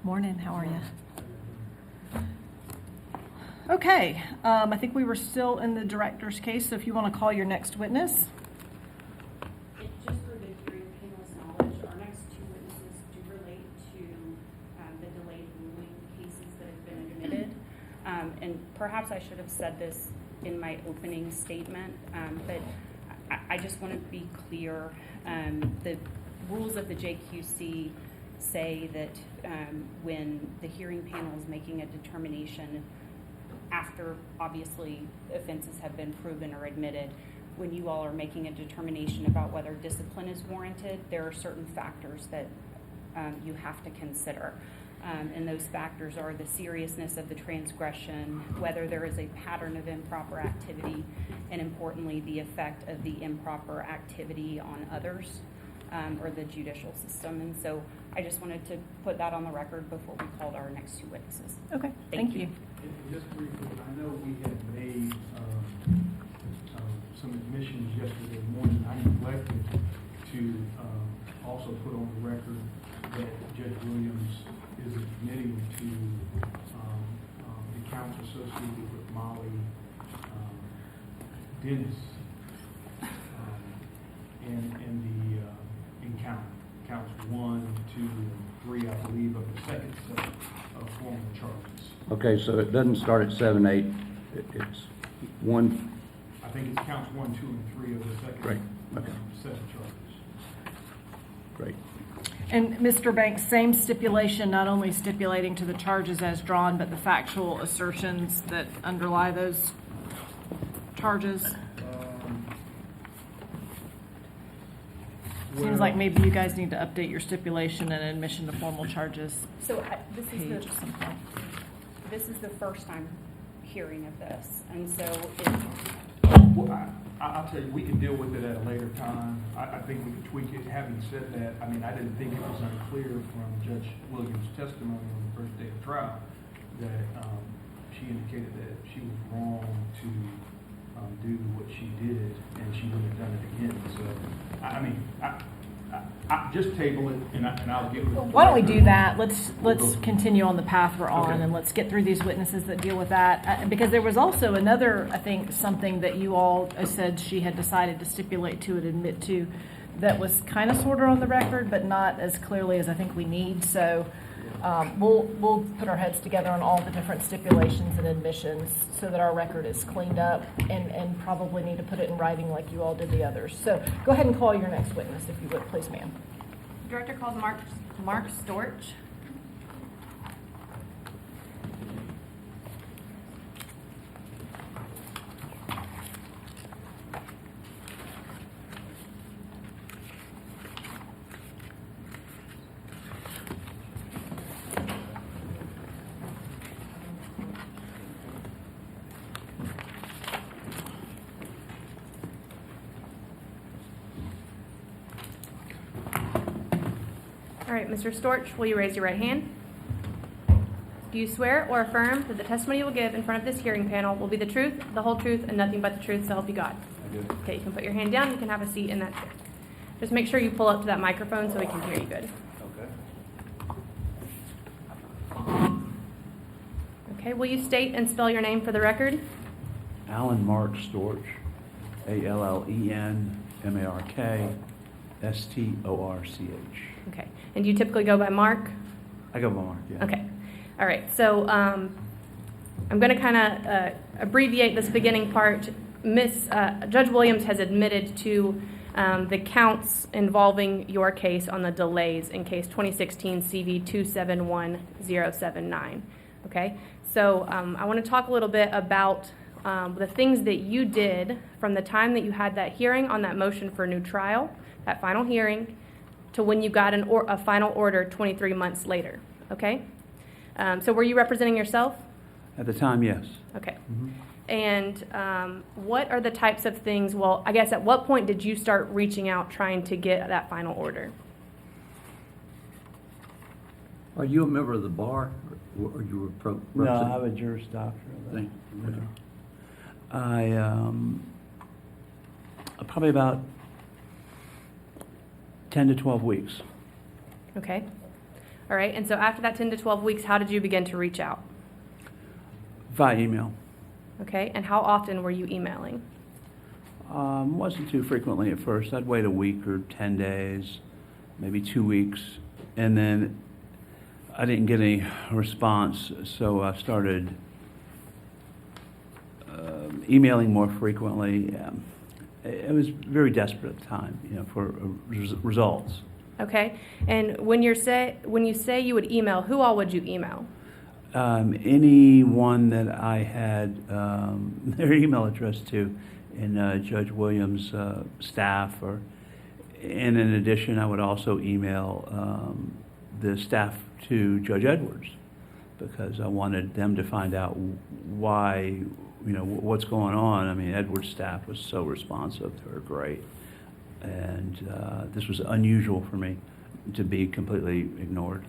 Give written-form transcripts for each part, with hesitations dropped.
Morning, how are you? Okay, I think we were still in the director's case, so if you want to call your next witness. Just for the hearing panel's knowledge, our next two witnesses do relate to the delayed ruling cases that have been admitted. And perhaps I should have said this in my opening statement, but I just want to be clear. The rules of the JQC say that when the hearing panel is making a determination after obviously offenses have been proven or admitted, when you all are making a determination about whether discipline is warranted, there are certain factors that you have to consider. And those factors are the seriousness of the transgression, whether there is a pattern of improper activity, and importantly, the effect of the improper activity on others or the judicial system. And so I just wanted to put that on the record before we called our next two witnesses. Okay, thank you. And just briefly, I know we had made some admissions yesterday morning. I neglected to also put on the record that Judge Williams is admitting to the counts associated with Molly Dennis and the counts 1, 2, and 3, I believe, of the second set of formal charges. Okay, so it doesn't start at 7, 8. It's 1. I think it's counts 1, 2, and 3 of the second Great. Okay. set of charges. Great. And Mr. Banks, same stipulation, not only stipulating to the charges as drawn, but the factual assertions that underlie those charges. Seems like maybe you guys need to update your stipulation and admission to formal charges So this page is at some point. this is the first time hearing of this, and so Well, I'll tell you, we can deal with it at a later time. I think we can tweak it. Having said that, I mean, I didn't think it was unclear from Judge Williams' testimony on the first day of trial that she indicated that she was wrong to do what she did, and she would have done it again. So, I mean, I just table it, and I'll get with the Why don't we do director. that? Let's continue on the path we're on, Okay. and let's get through these witnesses that deal with that. Because there was also another, I think, something that you all said she had decided to stipulate to and admit to that was kind of sort of on the record, but not as clearly as I think we need. So we'll put our heads together on all the different stipulations and admissions so that our record is cleaned up, and probably need to put it in writing like you all did the others. So go ahead and call your next witness, if you would, please, ma'am. Director calls Mark Storch. All right, Mr. Storch, will you raise your right hand? Do you swear or affirm that the testimony you will give in front of this hearing panel will be the truth, the whole truth, and nothing but the truth, so help you God? I do. Okay, you can put your hand down. You can have a seat in that chair. Just make sure you pull up to that microphone so we can hear you good. Okay. Okay, will you state and spell your name for the record? Alan Mark Storch, ALLEN-MARK-STORCH. Okay, and do you typically go by Mark? I go by Mark, yeah. Okay, all right, so I'm going to kind of abbreviate this beginning part. Judge Williams has admitted to the counts involving your case on the delays in case 2016 CV 271079. Okay, so I want to talk a little bit about the things that you did from the time that you had that hearing on that motion for a new trial, that final hearing, to when you got a final order 23 months later. Okay, so were you representing yourself? At the time, yes. Okay. Mhm. And what are the types of things, well, I guess at what point did you start reaching out trying to get that final order? Are you a member of the bar, or you were No, I have a Juris Doctor. Thank you. Okay. I probably about 10 to 12 weeks. Okay. All right, and so after that 10 to 12 weeks, how did you begin to reach out? Via email. Okay, and how often were you emailing? Wasn't too frequently at first. I'd wait a week or 10 days, maybe 2 weeks, and then I didn't get any response, so I started emailing more frequently. It was very desperate at the time, for results. Okay, and when you say you would email, who all would you email? Anyone that I had their email address to in Judge Williams' staff, and in addition, I would also email the staff to Judge Edwards, because I wanted them to find out why, what's going on. I mean, Edwards' staff was so responsive. They were great. And this was unusual for me to be completely ignored.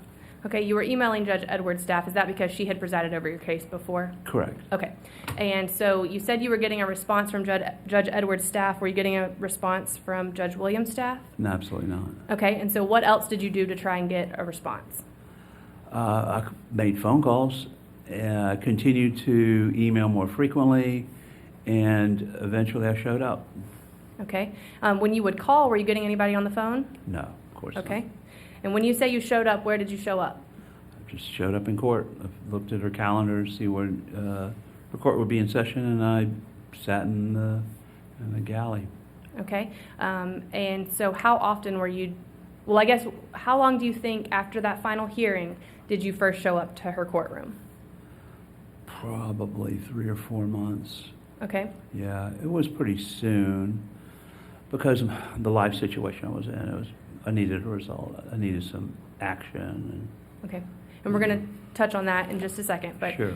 Okay, you were emailing Judge Edwards' staff. Is that because she had presided over your case before? Correct. Okay, and so you said you were getting a response from Judge Edwards' staff. Were you getting a response from Judge Williams' staff? No, absolutely not. Okay, and so what else did you do to try and get a response? I made phone calls, continued to email more frequently, and eventually I showed up. Okay, when you would call, were you getting anybody on the phone? No, of course not. Okay, and when you say you showed up, where did you show up? I just showed up in court. I looked at her calendar to see where her court would be in session, and I sat in the galley. Okay, and so how often were you, well, I guess, how long do you think after that final hearing did you first show up to her courtroom? Probably 3 or 4 months. Okay, Yeah, it was pretty soon because of the life situation I was in. I needed a result. I needed some action. okay, and we're going to touch on that in just a second, but Sure.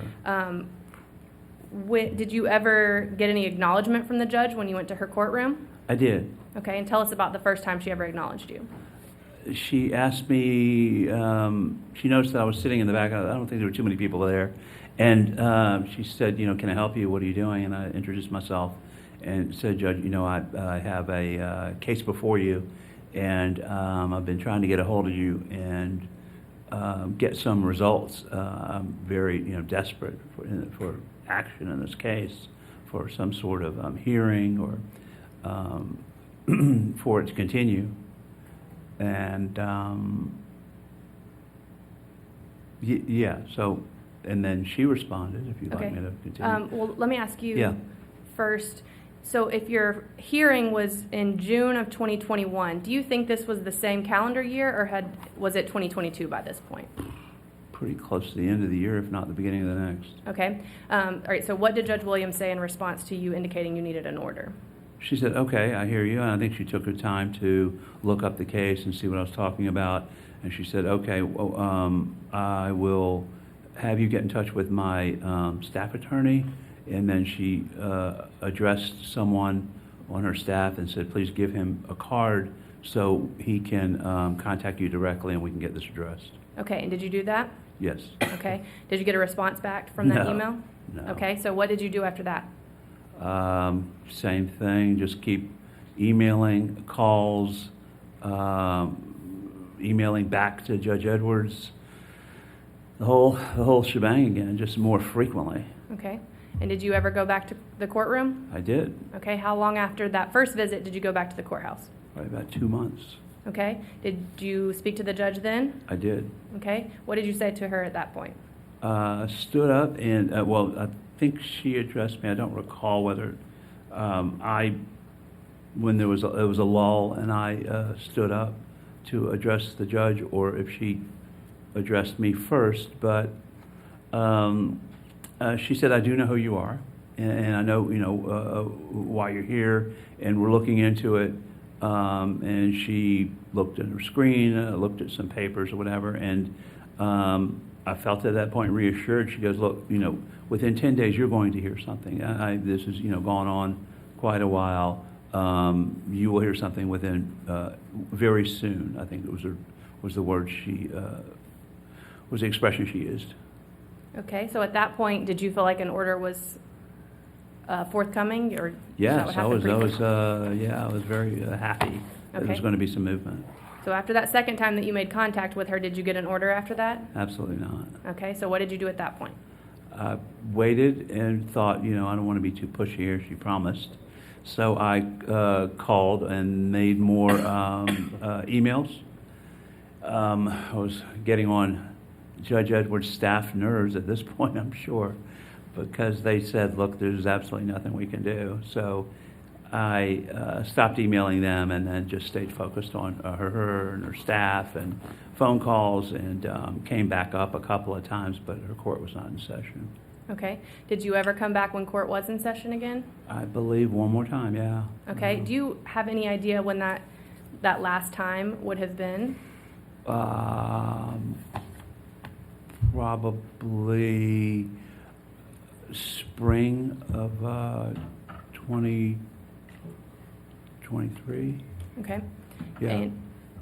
did you ever get any acknowledgement from the judge when you went to her courtroom? I did. Okay, and tell us about the first time she ever acknowledged you. She asked me, she noticed that I was sitting in the back. I don't think there were too many people there. And she said, can I help you? What are you doing? And I introduced myself and said, Judge, I have a case before you, and I've been trying to get a hold of you and get some results. I'm very, desperate for action in this case, for some sort of hearing or for it to continue. And so, and then she responded, if you'd Okay. like me to continue. Well, let me ask you Yeah. first. So if your hearing was in June of 2021, do you think this was the same calendar year, or was it 2022 by this point? Pretty close to the end of the year, if not the beginning of the next. Okay. All right, so what did Judge Williams say in response to you indicating you needed an order? She said, okay, I hear you. And I think she took her time to look up the case and see what I was talking about. And she said, okay, well, I will have you get in touch with my staff attorney. And then she addressed someone on her staff and said, please give him a card so he can contact you directly and we can get this addressed. Okay, and did you do that? Yes. Okay. Did you get a response back from that No. email? No. Okay, so what did you do after that? Same thing, just keep emailing, calls, emailing back to Judge Edwards, the whole shebang again, just more frequently. Okay. And did you ever go back to the courtroom? I did, Okay, how long after that first visit did you go back to the courthouse? probably about 2 months. Okay, did you speak to the judge then? I did. Okay, what did you say to her at that point? Stood up and, I think she addressed me. I don't recall whether when it was a lull and I stood up to address the judge, or if she addressed me first. But she said, I do know who you are, and I know, why you're here, and we're looking into it. And she looked at her screen, looked at some papers or whatever, and I felt at that point reassured. She goes, look, within 10 days you're going to hear something. This has, gone on quite a while. You will hear something within very soon. I think it was the word was the expression she used. Okay, so at that point, did you feel like an order was forthcoming, or is that Yes, what I happened was pretty quickly? I was very happy that there was Okay. going to be some movement. So after that second time that you made contact with her, did you get an order after that? Absolutely not. Okay, so what did you do at that point? I waited and thought, you know, I don't want to be too pushy here, she promised. So I called and made more emails. I was getting on Judge Edwards' staff nerves at this point, I'm sure, because they said, look, there's absolutely nothing we can do. So I stopped emailing them and then just stayed focused on her and her staff and phone calls, and came back up a couple of times, but her court was not in session. Okay. Did you ever come back when court was in session again? I believe one more time, yeah. Okay. Do you have any idea when that last time would have been? Probably spring of 2023. Okay. Yeah.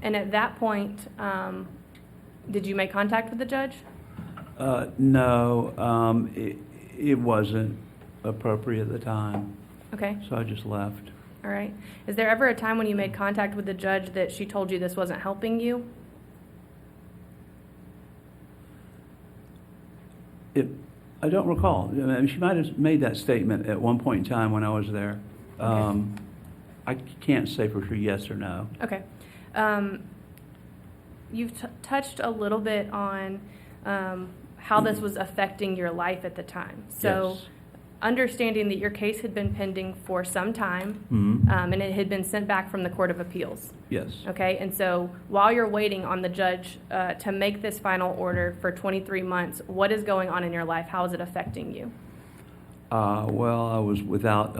And at that point, did you make contact with the judge? No, it wasn't appropriate at the time, Okay. so I just left. All right. Is there ever a time when you made contact with the judge that she told you this wasn't helping you? I don't recall. I mean, she might have made that statement at one point in time when I was there. Okay. I can't say for sure yes or no. Okay. You've touched a little bit on how this was affecting your life at the time. So, Yes. understanding that your case had been pending for some time, Mhm. and it had been sent back from the Court of Appeals. Yes. Okay, and so while you're waiting on the judge to make this final order for 23 months, what is going on in your life? How is it affecting you? Well, I was without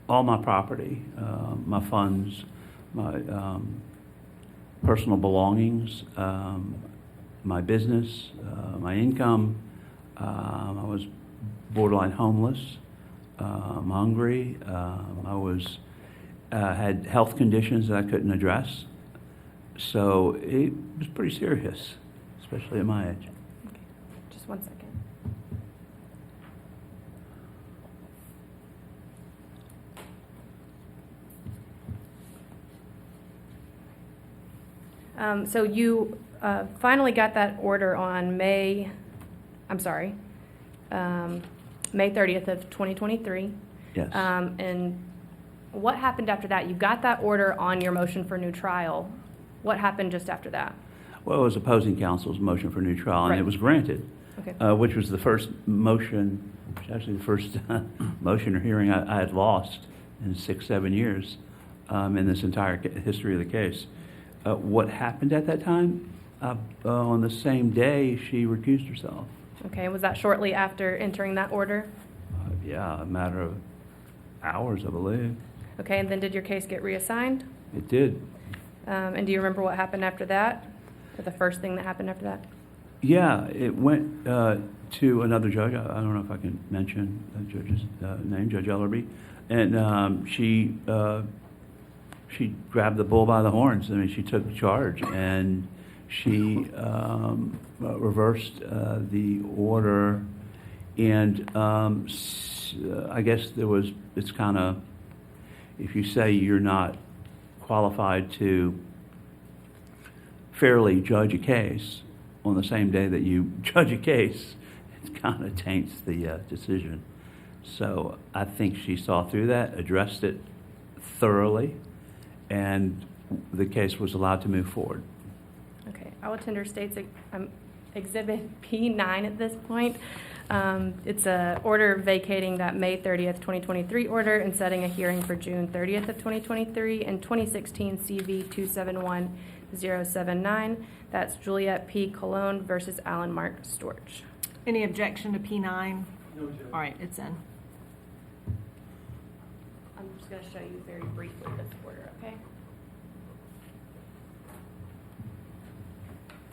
all my property, my funds, my personal belongings, my business, my income. I was borderline homeless, hungry. I was had health conditions that I couldn't address. So it was pretty serious, especially at my age. Okay, just one second. So you finally got that order on May 30th of 2023. Yes. And what happened after that? You got that order on your motion for new trial. What happened just after that? Well, it was opposing counsel's motion for new trial, and Right. it was granted, Okay. which was the first motion, actually the first motion or hearing I had lost in 6-7 years in this entire history of the case. What happened at that time? On the same day, she recused herself. Okay, was that shortly after entering that order? Yeah, a matter of hours, I believe. Okay, and then did your case get reassigned? It did. And do you remember what happened after that? Or the first thing that happened after that? Yeah, it went to another judge. I don't know if I can mention the judge's name, Judge Ellerby. And she grabbed the bull by the horns. I mean, she took charge, and she reversed the order. And I guess it's kind of, if you say you're not qualified to fairly judge a case on the same day that you judge a case, it kind of taints the decision. So I think she saw through that, addressed it thoroughly, and the case was allowed to move forward. Okay, our tender states Exhibit P9 at this point. It's a order vacating that May 30th, 2023 order and setting a hearing for June 30th of 2023 and 2016 CV 271079. That's Juliet P. Colon versus Alan Mark Storch. Any objection to P9? No, Joe. All right, it's in. I'm just going to show you very briefly this order, okay?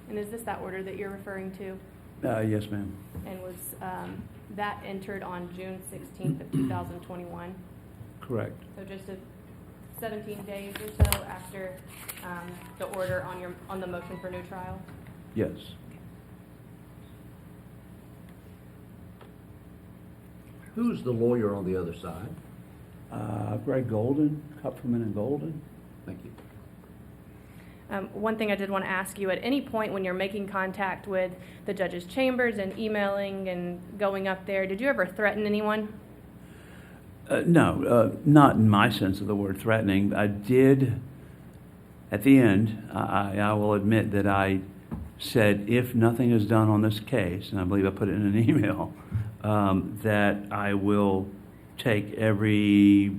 And is this that order that you're referring to? Yes, ma'am. And was that entered on June 16th of 2021? Correct. So just 17 days or so after the order on the motion for new trial? Yes. Who's the lawyer on the other side? Greg Golden, Kupferman and Golden. Thank you. One thing I did want to ask you, at any point when you're making contact with the judge's chambers and emailing and going up there, did you ever threaten anyone? No, not in my sense of the word threatening. I did, at the end, I will admit that I said, if nothing is done on this case, and I believe I put it in an email, that I will take every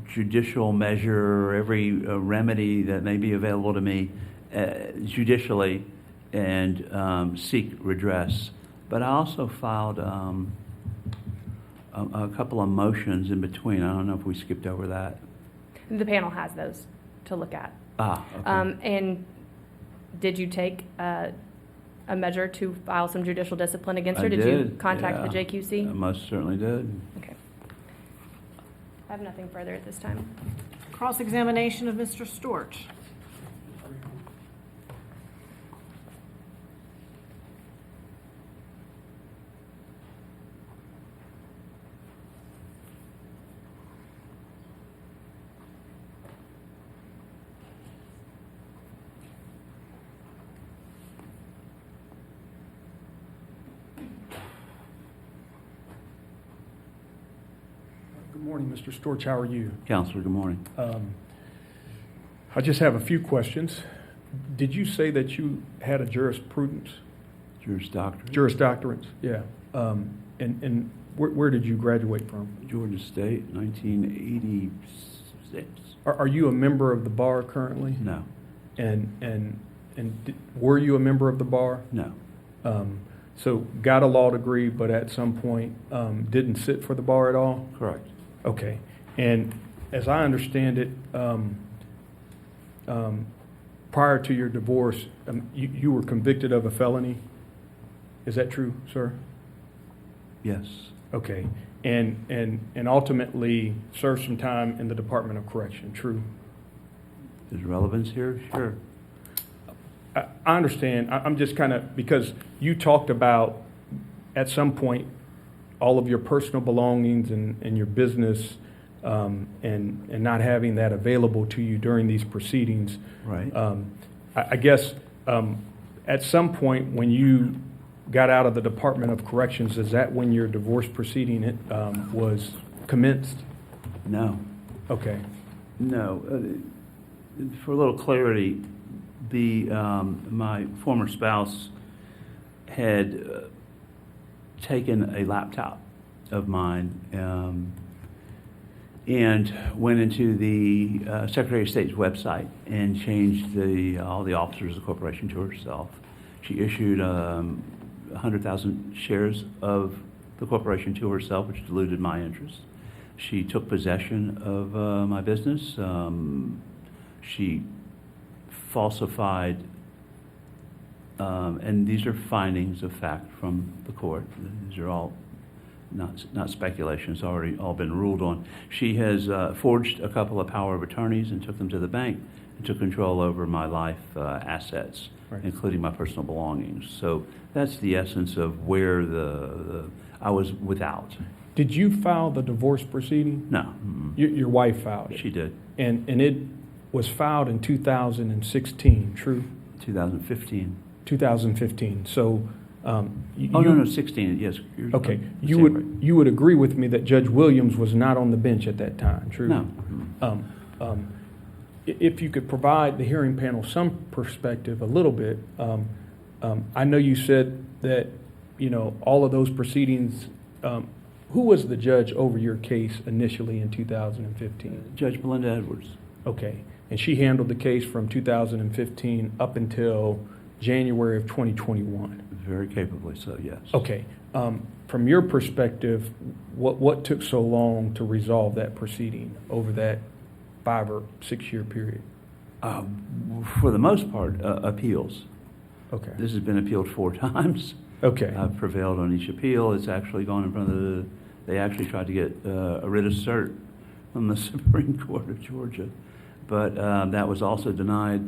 judicial measure, or every remedy that may be available to me judicially, and seek redress. But I also filed a couple of motions in between. I don't know if we skipped over that. The panel has those to look at. Okay. And did you take a measure to file some judicial discipline against her? I Did you did, contact the yeah. JQC? I most certainly did. Okay. I have nothing further at this time. Cross-examination of Mr. Storch. Good morning, Mr. Storch. How are you? Counselor, good morning. I just have a few questions. Did you say that you had a jurisprudence? Juris Doctor. Juris Doctorate? Yeah. And where did you graduate from? Georgia State, 1986. Are you a member of the bar currently? No, Were you a member of the bar? no, So got a law degree, but at some point didn't sit for the bar at all? correct. Okay. And as I understand it, prior to your divorce, you were convicted of a felony? Is that true, sir? Yes, Okay. And ultimately served some time in the Department of Correction, true? there's relevance here, sure. I understand. I'm just kind of, because you talked about at some point all of your personal belongings and your business and not having that available to you during these proceedings. Right. I guess at some point when you got out of the Department of Corrections, is that when your divorce proceeding was commenced? No, Okay. no. For a little clarity, my former spouse had taken a laptop of mine and went into the Secretary of State's website and changed all the officers of the corporation to herself. She issued 100,000 shares of the corporation to herself, which diluted my interest. She took possession of my business. She falsified, and these are findings of fact from the court. These are all not speculation. It's already all been ruled on. She has forged a couple of power of attorneys and took them to the bank and took control over my life assets, Right. including my personal belongings. So that's the essence of where I was without. Did you file the divorce proceeding? No, mm-mm. Your wife filed it? She did. And it was filed in 2016, true? 2015. 2015. So, Oh, no, 16, yes. Okay, you're you saying would agree with me that Judge Williams was not on the bench at that time, true? right. No. If you could provide the hearing panel some perspective a little bit, I know you said that, all of those proceedings, who was the judge over your case initially in 2015? Judge Belinda Edwards. Okay, and she handled the case from 2015 up until January of 2021. Very capably so, yes. Okay, from your perspective, what took so long to resolve that proceeding over that 5 or 6 year period? For the most part, appeals. Okay, This has been appealed 4 times. okay, I've prevailed on each appeal. It's actually gone in front of they actually tried to get a writ of cert from the Supreme Court of Georgia, but that was also denied.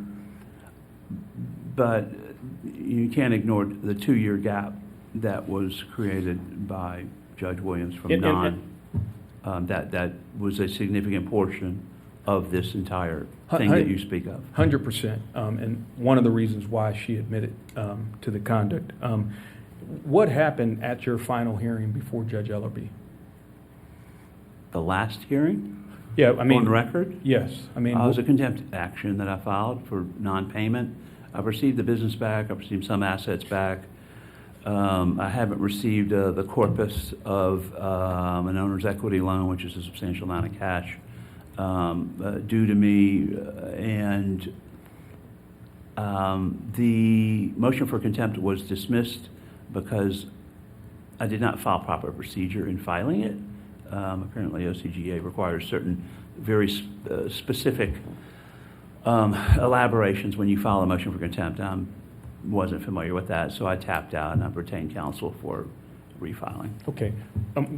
But you can't ignore the 2-year gap that was created by Judge Williams from And- that was a significant portion of this entire thing that you speak of. 100%. And one of the reasons why she admitted to the conduct. What happened at your final hearing before Judge Ellerby? The last hearing? Yeah, I mean. On record? Yes. I mean. It was a contempt action that I filed for non-payment. I've received the business back. I've received some assets back. I haven't received the corpus of an owner's equity loan, which is a substantial amount of cash due to me. And the motion for contempt was dismissed because I did not file proper procedure in filing it. Apparently OCGA requires certain very specific elaborations when you file a motion for contempt. I wasn't familiar with that, so I tapped out and I've retained counsel for refiling. Okay.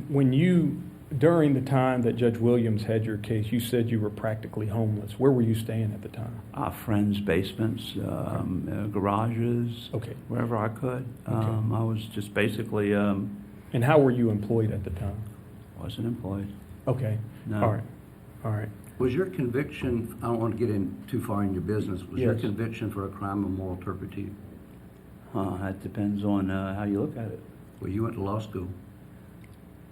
When you, during the time that Judge Williams had your case, you said you were practically homeless. Where were you staying at the time? Friends' basements, garages, Okay. wherever I could. Okay. I was just basically And how were you employed at the time? wasn't employed. Okay. No. All right. All right. Was your conviction, I don't want to get in too far in your business, was your Yes. conviction for a crime of moral turpitude? That depends on how you look at it. Well, you went to law school.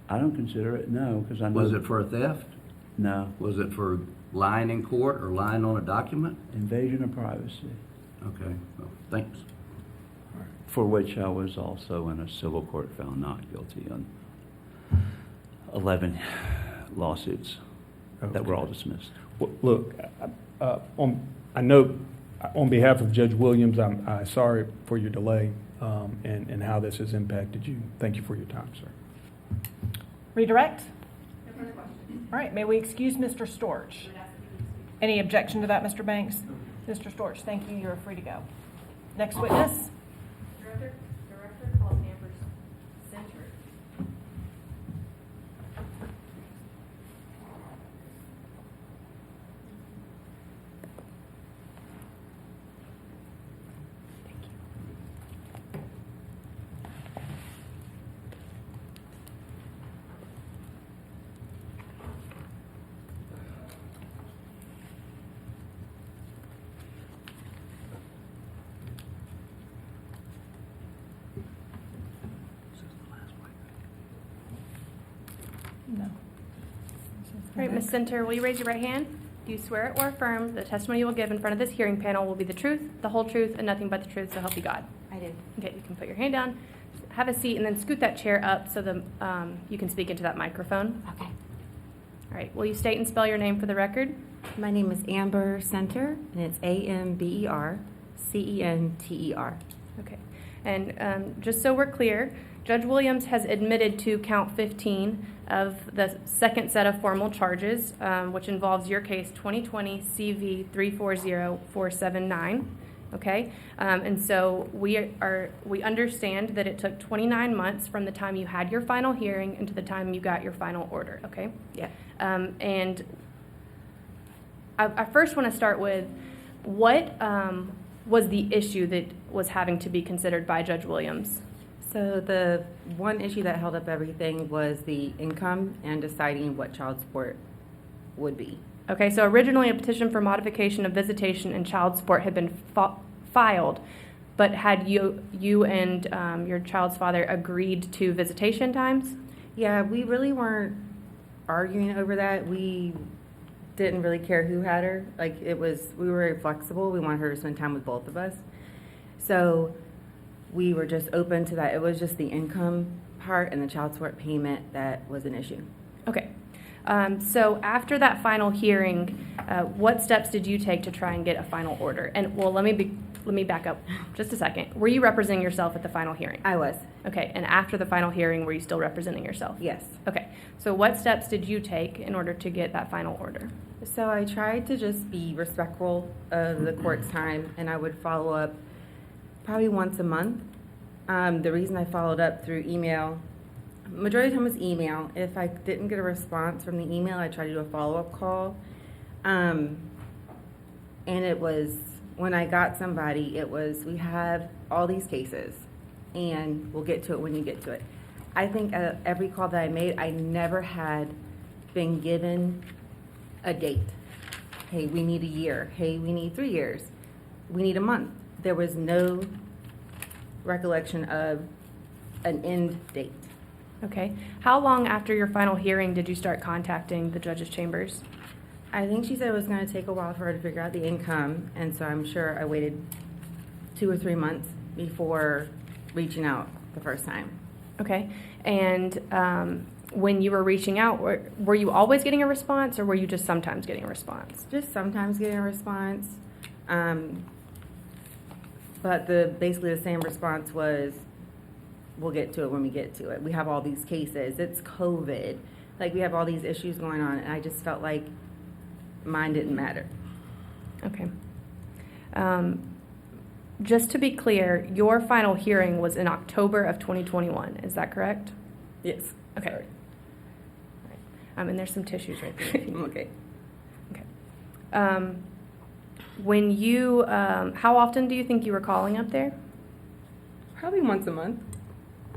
I don't consider it, no, because I know. Was it for a theft? No. Was it for lying in court or lying on a document? Invasion of privacy, Okay, well, thanks. for which I was also in a civil court found not guilty on 11 lawsuits that were all dismissed. Well, look, I know on behalf of Judge Williams, I'm sorry for your delay and how this has impacted you. Thank you for your time, sir. Redirect? All right, may we excuse Mr. Storch? Any objection to that, Mr. Banks? Mr. Storch, thank you, you're free to go. Next witness? Director calls Amber Center. No. All right, Ms. Center, will you raise your right hand? Do you swear or affirm the testimony you will give in front of this hearing panel will be the truth, the whole truth, and nothing but the truth, so help you God? I do. Okay, you can put your hand down, have a seat, and then scoot that chair up so you can speak into that microphone. Okay. All right, will you state and spell your name for the record? My name is Amber Center, and it's AMBERCENTER. Okay, and just so we're clear, Judge Williams has admitted to count 15 of the second set of formal charges, which involves your case 2020 CV 340479. Okay, and so we understand that it took 29 months from the time you had your final hearing into the time you got your final order. Okay. Yeah. And I first want to start with what was the issue that was having to be considered by Judge Williams? So the one issue that held up everything was the income and deciding what child support would be. Okay, so originally a petition for modification of visitation and child support had been filed, but had you and your child's father agreed to visitation times? Yeah, we really weren't arguing over that. We didn't really care who had her. Like, we were very flexible. We wanted her to spend time with both of us. So we were just open to that. It was just the income part and the child support payment that was an issue. Okay. So after that final hearing, what steps did you take to try and get a final order? And well, let me back up just a second. Were you representing yourself at the final hearing? I was. Okay. And after the final hearing, were you still representing yourself? Yes. Okay. So what steps did you take in order to get that final order? So I tried to just be respectful of the court's time, and I would follow up probably once a month. The reason I followed up through email, majority of the time was email. If I didn't get a response from the email, I tried to do a follow-up call. And it was, when I got somebody, it was, we have all these cases, and we'll get to it when you get to it. I think every call that I made, I never had been given a date. Hey, we need a year. Hey, we need 3 years. We need a month. There was no recollection of an end date. Okay. How long after your final hearing did you start contacting the judge's chambers? I think she said it was going to take a while for her to figure out the income, and so I'm sure I waited 2 or 3 months before reaching out the first time. Okay. And when you were reaching out, were you always getting a response, or were you just sometimes getting a response? Just sometimes getting a response, but basically the same response was, we'll get to it when we get to it. We have all these cases. It's COVID. Like, we have all these issues going on, and I just felt like mine didn't matter. Okay. Just to be clear, your final hearing was in October of 2021. Is that correct? Yes. Okay. Sorry. And there's some tissues right there. I'm okay. Okay. When you, how often do you think you were calling up there? Probably once a month.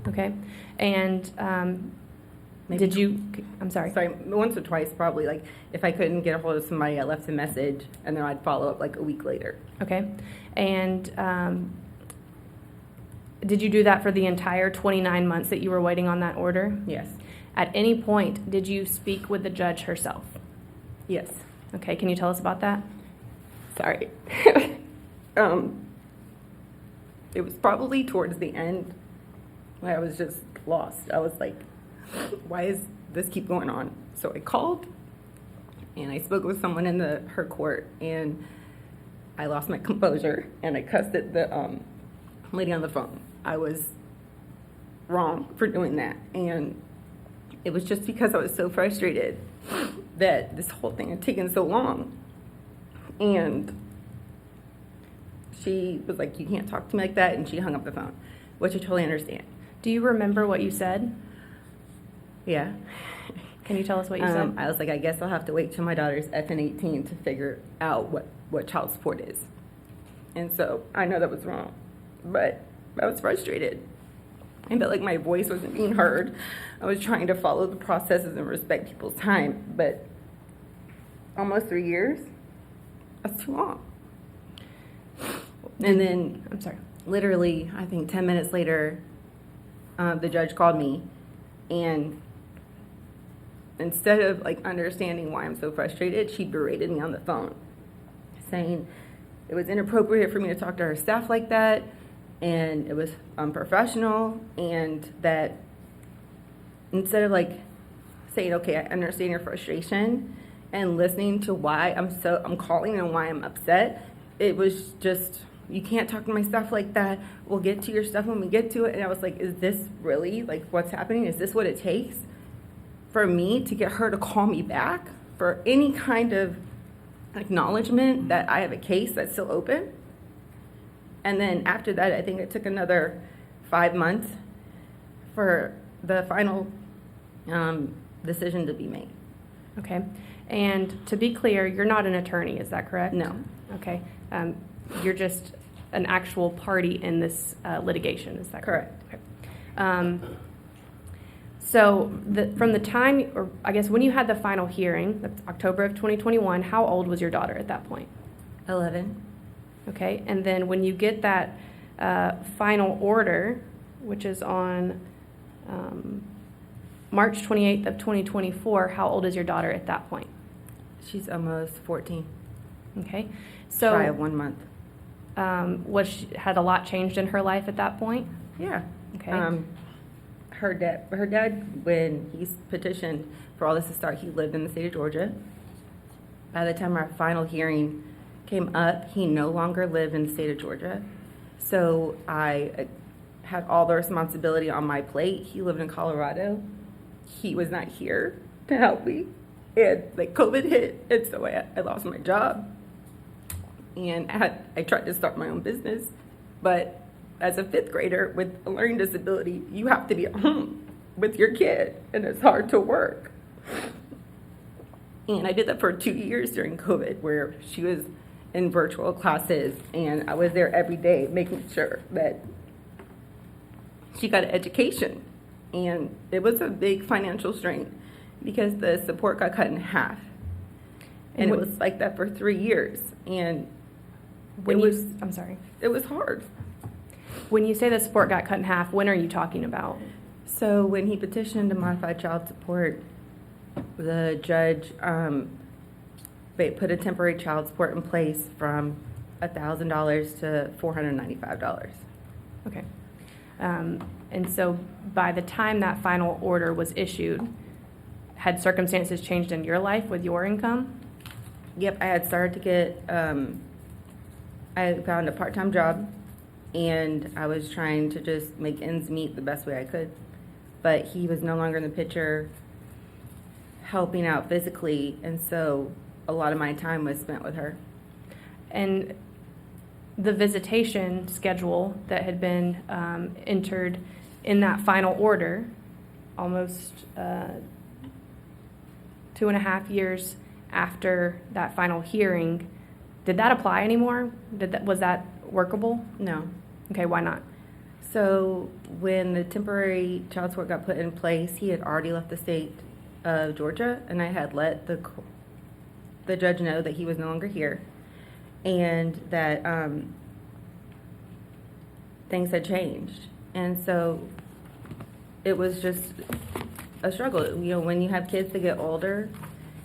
Okay. And Maybe did you, I'm sorry. Sorry, once or twice probably. Like, if I couldn't get a hold of somebody, I left a message, and then I'd follow up like a week later. Okay. And did you do that for the entire 29 months that you were waiting on that order? Yes. At any point, did you speak with the judge herself? Yes. Okay. Can you tell us about that? Sorry. It was probably towards the end when I was just lost. I was like, why is this keep going on? So I called, and I spoke with someone in her court, and I lost my composure, and I cussed at the lady on the phone. I was wrong for doing that, and it was just because I was so frustrated that this whole thing had taken so long. And she was like, you can't talk to me like that, and she hung up the phone, which I totally understand. Do you remember what you said? Yeah. Can you tell us what you said? I was like, I guess I'll have to wait till my daughter's FN 18 to figure out what child support is. And so I know that was wrong, but I was frustrated. I felt like my voice wasn't being heard. I was trying to follow the processes and respect people's time, but almost 3 years, that's too long. And then, I'm sorry. literally, I think 10 minutes later, the judge called me, and instead of like understanding why I'm so frustrated, she berated me on the phone, saying it was inappropriate for me to talk to her staff like that, and it was unprofessional, and that instead of like saying, okay, I understand your frustration, and listening to why I'm calling and why I'm upset, it was just, you can't talk to my stuff like that. We'll get to your stuff when we get to it. And I was like, is this really like what's happening? Is this what it takes for me to get her to call me back for any kind of acknowledgement that I have a case that's still open? And then after that, I think it took another 5 months for the final decision to be made. Okay. And to be clear, you're not an attorney, is that correct? No. Okay. You're just an actual party in this litigation, is that correct? Correct. Okay. So from the time, or I guess when you had the final hearing, that's October of 2021, how old was your daughter at that point? 11. Okay. And then when you get that final order, which is on March 28th of 2024, how old is your daughter at that point? She's almost 14. Okay. Shy So of 1 month. had a lot changed in her life at that point? Yeah. Okay. Her dad, when he petitioned for all this to start, he lived in the state of Georgia. By the time our final hearing came up, he no longer lived in the state of Georgia. So I had all the responsibility on my plate. He lived in Colorado. He was not here to help me. And like COVID hit, and so I lost my job. And I tried to start my own business, but as a 5th grader with a learning disability, you have to be at home with your kid, and it's hard to work. And I did that for 2 years during COVID, where she was in virtual classes, and I was there every day making sure that she got an education. And it was a big financial strain because the support got cut in half. And it what- was like that for 3 years. And When it was, I'm sorry. it was hard. When you say the support got cut in half, when are you talking about? So when he petitioned to modify child support, the judge put a temporary child support in place from $1,000 to $495. Okay. And so by the time that final order was issued, had circumstances changed in your life with your income? Yep, I had started to get, I found a part-time job, and I was trying to just make ends meet the best way I could. But he was no longer in the picture helping out physically, and so a lot of my time was spent with her. And the visitation schedule that had been entered in that final order, almost 2.5 years after that final hearing, did that apply anymore? Was that workable? No. Okay, why not? So when the temporary child support got put in place, he had already left the state of Georgia, and I had let the judge know that he was no longer here, and that things had changed. And so it was just a struggle. You know, when you have kids that get older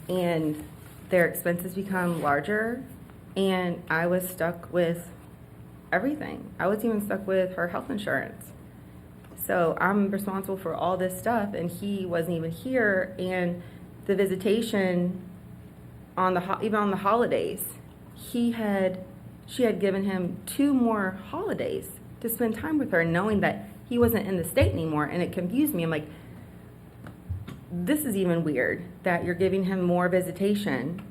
and their expenses become larger, and I was stuck with everything. I was even stuck with her health insurance. So I'm responsible for all this stuff, and he wasn't even here. And the visitation on even on the holidays, she had given him 2 more holidays to spend time with her, knowing that he wasn't in the state anymore. And it confused me. I'm like, this is even weird that you're giving him more visitation,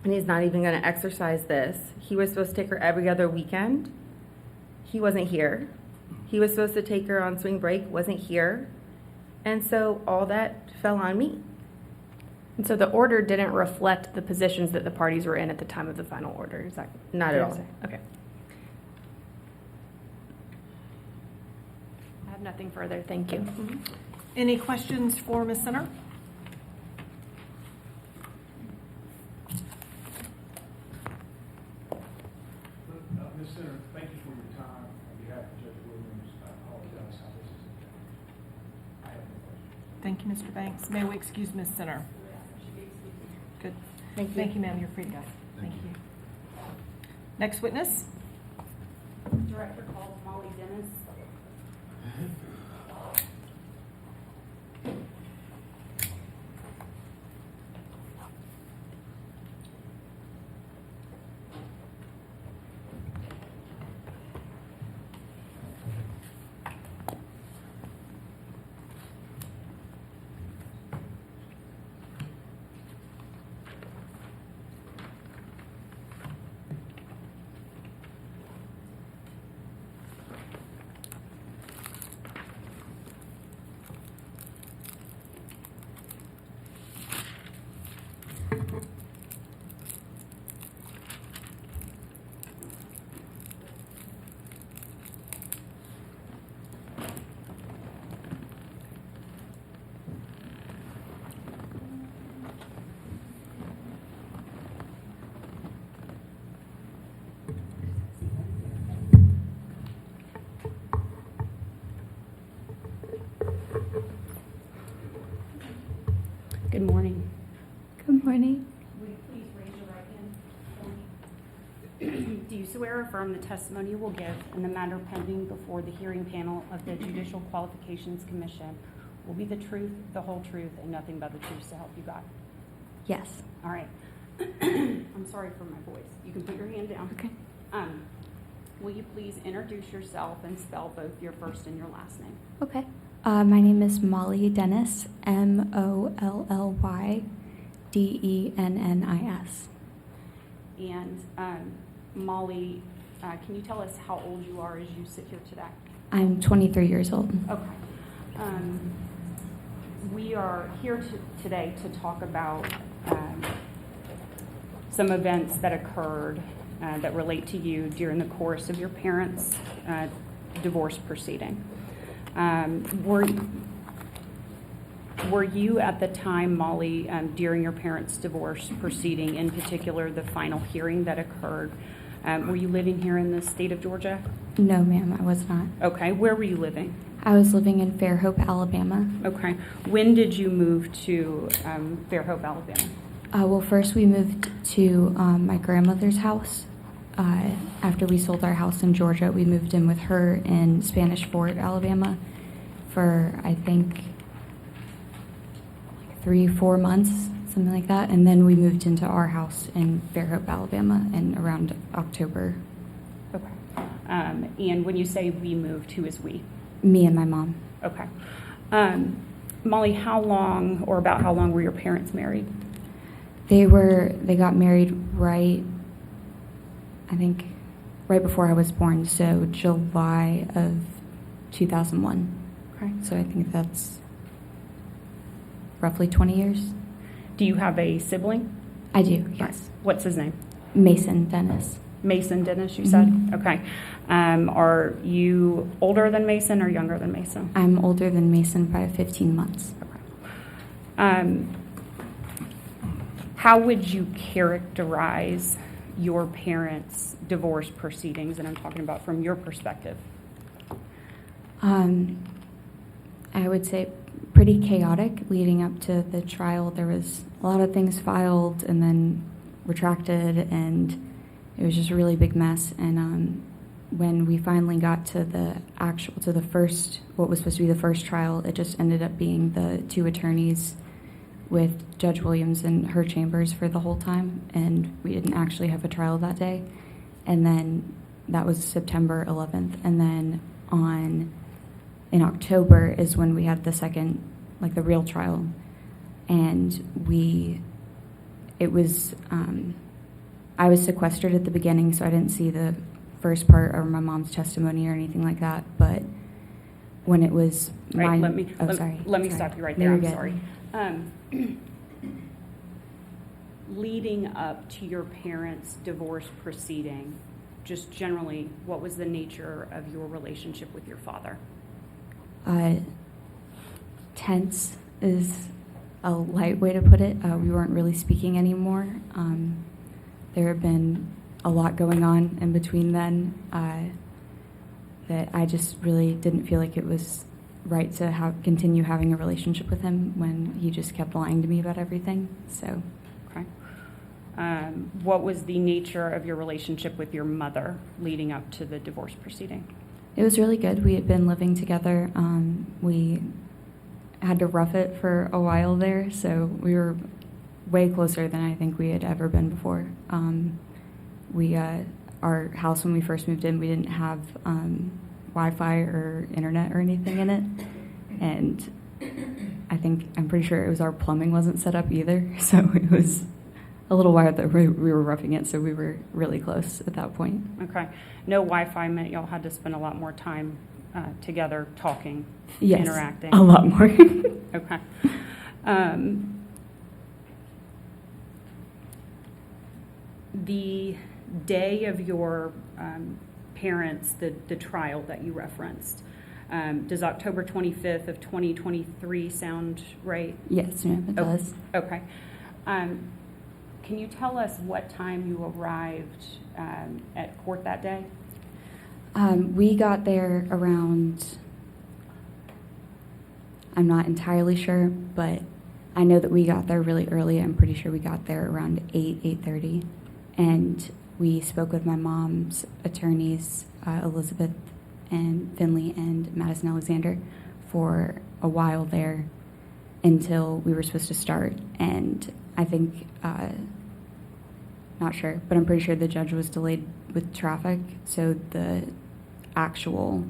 and he's not even going to exercise this. He was supposed to take her every other weekend. He wasn't here. He was supposed to take her on spring break, wasn't here. And so all that fell on me. And so the order didn't reflect the positions that the parties were in at the time of the final order. Is that Not fair at to all. say? Okay. I have nothing further. Thank you. Any questions for Ms. Center? Ms. Center, thank you for your time. On behalf of Judge Williams, I apologize how this is. I have no questions. Thank you, Mr. Banks. May we excuse Ms. Center? Good. Thank you. Thank you, ma'am. You're free to go. Thank you. Next witness? Director calls Molly Dennis. Good morning. Good morning. Will you please raise your right hand for me? Do you swear or affirm the testimony you will give in the matter pending before the hearing panel of the Judicial Qualifications Commission will be the truth, the whole truth, and nothing but the truth to help you God? Yes. All right. I'm sorry for my voice. You can put your hand down. Okay. Will you please introduce yourself and spell both your first and your last name? Okay. My name is Molly Dennis, MOLLYDENNIS. And Molly, can you tell us how old you are as you sit here today? I'm 23 years old. Okay. We are here today to talk about some events that occurred that relate to you during the course of your parents' Were you at the time, Molly, during your parents' divorce proceeding, in particular the final hearing that occurred, were you living here in the state of Georgia? No, ma'am, I was not. Okay, where were you living? I was living in Fairhope, Alabama. Okay, when did you move to Fairhope, Alabama? Well, first we moved to my grandmother's house. After we sold our house in Georgia, we moved in with her in Spanish Fort, Alabama for, I think, like 3-4 months, something like that. And then we moved into our house in Fairhope, Alabama in around October. Okay. And when you say we moved, who is we? Me and my mom. Okay. Molly, how long or about how long were your parents married? They got married right before I was born, so July of 2001. Okay. So I think that's roughly 20 years. Do you have a sibling? I do, yes. What's his name? Mason Dennis. Mason Dennis, you said? Mhm. Okay. Are you older than Mason or younger than Mason? I'm older than Mason by 15 months. Okay. How would you characterize your parents' divorce proceedings? And I'm talking about from your perspective. I would say pretty chaotic leading up to the trial. There was a lot of things filed and then retracted, and it was just a really big mess. And when we finally got to the first, what was supposed to be the first trial, it just ended up being the 2 attorneys with Judge Williams in her chambers for the whole time, and we didn't actually have a trial that day. And then that was September 11th, and then in October is when we had the second, like the real trial, and I was sequestered at the beginning, so I didn't see the first part or my mom's testimony or anything like that. But when it was Right, let me sorry. stop you right No, there. you're I'm good. sorry. Leading up to your parents' divorce proceeding, just generally, what was the nature of your relationship with your father? Tense is a light way to put it. We weren't really speaking anymore. There had been a lot going on in between then that I just really didn't feel like it was right to continue having a relationship with him when he just kept lying to me about everything. So, Okay. What was the nature of your relationship with your mother leading up to the divorce proceeding? it was really good. We had been living together. We had to rough it for a while there, so we were way closer than I think we had ever been before. Our house, when we first moved in, we didn't have Wi-Fi or internet or anything in it, and I'm pretty sure it was our plumbing wasn't set up either, so it was a little wild that we were roughing it, so we were really close at that point. Okay. No Wi-Fi meant y'all had to spend a lot more time together talking, Yes, interacting. a lot more. Okay. The day of your parents, the trial that you referenced, does October 25th of 2023 sound right? Yes, ma'am, it does. Okay. Can you tell us what time you arrived at court that day? We got there around, I'm not entirely sure, but I know that we got there really early. I'm pretty sure we got there around 8:30. And we spoke with my mom's attorneys, Elizabeth and Finley and Madison Alexander, for a while there until we were supposed to start. And I think, not sure, but I'm pretty sure the judge was delayed with traffic, so the actual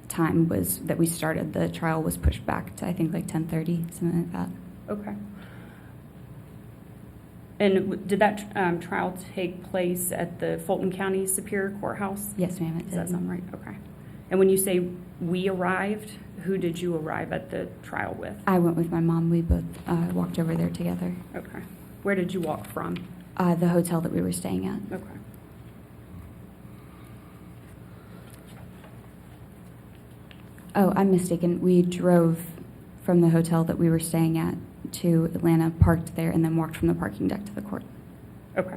time was that we started the trial was pushed back to, I think, like 10:30, something like that. Okay. And did that trial take place at the Fulton County Superior Courthouse? Yes, ma'am, it Does that did. sound right? Okay. And when you say we arrived, who did you arrive at the trial with? I went with my mom. We both walked over there together. Okay. Where did you walk from? The hotel that we were staying at. Okay. Oh, I'm mistaken. We drove from the hotel that we were staying at to Atlanta, parked there, and then walked from the parking deck to the court. Okay.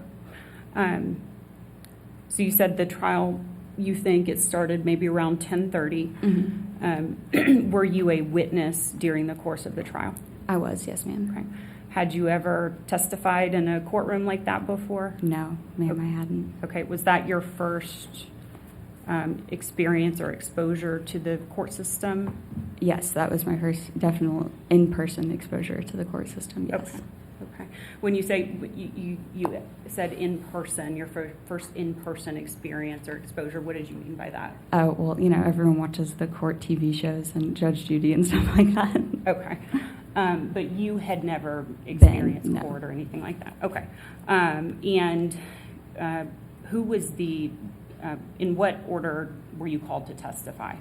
So you said the trial, you think it started maybe around 10:30. Were you a witness during the course of the trial? I was, yes, ma'am. Okay. Had you ever testified in a courtroom like that before? No, ma'am, I hadn't. Okay. Was that your first experience or exposure to the court system? Yes, that was my first definite in-person exposure to the court system, yes. Okay. Okay. When you say, you said in person, your first in-person experience or exposure, what did you mean by that? Oh, well, you know, everyone watches the court TV shows and Judge Judy and stuff like that. Okay. But you had never experienced no. court or anything like that? Okay. Who was in what order were you called to testify?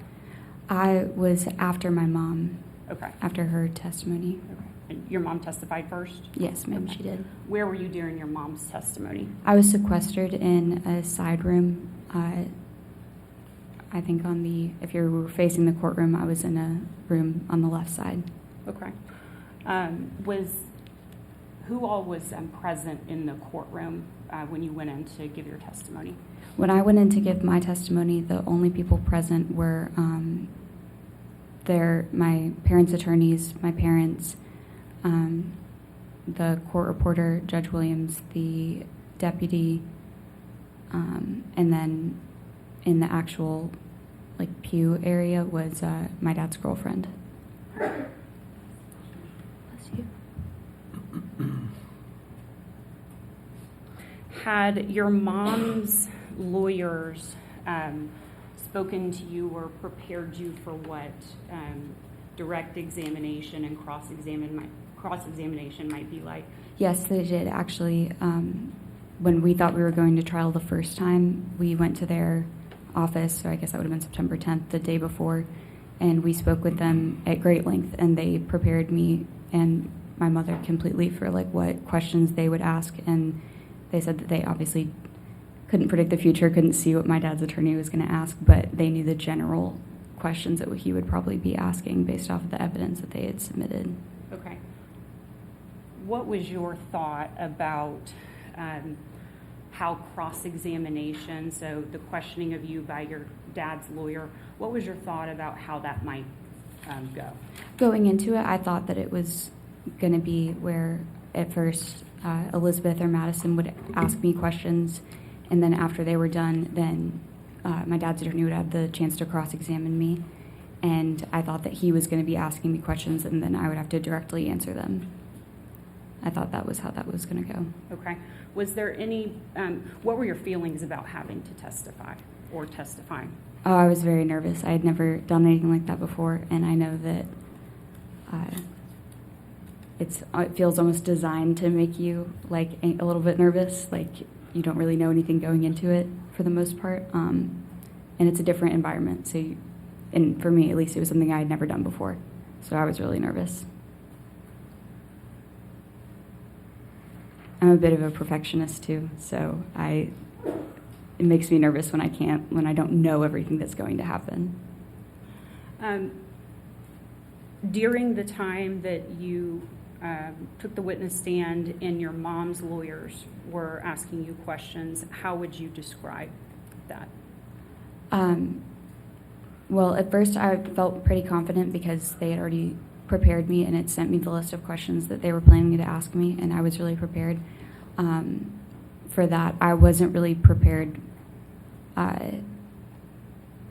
I was after my mom, Okay. after her testimony. Okay. And your mom testified first? Yes, ma'am, Okay. she did. Where were you during your mom's testimony? I was sequestered in a side room. I think if you were facing the courtroom, I was in a room on the left side. Okay. Who all was present in the courtroom when you went in to give your testimony? When I went in to give my testimony, the only people present were my parents' attorneys, my parents, the court reporter, Judge Williams, the deputy, and then in the actual pew area was my dad's girlfriend. Bless you. Had your mom's lawyers spoken to you or prepared you for what direct examination and cross-examination might be like? Yes, they did. Actually, when we thought we were going to trial the first time, we went to their office, so I guess that would have been September 10th, the day before, and we spoke with them at great length, and they prepared me and my mother completely for what questions they would ask, and they said that they obviously couldn't predict the future, couldn't see what my dad's attorney was going to ask, but they knew the general questions that he would probably be asking based off of the evidence that they had submitted. Okay. What was your thought about how cross-examination, so the questioning of you by your dad's lawyer, what was your thought about how that might go? Going into it, I thought that it was going to be where at first Elizabeth or Madison would ask me questions, and then after they were done, then my dad's attorney would have the chance to cross-examine me, and I thought that he was going to be asking me questions, and then I would have to directly answer them. I thought that was how that was going to go. Okay. Was there any, what were your feelings about having to testify or testifying? Oh, I was very nervous. I had never done anything like that before, and I know that it feels almost designed to make you a little bit nervous, you don't really know anything going into it for the most part, and it's a different environment. And for me at least, it was something I had never done before, so I was really nervous. I'm a bit of a perfectionist too, so it makes me nervous when I don't know everything that's going to happen. During the time that you took the witness stand and your mom's lawyers were asking you questions, how would you describe that? Well, at first I felt pretty confident because they had already prepared me and it sent me the list of questions that they were planning to ask me, and I was really prepared for that. I wasn't really prepared. I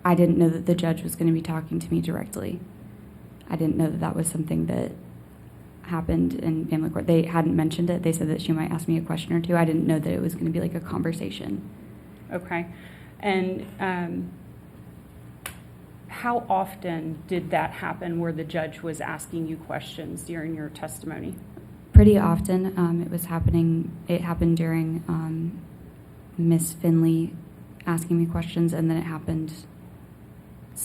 didn't know that the judge was going to be talking to me directly. I didn't know that that was something that happened in family court. They hadn't mentioned it. They said that she might ask me a question or two. I didn't know that it was going to be a conversation. Okay. And how often did that happen where the judge was asking you questions during your testimony? Pretty often. It happened during Miss Finley asking me questions, and then it happened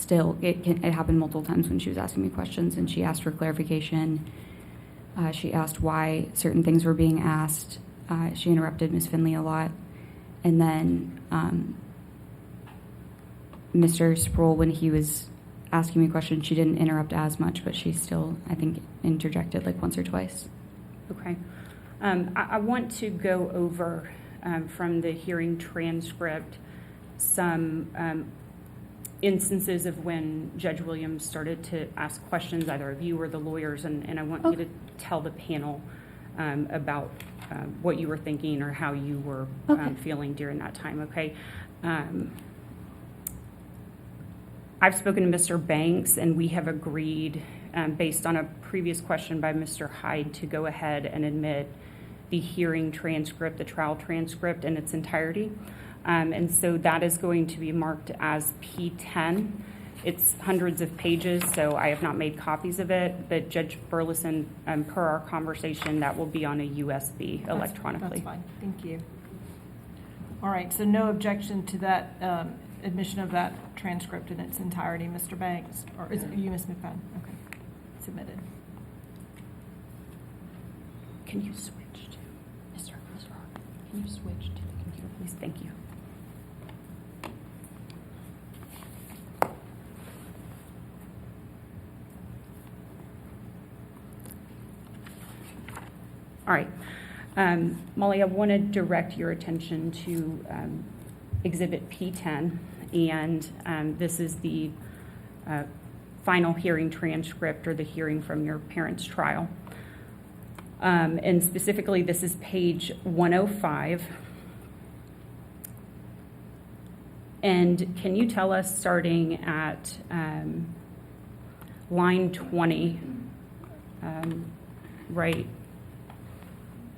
it happened multiple times when she was asking me questions, and she asked for clarification. She asked why certain things were being asked. She interrupted Miss Finley a lot. And then Mr. Sproul, when he was asking me questions. She didn't interrupt as much, but she still, I think, interjected like once or twice. Okay. I want to go over from the hearing transcript some instances of when Judge Williams started to ask questions, either of you or the lawyers, and I want you to tell the panel about what you were thinking or how you were feeling during that time, okay? I've spoken to Mr. Banks, and we have agreed, based on a previous question by Mr. Hyde, to go ahead and admit the hearing transcript, the trial transcript in its entirety. And so that is going to be marked as P10. It's hundreds of pages, so I have not made copies of it, but Judge Burleson, per our conversation, that will be on a USB electronically. That's fine, thank you. All right, so no objection to that admission of that transcript in its entirety, Mr. Banks? Or is it you, Ms. McFadden? Okay, submitted. Can you switch to Mr. Rock? Can you switch to the computer, please? Thank you. All right. Molly, I want to direct your attention to Exhibit P10, and this is the final hearing transcript or the hearing from your parents' trial. And specifically, this is page 105. And can you tell us, starting at line 20, right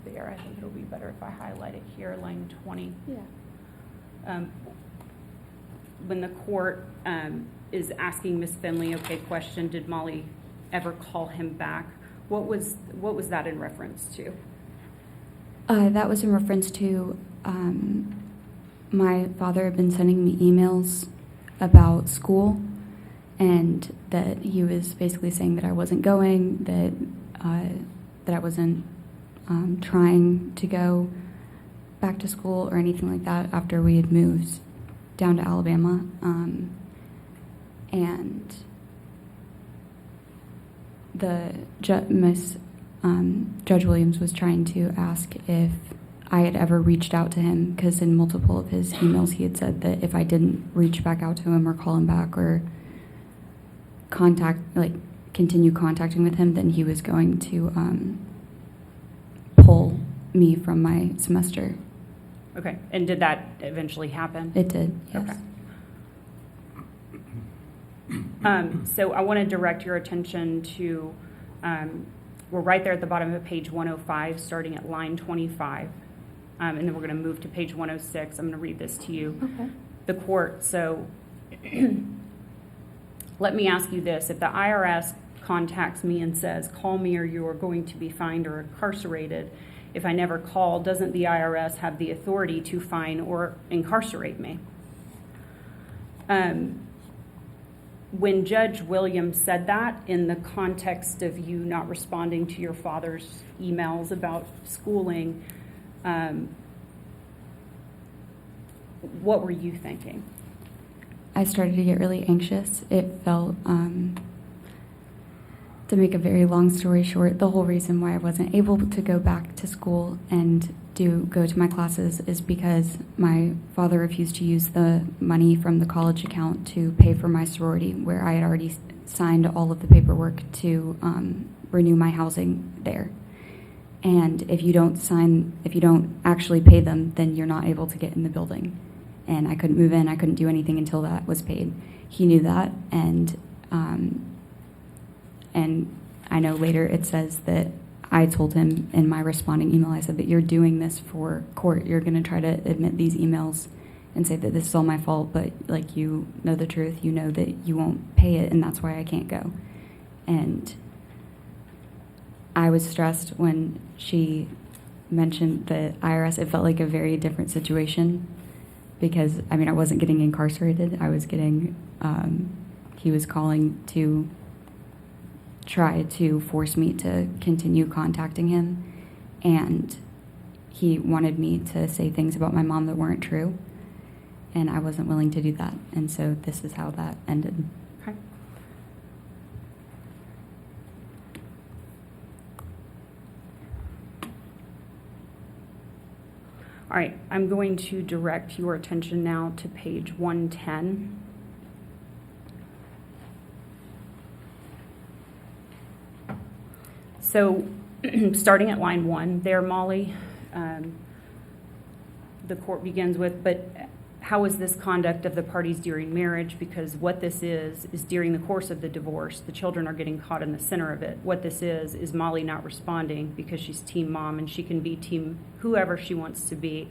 there, I think it'll be better if I highlight it here, line 20. Yeah. When the court is asking Ms. Finley, okay, question, did Molly ever call him back? What was that in reference to? That was in reference to my father had been sending me emails about school, and that he was basically saying that I wasn't going, that I wasn't trying to go back to school or anything like that after we had moved down to Alabama. And the Judge Williams was trying to ask if I had ever reached out to him, because in multiple of his emails he had said that if I didn't reach back out to him or call him back or continue contacting with him, then he was going to pull me from my semester. Okay, and did that eventually happen? It did, yes. Okay. So I want to direct your attention to, we're right there at the bottom of page 105, starting at line 25. And then we're going to move to page 106. I'm going to read this to you. Okay. The court, so let me ask you this. If the IRS contacts me and says, call me or you are going to be fined or incarcerated, if I never call, doesn't the IRS have the authority to fine or incarcerate me? When Judge Williams said that in the context of you not responding to your father's emails about schooling, what were you thinking? I started to get really anxious. It felt, to make a very long story short, the whole reason why I wasn't able to go back to school and go to my classes is because my father refused to use the money from the college account to pay for my sorority, where I had already signed all of the paperwork to renew my housing there. And if you don't actually pay them, then you're not able to get in the building. And I couldn't move in, I couldn't do anything until that was paid. He knew that, and I know later it says that I told him in my responding email, I said that you're doing this for court. You're going to try to admit these emails and say that this is all my fault, but you know the truth. You know that you won't pay it, and that's why I can't go. And I was stressed when she mentioned the IRS. It felt like a very different situation because, I wasn't getting incarcerated. I was getting, he was calling to try to force me to continue contacting him, and he wanted me to say things about my mom that weren't true, and I wasn't willing to do that, and so this is how that ended. Okay. All right, I'm going to direct your attention now to page 110. So, starting at line 1 there, Molly, the court begins with, but how is this conduct of the parties during marriage? Because what this is during the course of the divorce, the children are getting caught in the center of it. What this is Molly not responding because she's team mom and she can be team whoever she wants to be.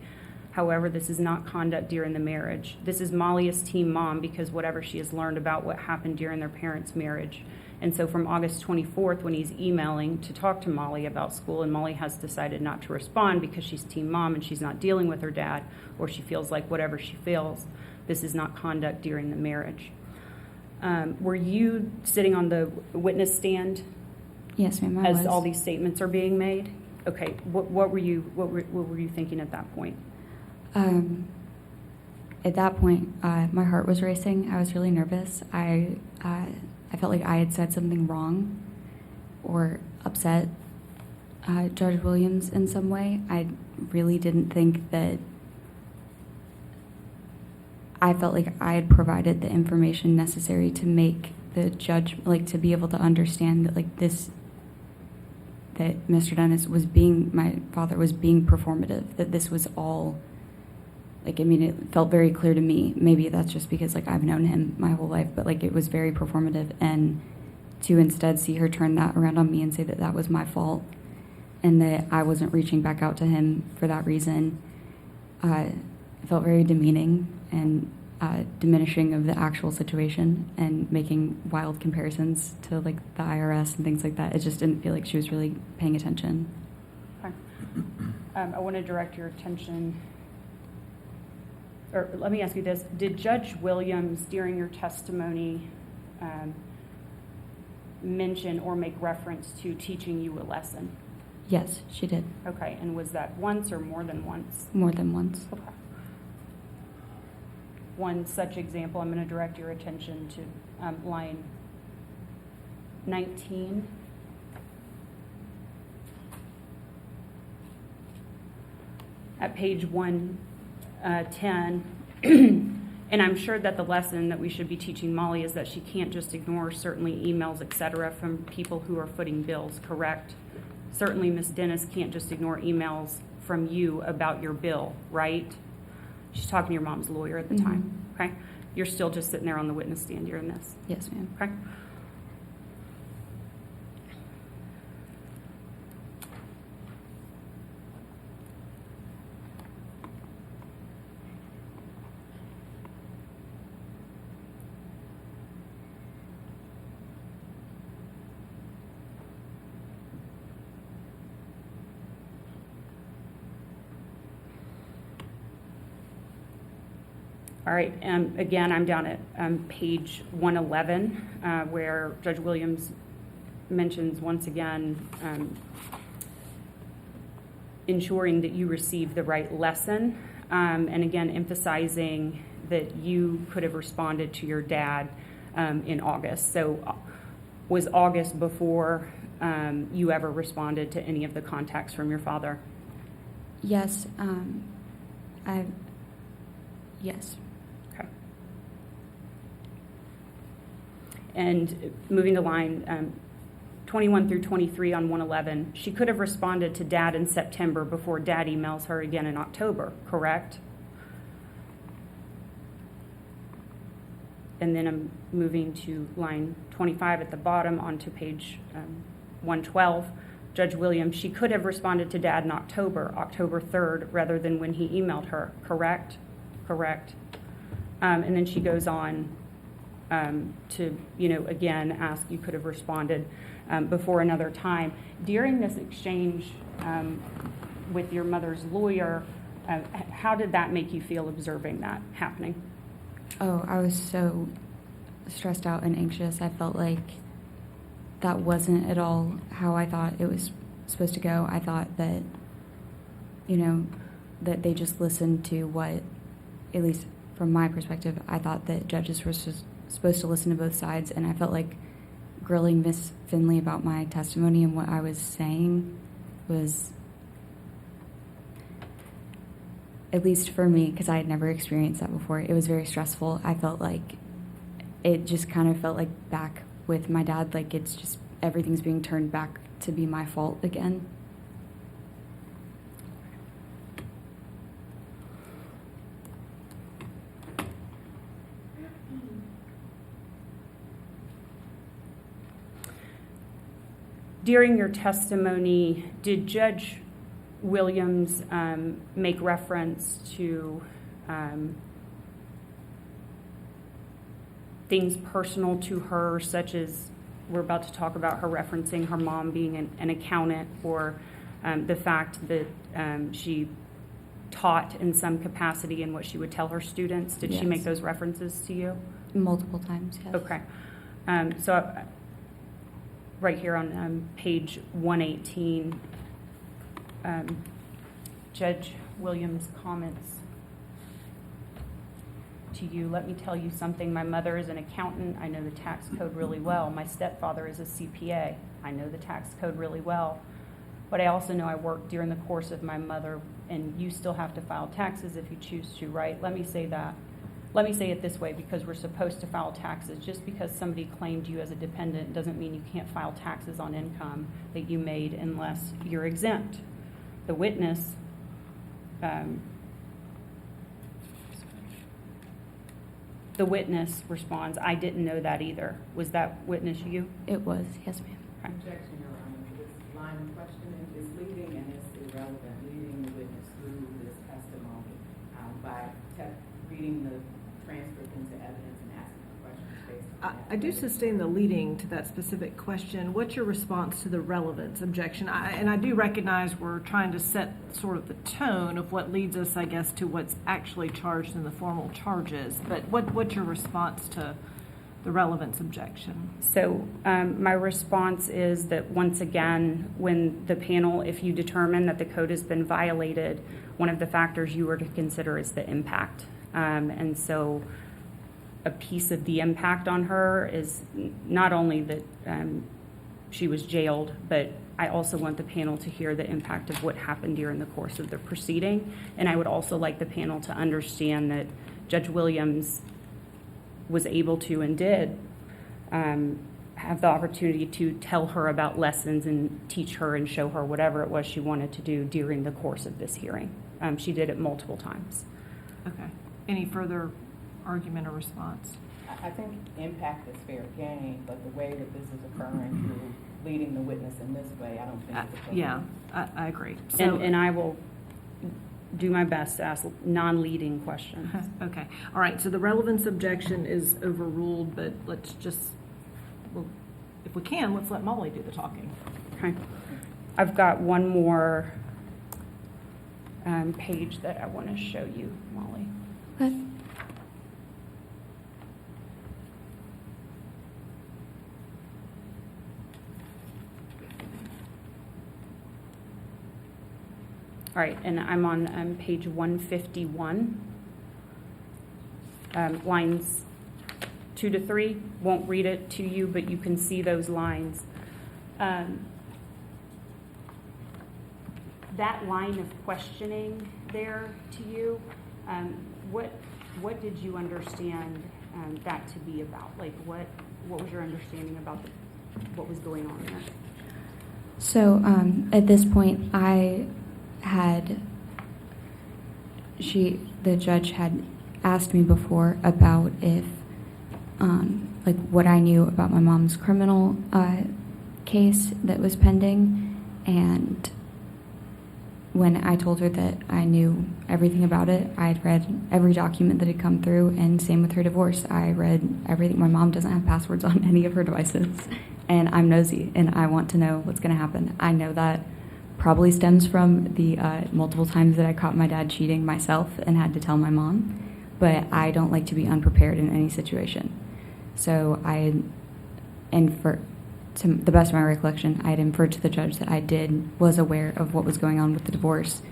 However, this is not conduct during the marriage. This is Molly as team mom because whatever she has learned about what happened during their parents' marriage. And so from August 24th, when he's emailing to talk to Molly about school, and Molly has decided not to respond because she's team mom and she's not dealing with her dad, or she feels like whatever she feels, this is not conduct during the marriage. Were you sitting on the witness stand Yes, ma'am, I as was. all these statements are being made? Okay, what were you thinking at that point? At that point, my heart was racing. I was really nervous. I felt like I had said something wrong or upset Judge Williams in some way. I really didn't think that. I felt like I had provided the information necessary to make the judge, like, to be able to understand that, like, this, that Mr. Dennis was being, my father was being performative, that this was all, like, I mean, it felt very clear to me. Maybe that's just because, like, I've known him my whole life, but, like, it was very performative. And to instead see her turn that around on me and say that that was my fault and that I wasn't reaching back out to him for that reason, it felt very demeaning and diminishing of the actual situation and making wild comparisons to, like, the IRS and things like that. It just didn't feel like she was really paying attention. Okay. I want to direct your attention, or let me ask you this. Did Judge Williams, during your testimony, mention or make reference to teaching you a lesson? Yes, she did. Okay, and was that once or more than once? More than once. Okay. One such example, I'm going to direct your attention to line 19. At page 110, and I'm sure that the lesson that we should be teaching Molly is that she can't just ignore certainly emails, etc., from people who are footing bills, correct? Certainly Ms. Dennis can't just ignore emails from you about your bill, right? She's talking to your mom's lawyer at the time, okay? You're still just sitting there on the witness stand during this, Yes, ma'am. okay? All right, again, I'm down at page 111, where Judge Williams mentions once again ensuring that you receive the right lesson, and again, emphasizing that you could have responded to your dad in August. So was August before you ever responded to any of the contacts from your father? Yes, yes. Okay. And moving to line 21 through 23 on 111, she could have responded to Dad in September before Dad emails her again in October, correct? And then I'm moving to line 25 at the bottom onto page 112. Judge Williams, she could have responded to Dad in October 3rd, rather than when he emailed her, correct? Correct. And then she goes on to, again, ask you could have responded before another time. During this exchange with your mother's lawyer, how did that make you feel observing that happening? Oh, I was so stressed out and anxious. I felt like that wasn't at all how I thought it was supposed to go. I thought that, that they just listened to what, at least from my perspective, I thought that judges were supposed to listen to both sides, and I felt like grilling Miss Finley about my testimony and what I was saying was at least for me, because I had never experienced that before, it was very stressful. I felt like it just kind of felt like back with my dad, like it's just everything's being turned back to be my fault again. During your testimony, did Judge Williams make reference to things personal to her, such as we're about to talk about her referencing her mom being an accountant, or the fact that she taught in some capacity in what she would tell her students? Did she Yes. make those references to you? Multiple times, yes. Okay. Right here on page 118, Judge Williams' comments to you. Let me tell you something. My mother is an accountant. I know the tax code really well. My stepfather is a CPA. I know the tax code really well. But I also know I worked during the course of my mother, and you still have to file taxes if you choose to, right? Let me say that. Let me say it this way, because we're supposed to file taxes. Just because somebody claimed you as a dependent doesn't mean you can't file taxes on income that you made unless you're exempt. The witness responds, I didn't know that either. Was that witness you? It was, yes, ma'am. Objection, Your Honor. This line of questioning is leading and it's irrelevant, leading the witness through this testimony by reading the transcript into evidence and asking the questions based on that. I do sustain the leading to that specific question. What's your response to the relevance objection? And I do recognize we're trying to set sort of the tone of what leads us, I guess, to what's actually charged in the formal charges. But what's your response to the relevance objection? So my response is that once again, when the panel, if you determine that the code has been violated, one of the factors you were to consider is the impact. And so a piece of the impact on her is not only that she was jailed, but I also want the panel to hear the impact of what happened during the course of the proceeding. And I would also like the panel to understand that Judge Williams was able to and did have the opportunity to tell her about lessons and teach her and show her whatever it was she wanted to do during the course of this hearing. She did it multiple times. Okay. Any further argument or response? I think impact is fair game, but the way that this is occurring through leading the witness in this way, I don't think it's appropriate. Yeah, I agree. So, And I will do my best to ask non-leading questions. okay. All right. So the relevance objection is overruled, but let's if we can, let's let Molly do the talking. Okay. I've got one more page that I want to show you, Molly. Okay. All right, and I'm on page 151, lines 2 to 3. Won't read it to you, but you can see those lines. That line of questioning there to you, what did you understand that to be about? Like, what was your understanding about what was going on there? So at this point, the judge had asked me before about if, like, what I knew about my mom's criminal case that was pending, and when I told her that I knew everything about it, I had read every document that had come through, and same with her divorce. I read everything. My mom doesn't have passwords on any of her devices, and I'm nosy, and I want to know what's going to happen. I know that probably stems from the multiple times that I caught my dad cheating myself and had to tell my mom, but I don't like to be unprepared in any situation. So to the best of my recollection, I had inferred to the judge that was aware of what was going on with the divorce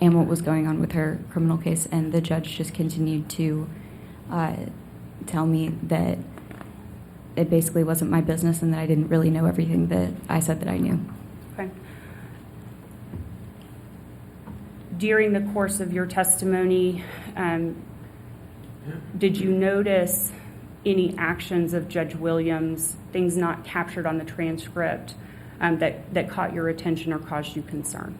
and what was going on with her criminal case, and the judge just continued to tell me that it basically wasn't my business and that I didn't really know everything that I said that I knew. Okay. during the course of your testimony, did you notice any actions of Judge Williams, things not captured on the transcript, that caught your attention or caused you concern?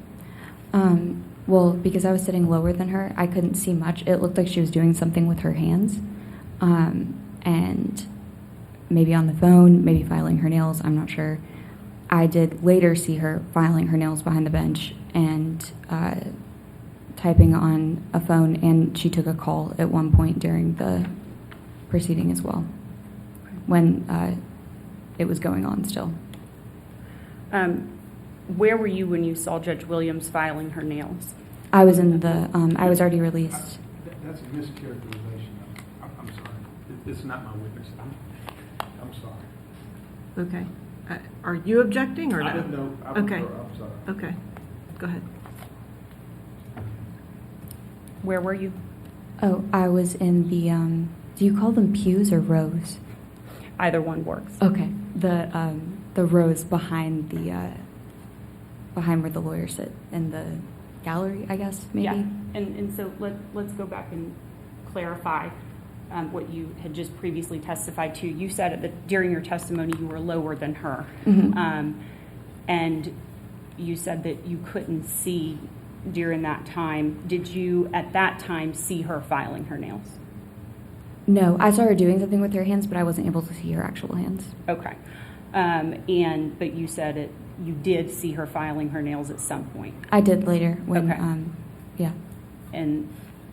Well, because I was sitting lower than her, I couldn't see much. It looked like she was doing something with her hands, and maybe on the phone, maybe filing her nails, I'm not sure. I did later see her filing her nails behind the bench and typing on a phone, and she took a call at one point during the proceeding as well, when it was going on still. Where were you when you saw Judge Williams filing her nails? I was in the, I was already released. That's a mischaracterization. I'm sorry. It's not my witness. I'm sorry. Okay. Are you objecting or no? I didn't know. Okay. I'm sorry. Okay, go ahead. Where were you? Oh, I was in the, do you call them pews or rows? Either one works. Okay, the rows behind the, behind where the lawyers sit, in the gallery, I guess, maybe? Yeah, and so let's go back and clarify what you had just previously testified to. You said that during your testimony you were lower than her, and you said that you couldn't see during that time. Did you at that time see her filing her nails? No, I saw her doing something with her hands, but I wasn't able to see her actual hands. Okay, but you said it. You did see her filing her nails at some point. I did later when, Okay. Yeah. And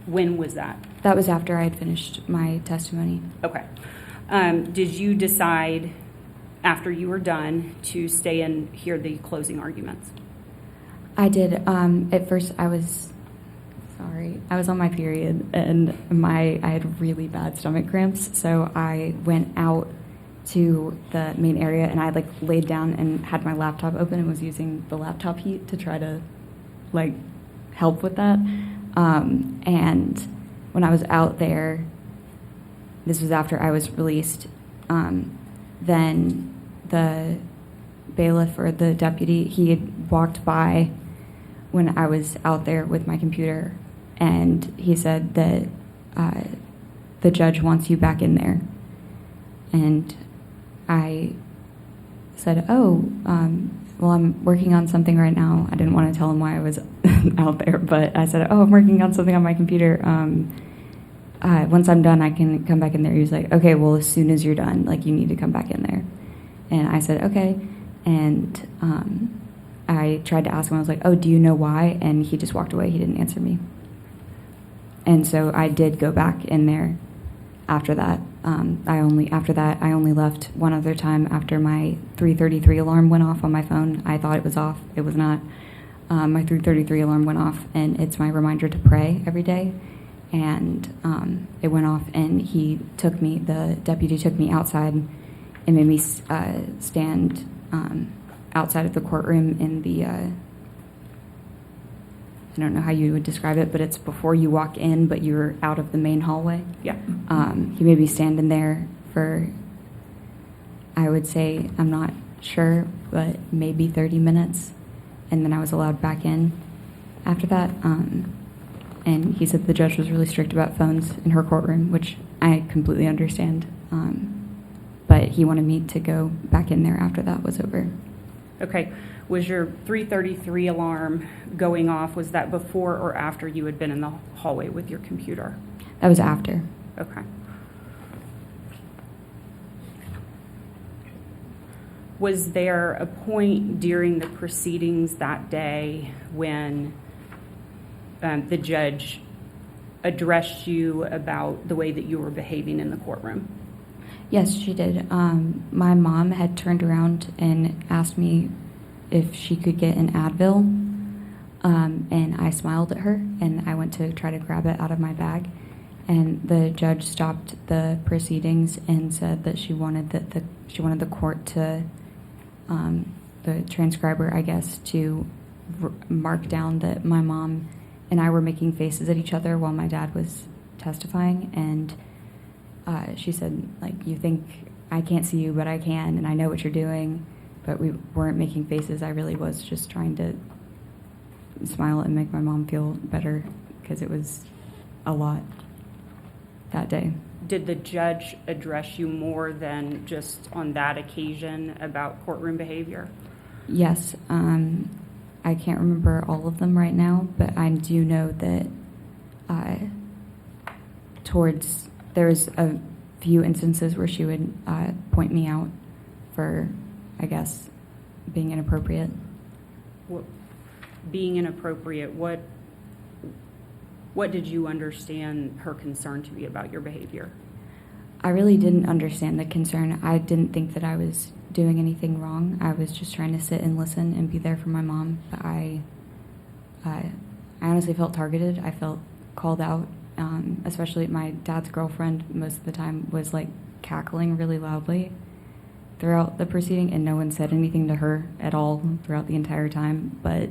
when was that? That was after I had finished my testimony. Okay. Did you decide after you were done to stay and hear the closing arguments? I did. At first, I was on my period, and I had really bad stomach cramps, so I went out to the main area, and I laid down and had my laptop open and was using the laptop heat to try to help with that. And when I was out there, this was after I was released, then the bailiff or the deputy, he had walked by when I was out there with my computer, and he said that the judge wants you back in there. And I said, well, I'm working on something right now. I didn't want to tell him why I was out there, but I said, I'm working on something on my computer. Once I'm done, I can come back in there. He was like, okay, well, as soon as you're done, you need to come back in there. And I said, okay. And I tried to ask him, I was like, do you know why? And he just walked away. He didn't answer me. And so I did go back in there after that. I only left one other time after my 3:33 alarm went off on my phone. I thought it was off. It was not. My 3:33 alarm went off, and it's my reminder to pray every day. And it went off, and the deputy took me outside and made me stand outside of the courtroom in the, I don't know how you would describe it, but it's before you walk in, but you're out of the main hallway. Yeah. He made me stand in there for, I would say, I'm not sure, but maybe 30 minutes. And then I was allowed back in after that. And he said the judge was really strict about phones in her courtroom, which I completely understand. But he wanted me to go back in there after that was over. Okay. Was your 3:33 alarm going off, was that before or after you had been in the hallway with your computer? That was after. Okay. Was there a point during the proceedings that day when the judge addressed you about the way that you were behaving in the courtroom? Yes, she did. My mom had turned around and asked me if she could get an Advil, and I smiled at her, and I went to try to grab it out of my bag, and the judge stopped the proceedings and said that she wanted the court to, the transcriber, I guess, to mark down that my mom and I were making faces at each other while my dad was testifying, and she said, you think I can't see you, but I can, and I know what you're doing. But we weren't making faces. I really was just trying to smile and make my mom feel better because it was a lot that day. Did the judge address you more than just on that occasion about courtroom behavior? Yes, I can't remember all of them right now, but I do know that there was a few instances where she would point me out for, I guess, being inappropriate. Being inappropriate, what did you understand her concern to be about your behavior? I really didn't understand the concern. I didn't think that I was doing anything wrong. I was just trying to sit and listen and be there for my mom. But I honestly felt targeted. I felt called out, especially my dad's girlfriend most of the time was like cackling really loudly throughout the proceeding, and no one said anything to her at all throughout the entire time. But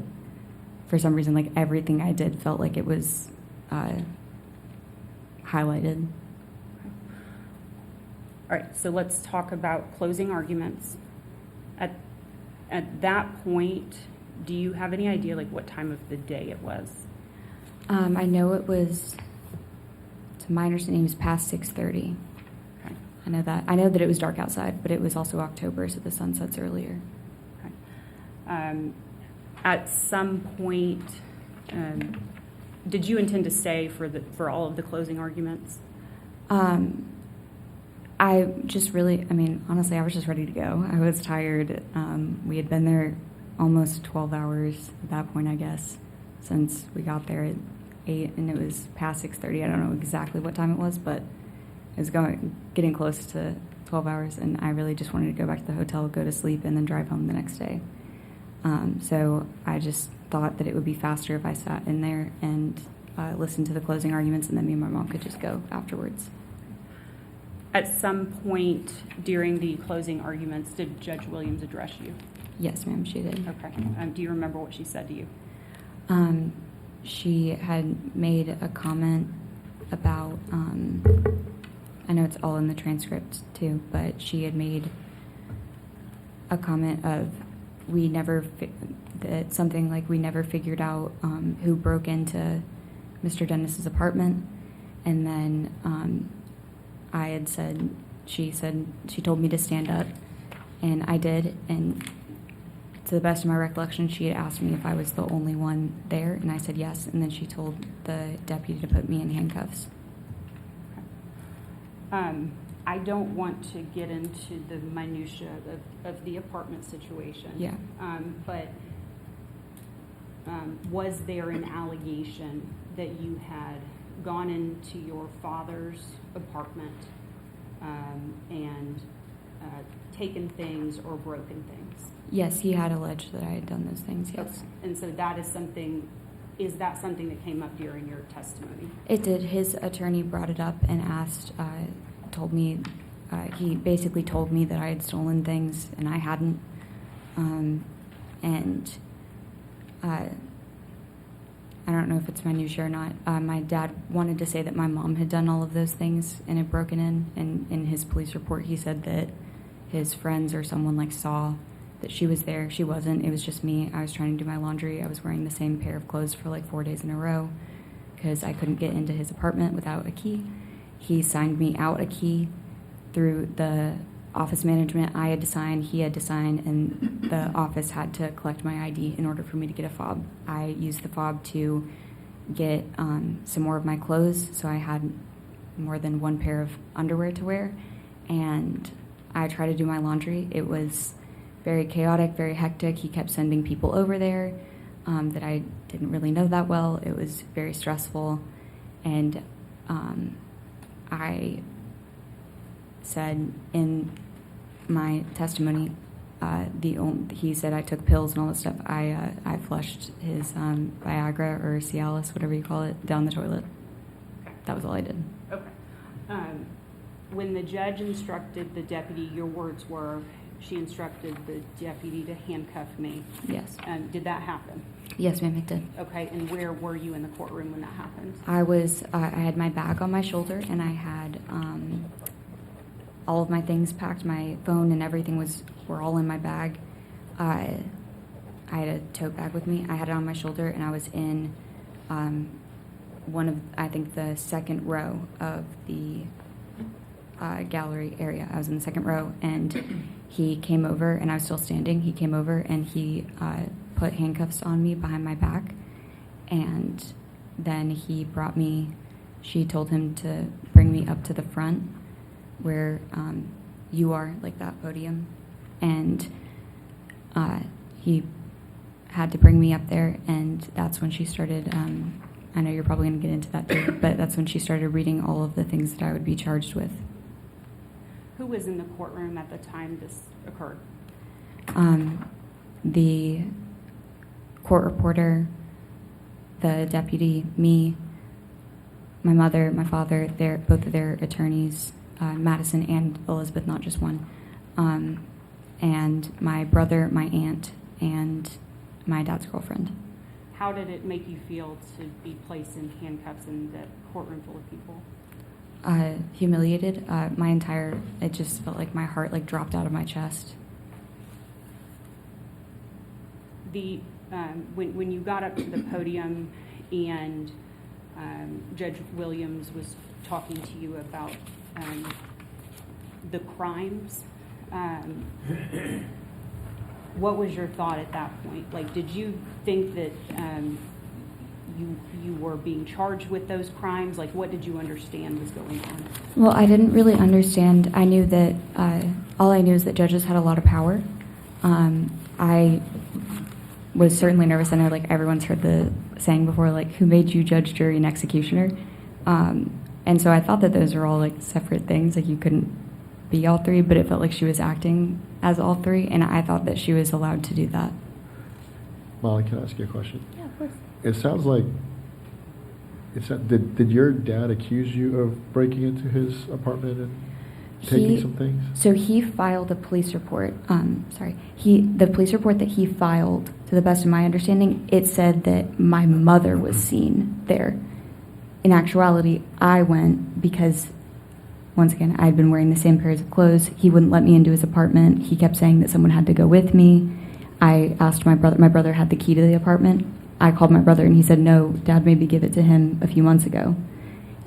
for some reason, like everything I did felt like it was highlighted. All right, so let's talk about closing arguments. At that point, do you have any idea like what time of the day it was? I know it was, to my understanding, it was past 6:30. Okay. I know that. I know that it was dark outside, but it was also October, so the sun sets earlier. Okay. At some point, did you intend to stay for all of the closing arguments? I just really, honestly, I was just ready to go. I was tired. We had been there almost 12 hours at that point, I guess, since we got there at 8, and it was past 6:30. I don't know exactly what time it was, but it was getting close to 12 hours, and I really just wanted to go back to the hotel, go to sleep, and then drive home the next day. So I just thought that it would be faster if I sat in there and listened to the closing arguments, and then me and my mom could just go afterwards. At some point during the closing arguments, did Judge Williams address you? Yes, ma'am, she did. Okay. Do you remember what she said to you? She had made a comment about, I know it's all in the transcript too, but she had made a comment of we never figured out who broke into Mr. Dennis's apartment, and then I had said, she told me to stand up, and I did, and to the best of my recollection, she had asked me if I was the only one there, and I said yes, and then she told the deputy to put me in handcuffs. I don't want to get into the minutia of the apartment situation. Yeah. But was there an allegation that you had gone into your father's apartment and taken things or broken things? Yes, he had alleged that I had done those things, yes. Okay. And so that is something that came up during your testimony? It did. His attorney brought it up and he basically told me that I had stolen things and I hadn't. I don't know if it's minutiae or not. My dad wanted to say that my mom had done all of those things and had broken in. And in his police report, he said that his friends or someone saw that she was there. She wasn't. It was just me. I was trying to do my laundry. I was wearing the same pair of clothes for 4 days in a row because I couldn't get into his apartment without a key. He signed me out a key through the office management. I had to sign, he had to sign, and the office had to collect my ID in order for me to get a fob. I used the fob to get some more of my clothes, so I had more than one pair of underwear to wear, and I tried to do my laundry. It was very chaotic, very hectic. He kept sending people over there that I didn't really know that well. It was very stressful, and I said in my testimony, he said I took pills and all this stuff. I flushed his Viagra or Cialis, whatever you call it, down the toilet. That was all I did. Okay. When the judge instructed the deputy, your words were, she instructed the deputy to handcuff me. Yes. Did that happen? Yes, ma'am, it did. Okay, and where were you in the courtroom when that happened? I had my bag on my shoulder, and I had all of my things packed. My phone and everything were all in my bag. I I had a tote bag with me. I had it on my shoulder, and I was in one of, I think, the second row of the gallery area. I was in the second row, and he came over, and I was still standing. He came over, and he put handcuffs on me behind my back, and then he brought me, she told him to bring me up to the front where you are, like that podium, and he had to bring me up there, and that's when she started, I know you're probably going to get into that too, but that's when she started reading all of the things that I would be charged with. Who was in the courtroom at the time this occurred? The court reporter, the deputy, me, my mother, my father, both of their attorneys, Madison and Elizabeth, not just one, and my brother, my aunt, and my dad's girlfriend. How did it make you feel to be placed in handcuffs in the courtroom full of people? Humiliated. It just felt like my heart like dropped out of my chest. When you got up to the podium and Judge Williams was talking to you about the crimes, what was your thought at that point? Like, did you think that you were being charged with those crimes? Like, what did you understand was going on? Well, I didn't really understand. I knew that all I knew is that judges had a lot of power. I was certainly nervous. I know, like, everyone's heard the saying before, like, who made you judge, jury, and executioner? And so I thought that those are all, like, separate things. Like, you couldn't be all three, but it felt like she was acting as all three, and I thought that she was allowed to do that. Molly, can I ask you a question? Yeah, of course. It sounds like, did your dad accuse you of breaking into his apartment and taking some things? So he filed a police report. The police report that he filed, to the best of my understanding, it said that my mother was seen there. In actuality, I went because, once again, I had been wearing the same pairs of clothes. He wouldn't let me into his apartment. He kept saying that someone had to go with me. I asked my brother. My brother had the key to the apartment. I called my brother, and he said, no, Dad made me give it to him a few months ago.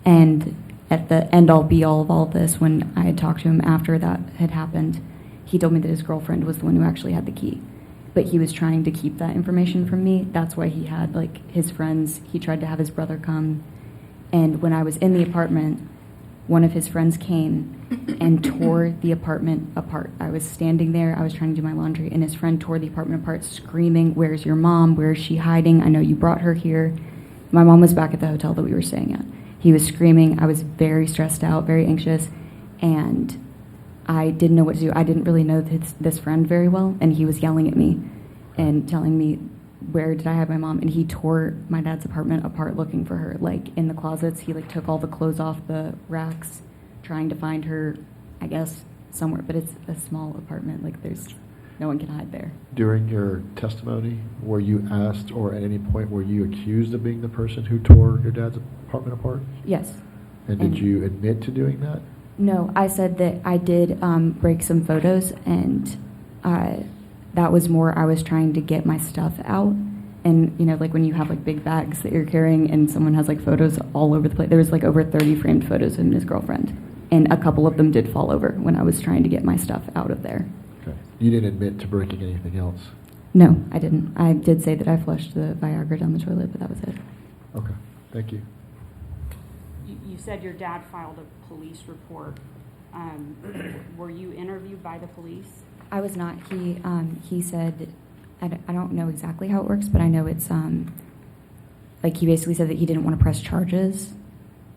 And at the end-all, be-all of all this, when I had talked to him after that had happened, he told me that his girlfriend was the one who actually had the key. But he was trying to keep that information from me. That's why he had, like, his friends. He tried to have his brother come. And when I was in the apartment, one of his friends came and tore the apartment apart. I was standing there, I was trying to do my laundry, and his friend tore the apartment apart, screaming, "Where's your mom? Where is she hiding? I know you brought her here." My mom was back at the hotel that we were staying at. He was screaming. I was very stressed out, very anxious, and I didn't know what to do. I didn't really know this friend very well, and he was yelling at me and telling me, where did I have my mom? And he tore my dad's apartment apart looking for her, like in the closets. He like took all the clothes off the racks, trying to find her, I guess, somewhere. But it's a small apartment. Like no one can hide there. During your testimony, were you asked, or at any point were you accused of being the person who tore your dad's apartment apart? Yes. And did you admit to doing that? No, I said that I did break some photos, and that was more I was trying to get my stuff out. And, you know, like when you have like big bags that you're carrying and someone has like photos all over the place. There was like over 30 framed photos of him and his girlfriend. And a couple of them did fall over when I was trying to get my stuff out of there. Okay. You didn't admit to breaking anything else? No, I didn't. I did say that I flushed the Viagra down the toilet, but that was it. Okay, thank you. You said your dad filed a police report. Were you interviewed by the police? I was not. He said, I don't know exactly how it works, but I know it's like he basically said that he didn't want to press charges,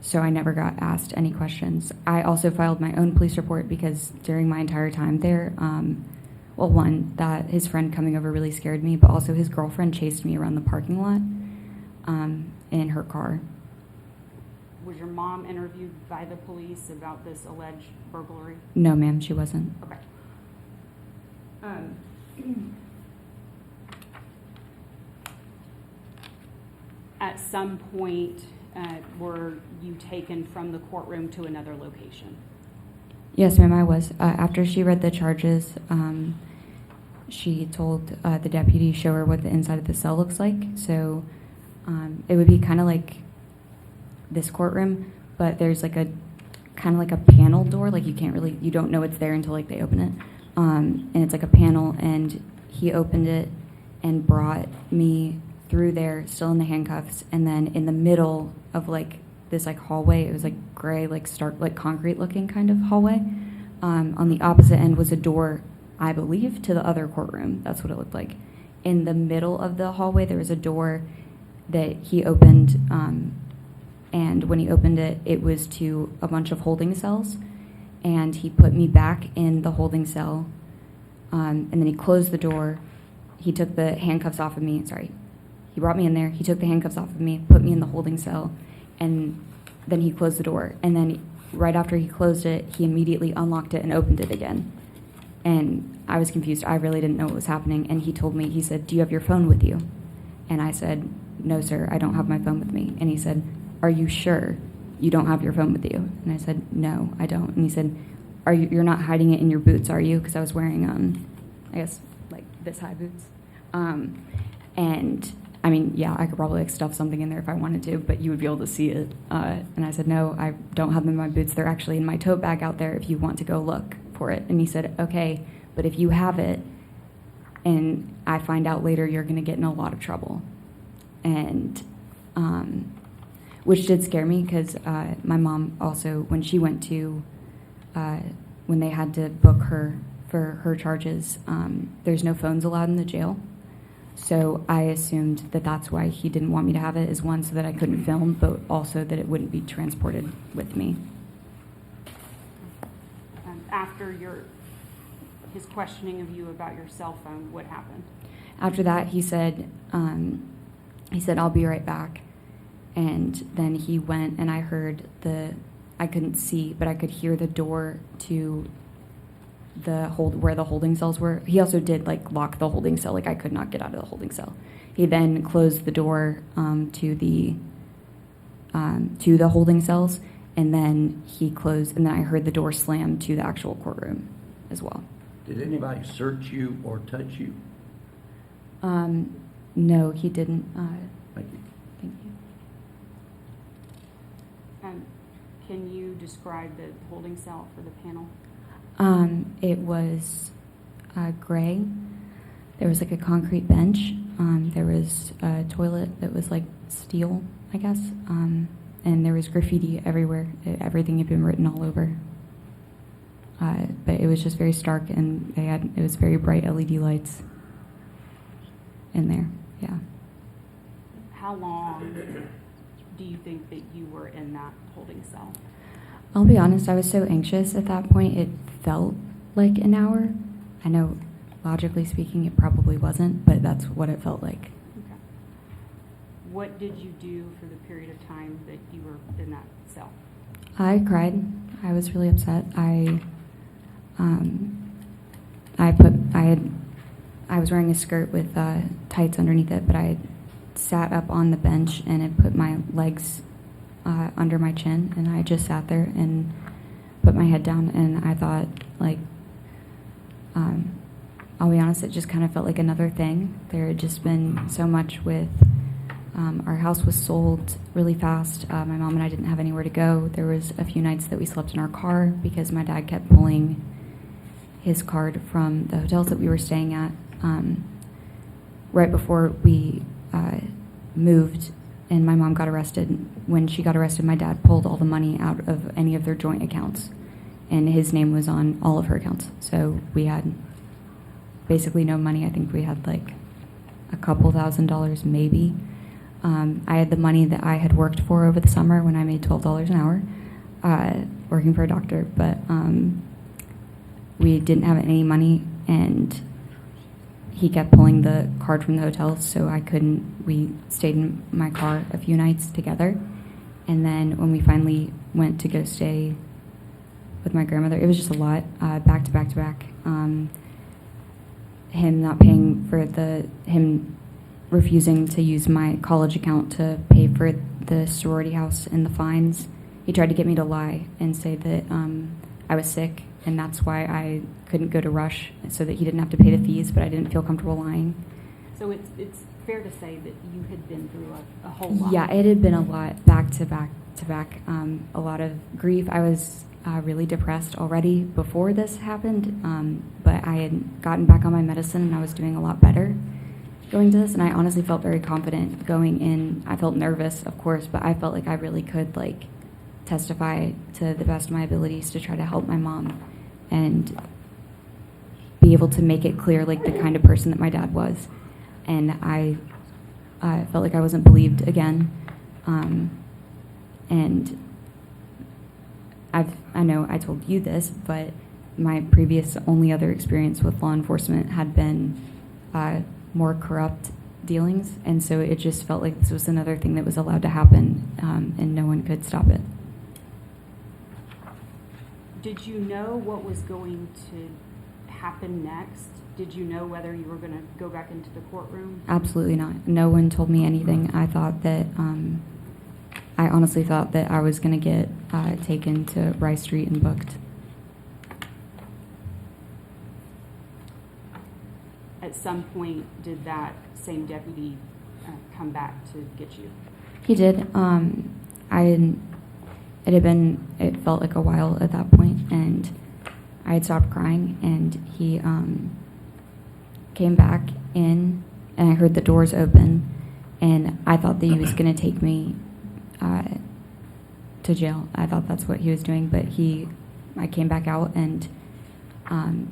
so I never got asked any questions. I also filed my own police report because during my entire time there, well, one, that his friend coming over really scared me, but also his girlfriend chased me around the parking lot in her car. Was your mom interviewed by the police about this alleged burglary? No, ma'am, she wasn't. Okay. At some point, were you taken from the courtroom to another location? Yes, ma'am, I was. After she read the charges, she told the deputy to show her what the inside of the cell looks like. So it would be kind of like this courtroom, but there's like a kind of like a panel door. Like you don't know it's there until like they open it. And it's like a panel, and he opened it and brought me through there, still in the handcuffs, and then in the middle of like this like hallway, it was like gray, like stark, like concrete looking kind of hallway. On the opposite end was a door, I believe, to the other courtroom. That's what it looked like. In the middle of the hallway, there was a door that he opened, and when he opened it, it was to a bunch of holding cells, and he put me back in the holding cell, and then he closed the door. He took the handcuffs off of me. Sorry. He brought me in there. He took the handcuffs off of me, put me in the holding cell, and then he closed the door. And then right after he closed it, he immediately unlocked it and opened it again. And I was confused. I really didn't know what was happening. And he told me, he said, "Do you have your phone with you?" And I said, "No, sir, I don't have my phone with me." And he said, "Are you sure you don't have your phone with you?" And I said, "No, I don't." And he said, "You're not hiding it in your boots, are you?" Because I was wearing, I guess, like this high boots. And I mean, yeah, I could probably like stuff something in there if I wanted to, but you would be able to see it. And I said, "No, I don't have them in my boots. They're actually in my tote bag out there if you want to go look for it." And he said, "Okay, but if you have it and I find out later, you're going to get in a lot of trouble." And which did scare me, because my mom also, when she went to, when they had to book her for her charges, there's no phones allowed in the jail. So I assumed that that's why he didn't want me to have it, is one, so that I couldn't film, but also that it wouldn't be transported with me. After his questioning of you about your cell phone, what happened? After that, he said, "I'll be right back." And then he went, and I heard I couldn't see, but I could hear the door to where the holding cells were. He also did like lock the holding cell. Like I could not get out of the holding cell. He then closed the door to the holding cells, and then he closed, and then I heard the door slam to the actual courtroom as well. Did anybody search you or touch you? No, he didn't. Thank you. Thank you. Can you describe the holding cell for the panel? It was gray. There was like a concrete bench. There was a toilet that was like steel, I guess. And there was graffiti everywhere. Everything had been written all over. But it was just very stark, and it was very bright LED lights in there. Yeah. How long do you think that you were in that holding cell? I'll be honest, I was so anxious at that point, it felt like an hour. I know, logically speaking, it probably wasn't, but that's what it felt like. Okay. What did you do for the period of time that you were in that cell? I cried. I was really upset. I was wearing a skirt with tights underneath it, but I had sat up on the bench and had put my legs under my chin, and I just sat there and put my head down, and I thought, like, I'll be honest, it just kind of felt like another thing. There had just been so much with, our house was sold really fast. My mom and I didn't have anywhere to go. There was a few nights that we slept in our car because my dad kept pulling his card from the hotels that we were staying at. Right before we moved and my mom got arrested, when she got arrested, my dad pulled all the money out of any of their joint accounts, and his name was on all of her accounts. So we had basically no money. I think we had like a couple $1,000s maybe. I had the money that I had worked for over the summer when I made $12 an hour working for a doctor, but we didn't have any money, and he kept pulling the card from the hotel, so we stayed in my car a few nights together. And then when we finally went to go stay with my grandmother, it was just a lot, back to back to back. Him not paying for him refusing to use my college account to pay for the sorority house and the fines. He tried to get me to lie and say that I was sick and that's why I couldn't go to Rush, so that he didn't have to pay the fees, but I didn't feel comfortable lying. So it's fair to say that you had been through a whole lot. Yeah, it had been a lot, back to back to back, a lot of grief. I was really depressed already before this happened, but I had gotten back on my medicine and I was doing a lot better going to this, and I honestly felt very confident going in. I felt nervous, of course, but I felt like I really could testify to the best of my abilities to try to help my mom and be able to make it clear the kind of person that my dad was. And I felt like I wasn't believed again. And I know I told you this, but my previous only other experience with law enforcement had been more corrupt dealings, and so it just felt like this was another thing that was allowed to happen, and no one could stop it. Did you know what was going to happen next? Did you know whether you were going to go back into the courtroom? Absolutely not. No one told me anything. I thought that, I honestly thought that I was going to get taken to Rice Street and booked. At some point, did that same deputy come back to get you? He did. It felt like a while at that point, and I had stopped crying, and he came back in, and I heard the doors open, and I thought that he was going to take me to jail. I thought that's what he was doing, but I came back out, and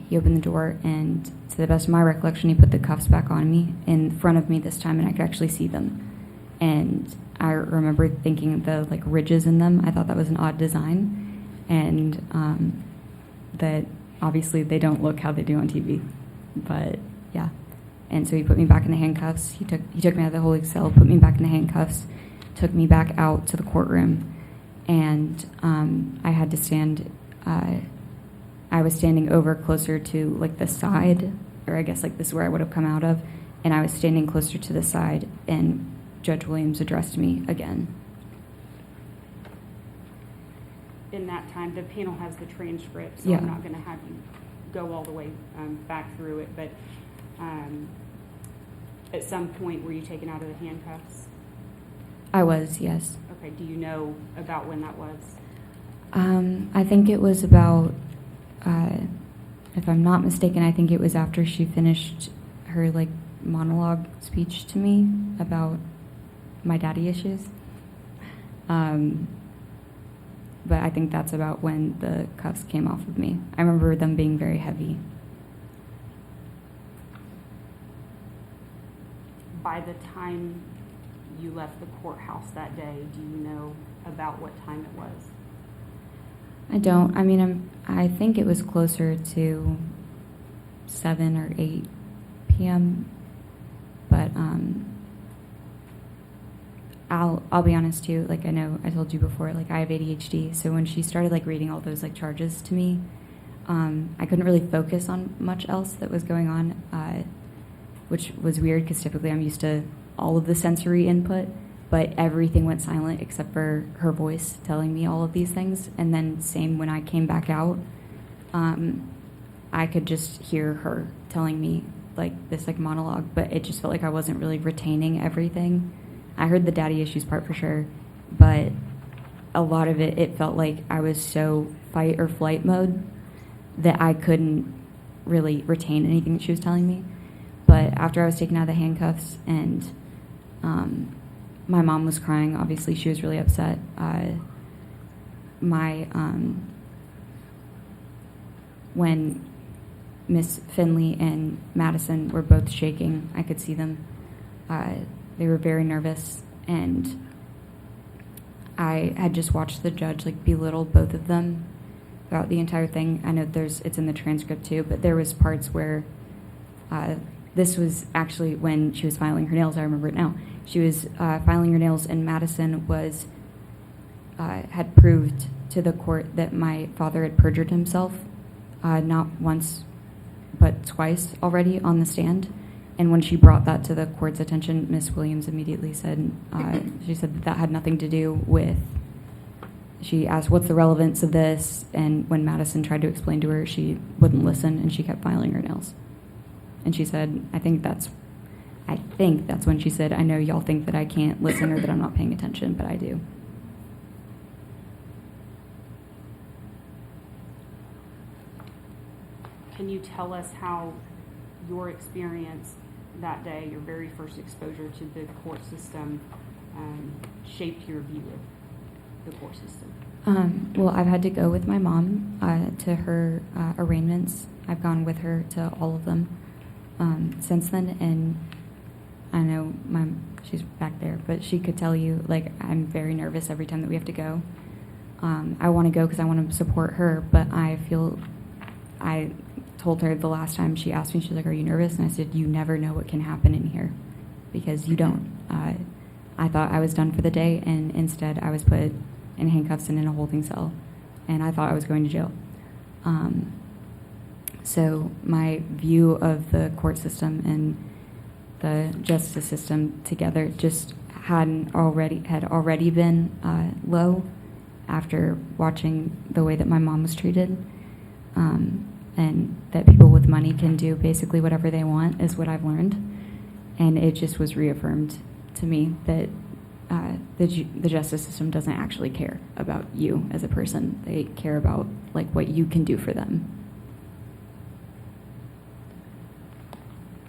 he opened the door, and to the best of my recollection, he put the cuffs back on me in front of me this time, and I could actually see them. And I remember thinking the ridges in them, I thought that was an odd design, and that obviously they don't look how they do on TV, but yeah. And so he put me back in the handcuffs. He took me out of the holding cell, put me back in the handcuffs, took me back out to the courtroom, and I had to stand. I was standing over closer to the side, or I guess this is where I would have come out of, and I was standing closer to the side, and Judge Williams addressed me again. In that time, the panel has the transcript, so Yeah. I'm not going to have you go all the way back through it, but at some point, were you taken out of the handcuffs? I was, yes. Okay, do you know about when that was? I think it was about, if I'm not mistaken, I think it was after she finished her monologue speech to me about my daddy issues. But I think that's about when the cuffs came off of me. I remember them being very heavy. By the time you left the courthouse that day, do you know about what time it was? I don't. I mean, I think it was closer to 7 or 8 p.m. But I'll be honest too. I know I told you before. I have ADHD, so when she started reading all those charges to me, I couldn't really focus on much else that was going on, which was weird because typically I'm used to all of the sensory input. But everything went silent except for her voice telling me all of these things. And then same when I came back out, I could just hear her telling me this monologue, but it just felt like I wasn't really retaining everything. I heard the daddy issues part for sure, but a lot of it felt like I was so fight or flight mode that I couldn't really retain anything that she was telling me. But after I was taken out of the handcuffs and my mom was crying. Obviously, she was really upset. When Miss Finley and Madison were both shaking, I could see them. They were very nervous, and I had just watched the judge belittle both of them throughout the entire thing. I know it's in the transcript too, but there was parts where this was actually when she was filing her nails. I remember it now. She was filing her nails, and Madison had proved to the court that my father had perjured himself, not once, but twice already on the stand. And when she brought that to the court's attention, Miss Williams immediately said, she said that had nothing to do with, she asked, what's the relevance of this? And when Madison tried to explain to her, she wouldn't listen, and she kept filing her nails. And she said, I think that's when she said, I know y'all think that I can't listen or that I'm not paying attention, but I do. Can you tell us how your experience that day, your very first exposure to the court system, shaped your view of the court system? Well, I've had to go with my mom to her arraignments. I've gone with her to all of them since then, and I know she's back there, but she could tell you, like, I'm very nervous every time that we have to go. I want to go because I want to support her, but I told her the last time she asked me, she's like, are you nervous? And I said, you never know what can happen in here, because you don't. I thought I was done for the day, and instead I was put in handcuffs and in a holding cell, and I thought I was going to jail. So my view of the court system and the justice system together just had already been low after watching the way that my mom was treated, and that people with money can do basically whatever they want is what I've learned. And it just was reaffirmed to me that the justice system doesn't actually care about you as a person. They care about, like, what you can do for them.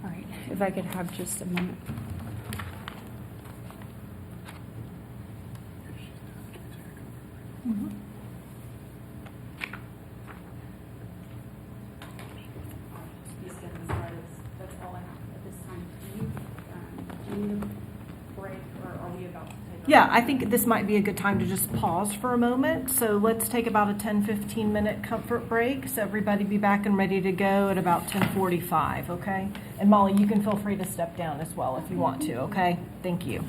All right, if I could have just a moment. That's all I have at this time. Do you need a break, or are we about to take a Yeah, I think this might be a good time to just pause for a moment. So let's take about a 10-15 minute comfort break. So everybody be back and ready to go at about 10:45, okay? And Molly, you can feel free to step down as well if you want to, okay? Thank you.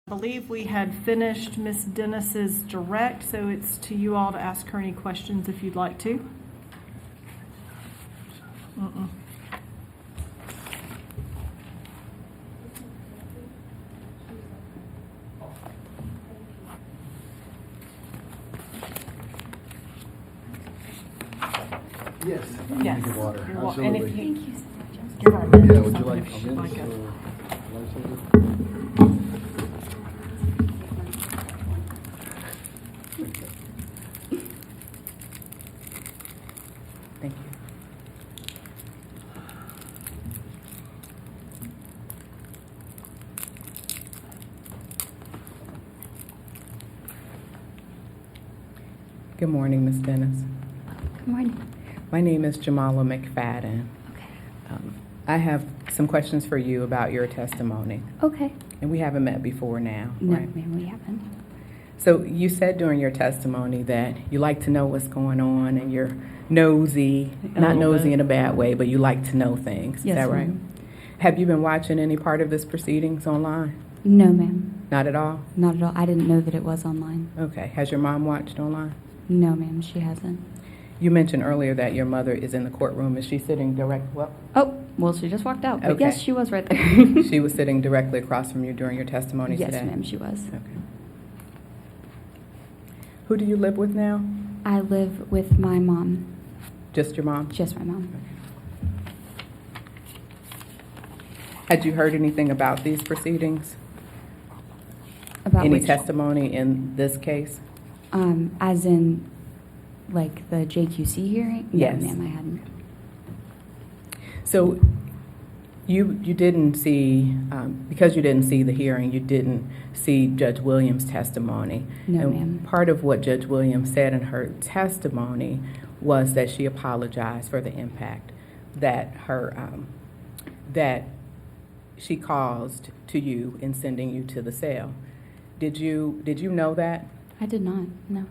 I believe we had finished Ms. Dennis's direct, so it's to you all to ask her any questions if you'd like to. Mm-mm. Yes. Yes. Get water. You're wel- and if Absolutely. you- Thank you so much. Give her a Yeah, minute. would you like If she'd like a- Thank you. Good morning, Ms. Dennis. Good morning. My name is Jamala McFadden. Okay. I have some questions for you about your testimony, Okay. and we haven't met before now, No, right? ma'am, we haven't. So you said during your testimony that you like to know what's going on and you're nosy, A not little nosy bit. in a bad way, but you like to know things. Is Yes, that right? ma'am. Have you been watching any part of this proceedings online? No, ma'am. Not at all? Not at all. I didn't know that it was online. Okay. Has your mom watched online? No, ma'am, she hasn't. You mentioned earlier that your mother is in the courtroom. Is she sitting well, Oh, well, she just walked out. But Okay. yes, she was right there. she was sitting directly across from you during your testimony Yes, today? ma'am, she was. Okay. Who do you live with now? I live with my mom. Just your mom? Just my mom. Had you heard anything about these proceedings? About Any which, testimony in this case? as in, like, the JQC hearing? Yes. No, ma'am, I hadn't. So you didn't see, because you didn't see the hearing, you didn't see Judge Williams' testimony. No, And ma'am. part of what Judge Williams said in her testimony was that she apologized for the impact that that she caused to you in sending you to the cell. Did you know that? I did not, no.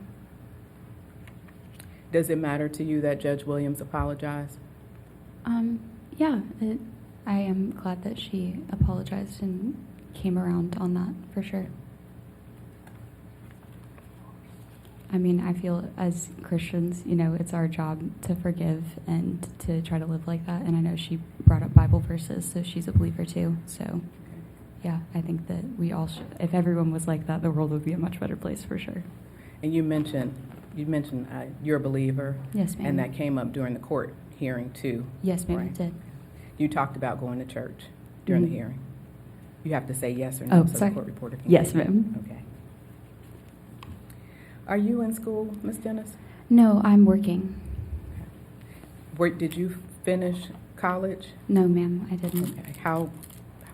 Does it matter to you that Judge Williams apologized? Yeah, I am glad that she apologized and came around on that, for sure. I mean, I feel as Christians, it's our job to forgive and to try to live like that. And I know she brought up Bible verses, so she's a believer too. So, yeah, I think that we all should. If everyone was like that, the world would be a much better place for sure. And you mentioned you're a believer. Yes, ma'am. And that came up during the court hearing too. Yes, ma'am, Right. it did. You talked about going to church during Mhm. the hearing. You have to say yes or no Oh, so sorry. the court reporter can. Yes, hear you. ma'am. Okay. Are you in school, Ms. Dennis? No, I'm working. Did you finish college? No, ma'am, I didn't. Okay. How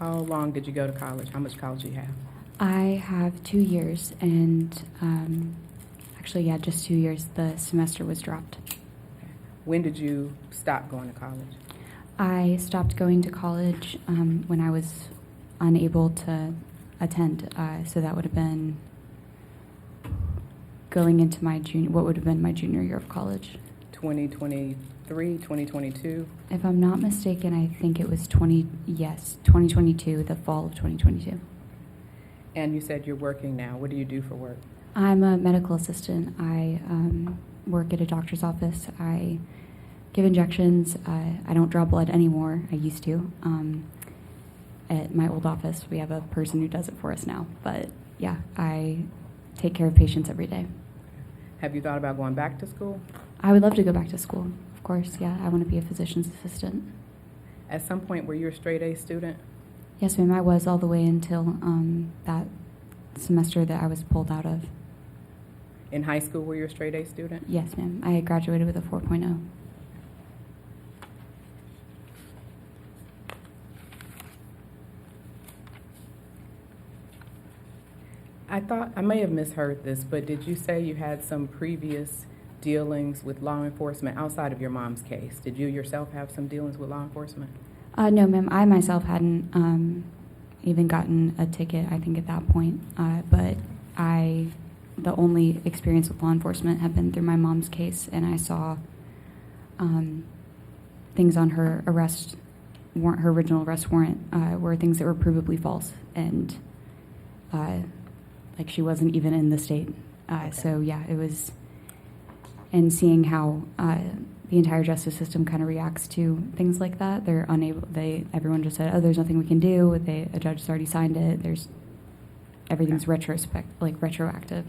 long did you go to college? How much college do you have? I have 2 years, and actually, yeah, just 2 years. The semester was dropped. When did you stop going to college? I stopped going to college when I was unable to attend, so that would have been going into what would have been my junior year of college. 2023, 2022? If I'm not mistaken, I think it was 2022, the fall of 2022. And you said you're working now. What do you do for work? I'm a medical assistant. I work at a doctor's office. I give injections. I don't draw blood anymore. I used to. At my old office, we have a person who does it for us now. But yeah, I take care of patients every day. Have you thought about going back to school? I would love to go back to school, of course. Yeah, I want to be a physician's assistant. At some point, were you a straight A student? Yes, ma'am. I was all the way until that semester that I was pulled out of. In high school, were you a straight A student? Yes, ma'am. I graduated with a 4.0. I thought, I may have misheard this, but did you say you had some previous dealings with law enforcement outside of your mom's case? Did you yourself have some dealings with law enforcement? No, ma'am. I myself hadn't even gotten a ticket, I think, at that point. But the only experience with law enforcement had been through my mom's case, and I saw things on her her original arrest warrant, were things that were provably false. And like she wasn't even in the state. So yeah, it was, and seeing how the entire justice system kind of reacts to things like that. They're unable. Everyone just said, "Oh, there's nothing we can do." A judge has already signed it. Everything's retroactive.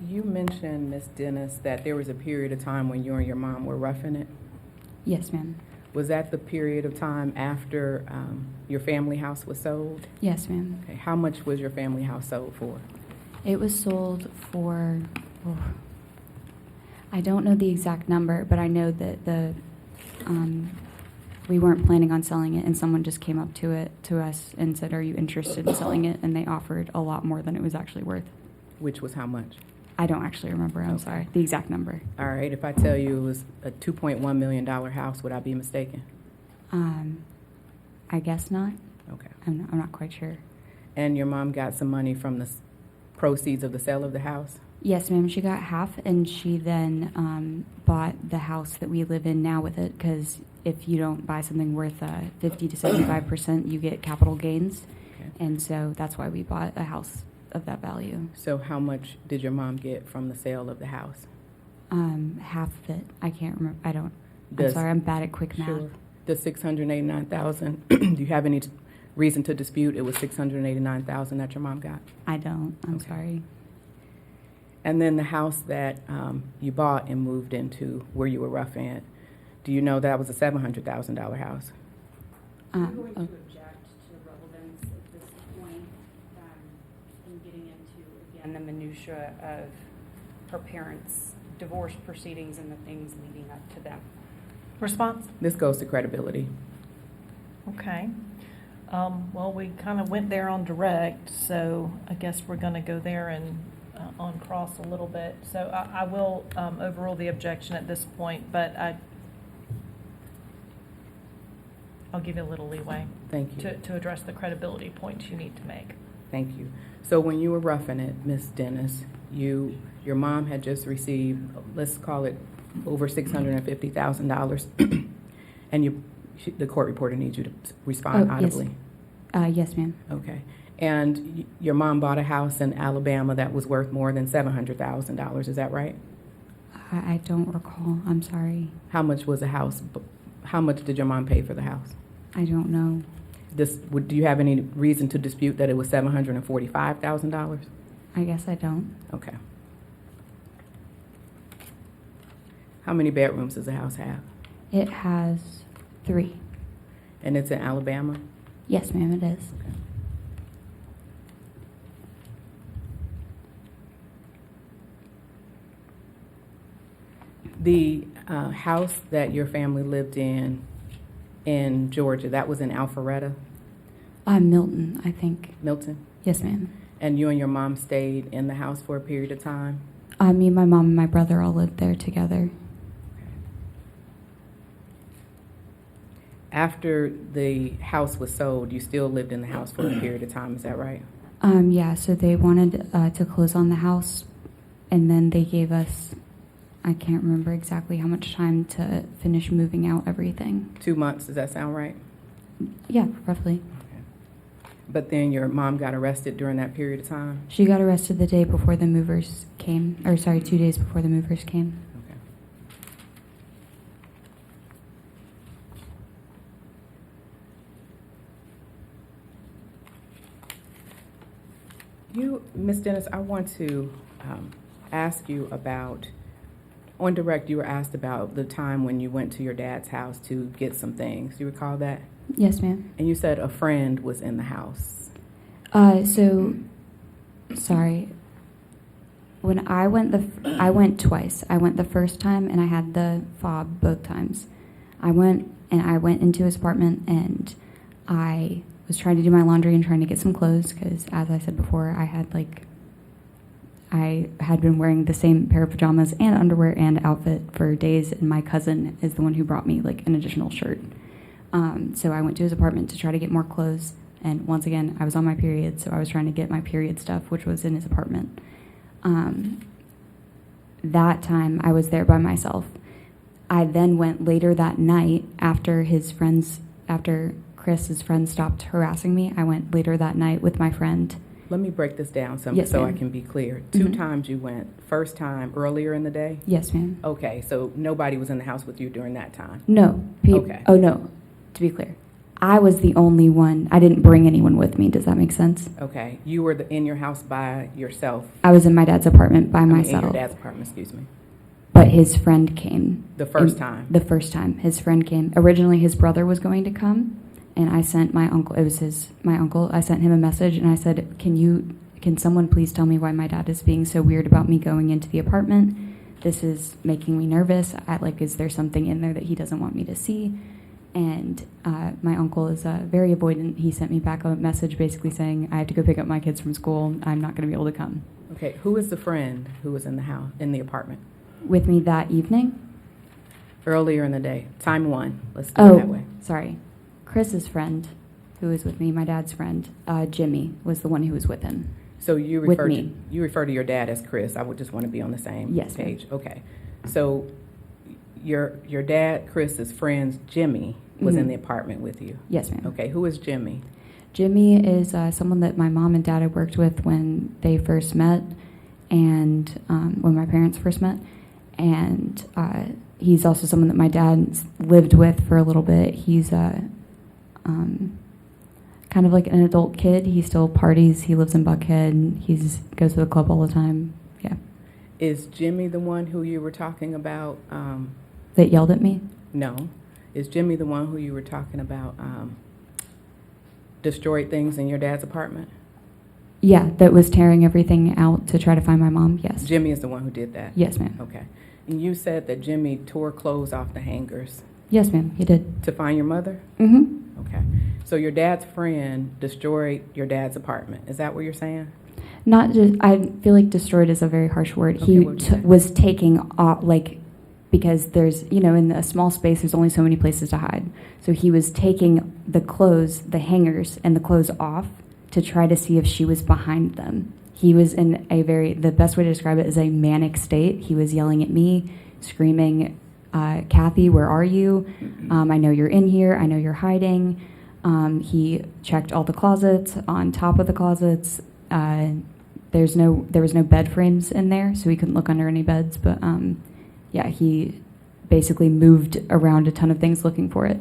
You mentioned, Ms. Dennis, that there was a period of time when you and your mom were roughing it. Yes, ma'am. Was that the period of time after your family house was sold? Yes, ma'am. Okay. How much was your family house sold for? It was sold for, I don't know the exact number, but I know that we weren't planning on selling it, and someone just came up to us and said, "Are you interested in selling it?" And they offered a lot more than it was actually worth. Which was how much? I don't actually remember. I'm Okay. sorry. The exact number. All right. If I tell you it was a $2.1 million house, would I be mistaken? I guess not. Okay. I'm not quite sure. And your mom got some money from the proceeds of the sale of the house? Yes, ma'am. She got half, and she then bought the house that we live in now with it, because if you don't buy something worth 50 to 75%, you get capital gains. Okay. And so that's why we bought a house of that value. So how much did your mom get from the sale of the house? Half of it. I can't remember. I'm Does- sorry. I'm bad at quick math. Sure. The $689,000, do you have any reason to dispute it was $689,000 that your mom got? I don't. I'm Okay. sorry. And then the house that you bought and moved into where you were roughing it, do you know that was a $700,000 house? I'm going to Oh. object to relevance at this point, in getting into, again, the minutia of her parents' divorce proceedings and the things leading up to them. Response? This goes to credibility. Okay. Well, we kind of went there on direct, so I guess we're going to go there and on cross a little bit. So I will overrule the objection at this point, but I'll give you a little leeway Thank you. to address the credibility points you need to make. Thank you. So when you were roughing it, Ms. Dennis, your mom had just received, let's call it over $650,000, and the court reporter needs you to respond Oh, yes. audibly. Yes, ma'am. Okay. And your mom bought a house in Alabama that was worth more than $700,000. Is that right? I don't recall. I'm sorry. How much was the house? How much did your mom pay for the house? I don't know. Do you have any reason to dispute that it was $745,000? I guess I don't. Okay. How many bedrooms does the house have? It has 3. And it's in Alabama? Yes, ma'am, it is. The house that your family lived in Georgia, that was in Alpharetta, Milton, I think. Milton? Yes, ma'am. And you and your mom stayed in the house for a period of time? Me, my mom, and my brother all lived there together. After the house was sold, you still lived in the house for a period of time, is that right? Yeah, so they wanted to close on the house, and then they gave us, I can't remember exactly how much time to finish moving out everything. 2 months, does that sound right? Yeah, roughly. But then your mom got arrested during that period of time? She got arrested the day before the movers came, 2 days before the movers came. Okay. Ms. Dennis, I want to ask you about, on direct, you were asked about the time when you went to your dad's house to get some things. Do you recall that? Yes, ma'am. And you said a friend was in the house. Sorry. When I went, I went twice. I went the first time, and I had the fob both times. I went into his apartment, and I was trying to do my laundry and trying to get some clothes, because, as I said before, I had been wearing the same pair of pajamas and underwear and outfit for days, and my cousin is the one who brought me, an additional shirt. So I went to his apartment to try to get more clothes, and once again, I was on my period, so I was trying to get my period stuff, which was in his apartment. That time, I was there by myself. I then went later that night after his friends after Chris, friend, stopped harassing me, I went later that night with my friend. Let me break this down Yes, so I ma'am. can be clear. 2 Mhm. times you went. First time earlier in the day? Yes, ma'am. Okay, so nobody was in the house with you during that time? No. Okay. Oh, no. To be clear, I was the only one. I didn't bring anyone with me. Does that make sense? Okay, you were in your house by yourself? I was in my dad's apartment by I mean, myself. in your dad's apartment, excuse me. But his friend came. The first And time? The first time. His friend came. Originally, his brother was going to come, and I sent my uncle, my uncle, I sent him a message, and I said, can someone please tell me why my dad is being so weird about me going into the apartment? This is making me nervous. Is there something in there that he doesn't want me to see? And my uncle is very avoidant. He sent me back a message basically saying, I have to go pick up my kids from school. I'm not going to be able to come. Okay, who is the friend who was in the house, in the apartment? With me that evening? Earlier in the day, time 1, let's do it that way. Sorry. Chris's friend, who was with me, my dad's friend, Jimmy, was the one who was with him. So you With refer me. to your dad as Chris. I would just want to be on the same Yes, ma'am. page. Okay. So your dad, Chris's friend, Jimmy, was in Mhm. the apartment with you. Yes, ma'am. Okay. Who is Jimmy? Jimmy is someone that my mom and dad had worked with when they first met, and when my parents first met. And he's also someone that my dad lived with for a little bit. He's kind of like an adult kid. He still parties. He lives in Buckhead. He goes to the club all the time. Yeah. Is Jimmy the one who you were talking about? That yelled at me? No. Is Jimmy the one who you were talking about destroyed things in your dad's apartment? Yeah, that was tearing everything out to try to find my mom. Yes. Jimmy is the one who did that? Yes, ma'am. Okay. And you said that Jimmy tore clothes off the hangers Yes, ma'am. He did. to find your mother? Mm-hmm. Okay. So your dad's friend destroyed your dad's apartment. Is that what you're saying? Not just. I feel like destroyed is a very harsh word. Okay, He what would you say? was taking off, because there's, in a small space, there's only so many places to hide. So he was taking the clothes, the hangers, and the clothes off to try to see if she was behind them. He was in the best way to describe it is a manic state. He was yelling at me, screaming, Kathy, where are you? I know you're in here. I know you're hiding. He checked all the closets, on top of the closets. There was no bed frames in there, so he couldn't look under any beds. But yeah, he basically moved around a ton of things looking for it.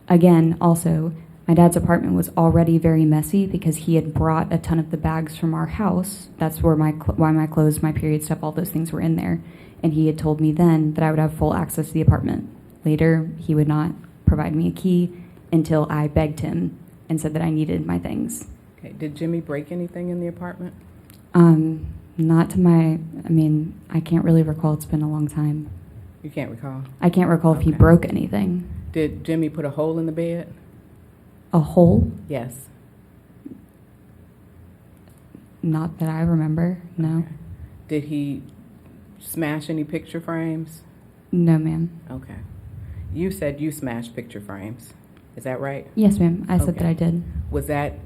Again, also, my dad's apartment was already very messy because he had brought a ton of the bags from our house. That's where why my clothes, my period stuff, all those things were in there. And he had told me then that I would have full access to the apartment. Later, he would not provide me a key until I begged him and said that I needed my things. Okay. Did Jimmy break anything in the apartment? Not to I can't really recall. It's been a long time. You can't recall. I can't recall if he Okay. broke anything. Did Jimmy put a hole in the bed? A hole? Yes. Not that I remember. No. Okay. Did he smash any picture frames? No, ma'am. Okay. You said you smashed picture frames. Is that right? Yes, ma'am. I said Okay. that I did. Was that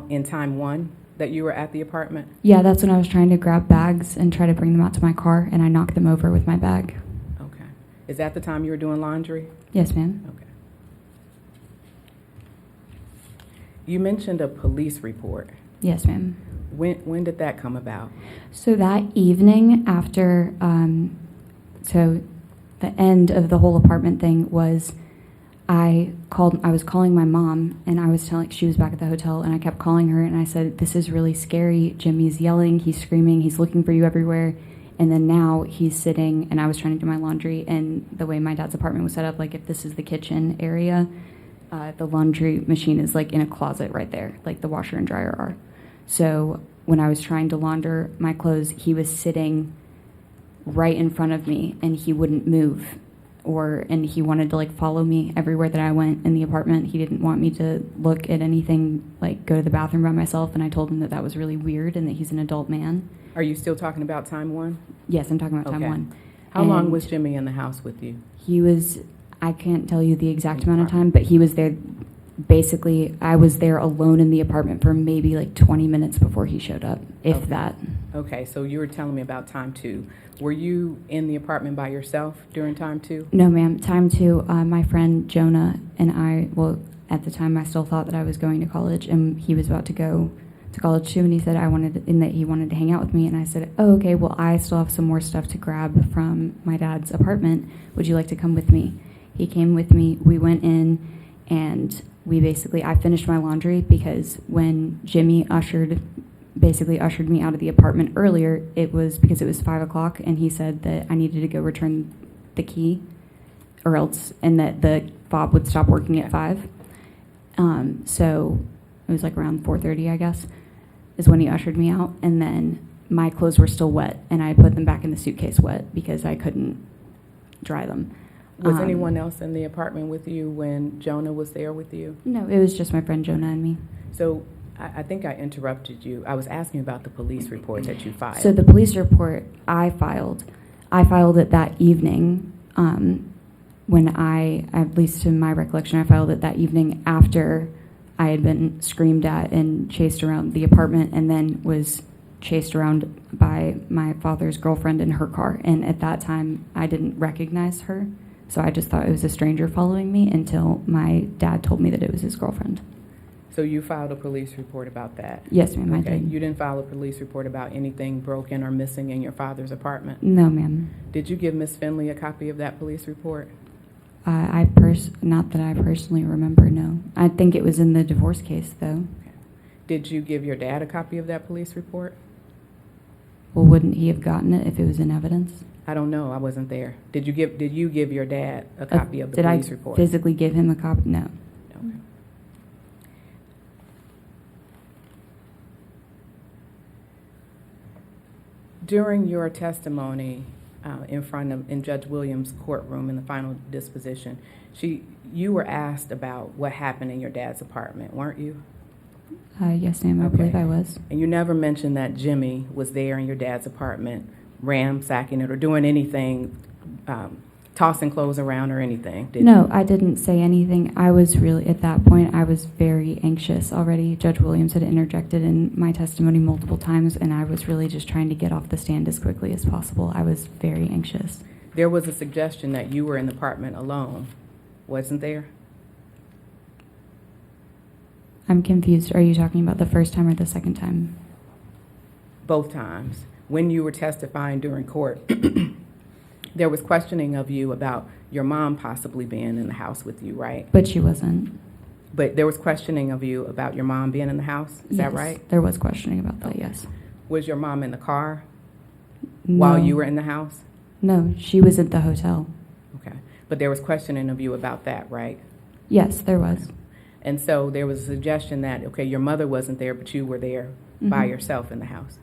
in time 1 that you were at the apartment? Yeah, that's when I was trying to grab bags and try to bring them out to my car, and I knocked them over with my bag. Okay. Is that the time you were doing laundry? Yes, ma'am. Okay. You mentioned a police report. Yes, ma'am. When did that come about? So that evening after, so the end of the whole apartment thing was I was calling my mom, and I was telling, she was back at the hotel, and I kept calling her, and I said, this is really scary. Jimmy's yelling, he's screaming, he's looking for you everywhere. And then now he's sitting, and I was trying to do my laundry, and the way my dad's apartment was set up, if this is the kitchen area, the laundry machine is in a closet right there, the washer and dryer are. So when I was trying to launder my clothes, he was sitting right in front of me, and he wouldn't move. And he wanted to follow me everywhere that I went in the apartment. He didn't want me to look at anything, go to the bathroom by myself, and I told him that was really weird and that he's an adult man. Are you still talking about time 1? Yes, I'm talking about time Okay. 1. How long And was Jimmy in the house with you? He was, I can't tell you the exact In the amount of time, but he was there. Basically, I was there alone in the apartment for maybe 20 minutes before he showed up, if Okay. that. Okay, so you were telling me about time 2. Were you in the apartment by yourself during time 2? No, ma'am. Time 2, my friend Jonah and I, at the time, I still thought that I was going to college, and he was about to go to college too, and he said he wanted to hang out with me, and I said, oh, okay, well, I still have some more stuff to grab from my dad's apartment. Would you like to come with me? He came with me. We went in, and I finished my laundry because when Jimmy basically ushered me out of the apartment earlier, it was because it was 5 o'clock, and he said that I needed to go return the key, or else, and that the fob would stop working at 5. So it was like around 4:30, I guess, is when he ushered me out, and then my clothes were still wet, and I put them back in the suitcase wet because I couldn't dry them. Was anyone else in the apartment with you when Jonah was there with you? No, it was just my friend Jonah and me. So I think I interrupted you. I was asking about the police report that you filed. So the police report I filed it that evening. When at least to my recollection, I filed it that evening after I had been screamed at and chased around the apartment, and then was chased around by my father's girlfriend in her car. And at that time, I didn't recognize her, so I just thought it was a stranger following me until my dad told me that it was his girlfriend. So you filed a police report about that? Yes, ma'am, I Okay. did. You didn't file a police report about anything broken or missing in your father's apartment? No, ma'am. Did you give Miss Finley a copy of that police report? Not that I personally remember, no. I think it was in the divorce case, though. Did you give your dad a copy of that police report? Well, wouldn't he have gotten it if it was in evidence? I don't know. I wasn't there. Did you give your dad a copy of the police report? Did I physically give him a copy? No. Okay. During your testimony in Judge Williams' courtroom in the final disposition, you were asked about what happened in your dad's apartment, weren't you? Yes, ma'am, I Okay. believe I was. And you never mentioned that Jimmy was there in your dad's apartment, ransacking it or doing anything, tossing clothes around or anything, did you? No, I didn't say anything. I was really, at that point, I was very anxious already. Judge Williams had interjected in my testimony multiple times, and I was really just trying to get off the stand as quickly as possible. I was very anxious. There was a suggestion that you were in the apartment alone, wasn't there? I'm confused. Are you talking about the first time or the second time? Both times. When you were testifying during court, there was questioning of you about your mom possibly being in the house with you, right? But she wasn't. But there was questioning of you about your mom being in the house, is that Yes, right? There was questioning about that, Okay. yes. Was your mom in the car No. while you were in the house? No, she was at the hotel. Okay. But there was questioning of you about that, right? Yes, there was. And so there was a suggestion that, okay, your mother wasn't there, but you were there by Mhm. yourself in the house.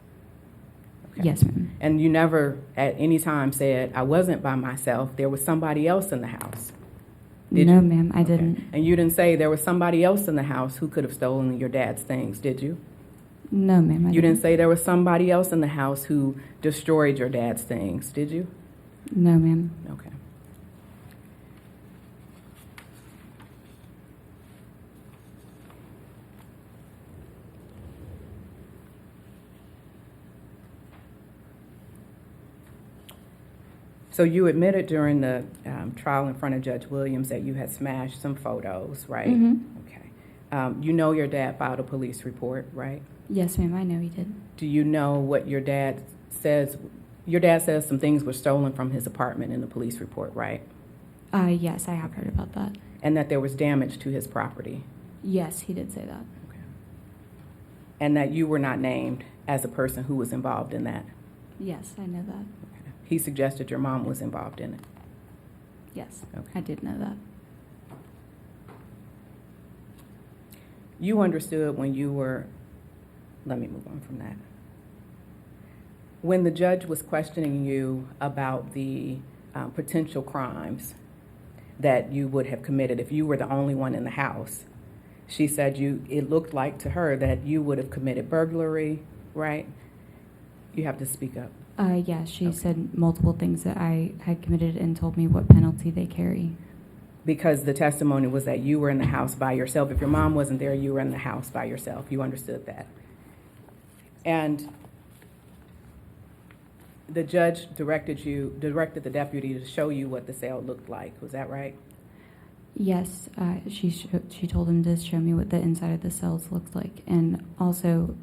Okay. Yes, ma'am. And you never at any time said, I wasn't by myself, there was somebody else in the house. Did No, you? ma'am, I Okay. didn't. And you didn't say there was somebody else in the house who could have stolen your dad's things, did you? No, ma'am, I You didn't say there was somebody else in the house who destroyed your dad's things, did you? No, ma'am. Okay. So you admitted during the trial in front of Judge Williams that you had smashed some photos, right? Mhm. Okay. You know your dad filed a police report, right? Yes, ma'am, I know he did. Do you know what your dad says? Your dad says some things were stolen from his apartment in the police report, right? Yes, I have heard about that. And that there was damage to his property. Yes, he did say that. Okay. And that you were not named as a person who was involved in that. Yes, I know that. Okay. He suggested your mom was involved in it. Yes, Okay. I did know that. You understood when you were, let me move on from that. When the judge was questioning you about the potential crimes that you would have committed if you were the only one in the house, she said it looked like to her that you would have committed burglary, right? You have to speak up. Yeah, she Okay. said multiple things that I had committed and told me what penalty they carry. Because the testimony was that you were in the house by yourself. If your mom wasn't there, you were in the house by yourself. You understood that. And the judge directed the deputy to show you what the cell looked like. Was that right? Yes, she told him to show me what the inside of the cells looked like. And also,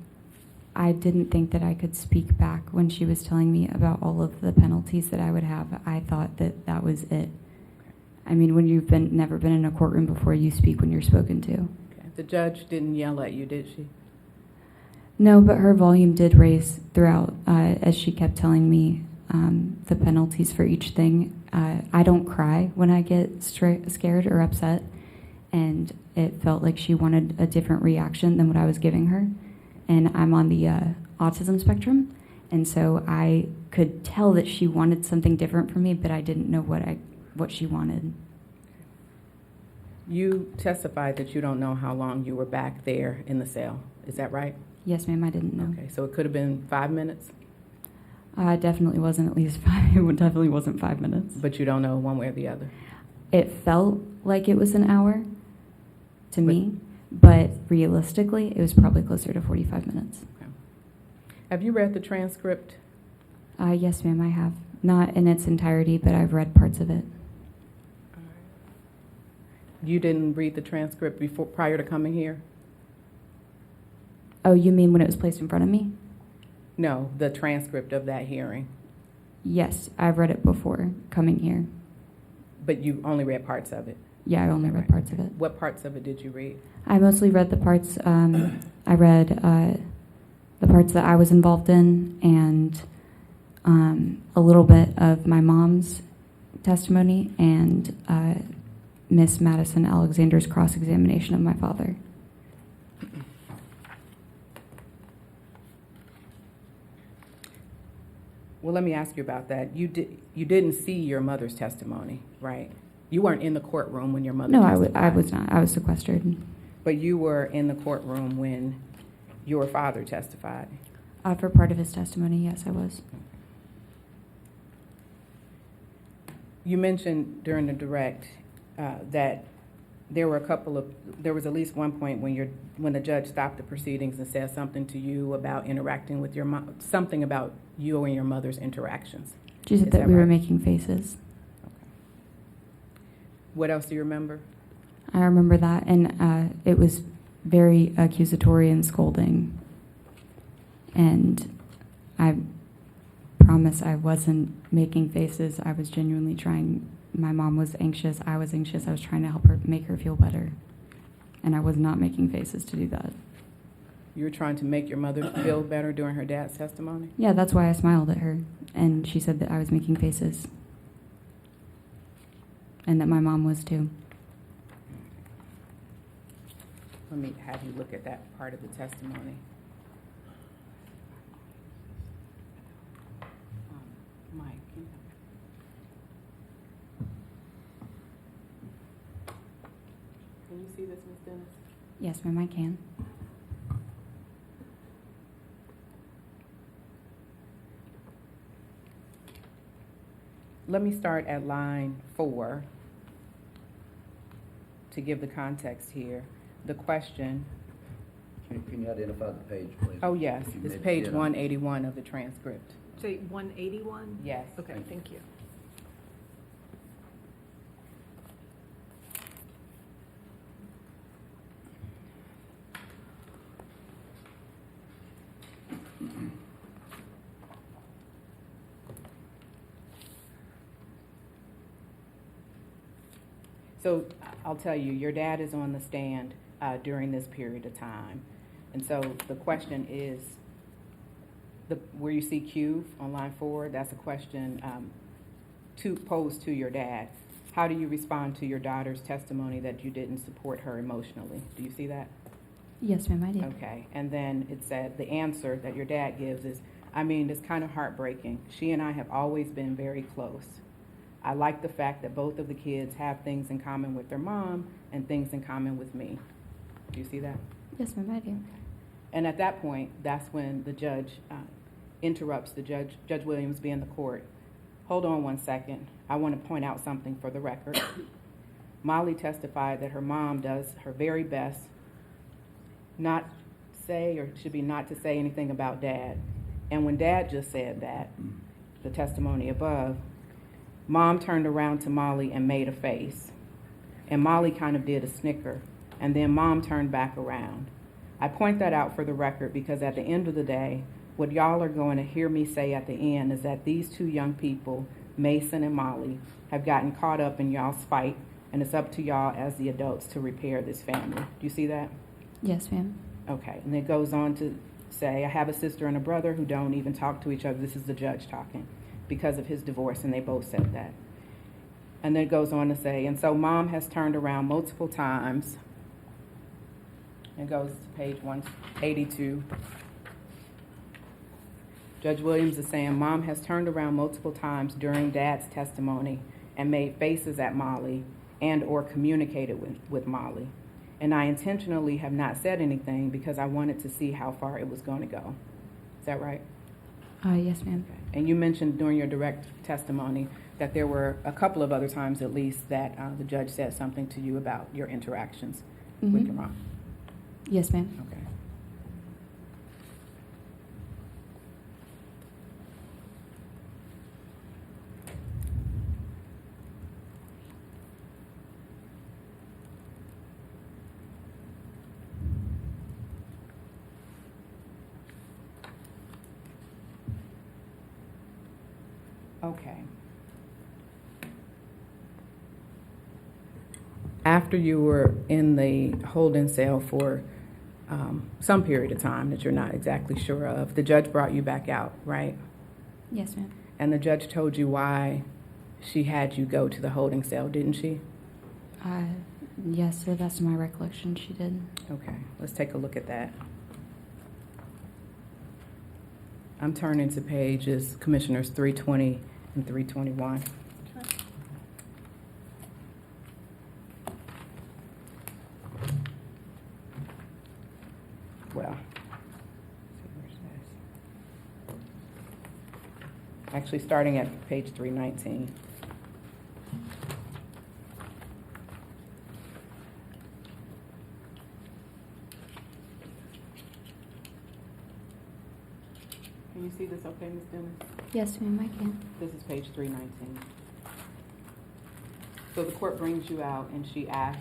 I didn't think that I could speak back when she was telling me about all of the penalties that I would have. I thought that that was it. I mean, when you've never been in a courtroom before, you speak when you're spoken to. Okay. The judge didn't yell at you, did she? No, but her volume did raise throughout as she kept telling me the penalties for each thing. I don't cry when I get scared or upset, and it felt like she wanted a different reaction than what I was giving her. And I'm on the autism spectrum, and so I could tell that she wanted something different from me, but I didn't know what she wanted. You testified that you don't know how long you were back there in the cell. Is that right? Yes, ma'am, I didn't know. Okay, so it could have been 5 minutes, It definitely wasn't at least 5. It definitely wasn't 5 minutes. but you don't know one way or the other. It felt like it was an hour to me, but realistically, it was probably closer to 45 minutes. Have you read the transcript? Yes, ma'am, I have. Not in its entirety, but I've read parts of it. You didn't read the transcript prior to coming here? Oh, you mean when it was placed in front of me? No, the transcript of that hearing. Yes, I've read it before coming here. But you only read parts of it? Yeah, I only read Right. parts of it. What parts of it did you read? I mostly read the parts, I read the parts that I was involved in and a little bit of my mom's testimony and Miss Madison Alexander's cross-examination of my father. Well, let me ask you about that. You didn't see your mother's testimony, right? You weren't in the courtroom when your mother No, testified. I was not. I was sequestered. But you were in the courtroom when your father testified. For part of his testimony, yes, I was. You mentioned during the direct that there was at least one point when the judge stopped the proceedings and said something to you about interacting with your mom, something about you and your mother's interactions. She said Is that that we were right? making faces. What else do you remember? I remember that, and it was very accusatory and scolding. And I promise I wasn't making faces. I was genuinely trying. My mom was anxious. I was anxious. I was trying to help her, make her feel better. And I was not making faces to do that. You were trying to make your mother feel better during her dad's testimony? Yeah, that's why I smiled at her. And she said that I was making faces. And that my mom was too. Let me have you look at that part of the testimony. Mike, can you see this, Ms. Dennis? Yes, ma'am, I can. Let me start at line 4 to give the context here. The question, Can you identify the page, please? oh yes, You it's maybe page did. 181 of the transcript. Say 181? Yes. Okay, thank you. So I'll tell you, your dad is on the stand during this period of time. And so the question is, where you see Q on line 4, that's a question posed to your dad. How do you respond to your daughter's testimony that you didn't support her emotionally? Do you see that? Yes, ma'am, I did. Okay, and then it said, the answer that your dad gives is, I mean, it's kind of heartbreaking. She and I have always been very close. I like the fact that both of the kids have things in common with their mom and things in common with me. Do you see that? Yes, ma'am, I do. And at that point, that's when the judge interrupts Judge Williams being the court. Hold on one second. I want to point out something for the record. Molly testified that her mom does her very best not to say anything about Dad. And when Dad just said that, the testimony above, Mom turned around to Molly and made a face. and Molly kind of did a snicker, and then Mom turned back around. I point that out for the record because at the end of the day, what y'all are going to hear me say at the end is that these two young people, Mason and Molly, have gotten caught up in y'all's fight, and it's up to y'all as the adults to repair this family. Do you see that? Yes, ma'am. Okay, and it goes on to say, I have a sister and a brother who don't even talk to each other. This is the judge talking because of his divorce, and they both said that. And then it goes on to say, and so Mom has turned around multiple times. It goes to page 182. Judge Williams is saying, Mom has turned around multiple times during Dad's testimony and made faces at Molly and or communicated with Molly. And I intentionally have not said anything because I wanted to see how far it was going to go. Is that right? Yes, ma'am. Okay. And you mentioned during your direct testimony that there were a couple of other times at least that the judge said something to you about your interactions with your mom. Yes, ma'am. Okay. Okay. After you were in the holding cell for some period of time that you're not exactly sure of, the judge brought you back out, right? Yes, ma'am. And the judge told you why she had you go to the holding cell, didn't she? Yes, to the best of my recollection, she did. Okay, let's take a look at that. I'm turning to pages, Commissioners 320 and 321. Well, actually starting at page 319. Can you see this okay, Ms. Dennis? Yes, ma'am, I can. This is page 319. So the court brings you out and she asked,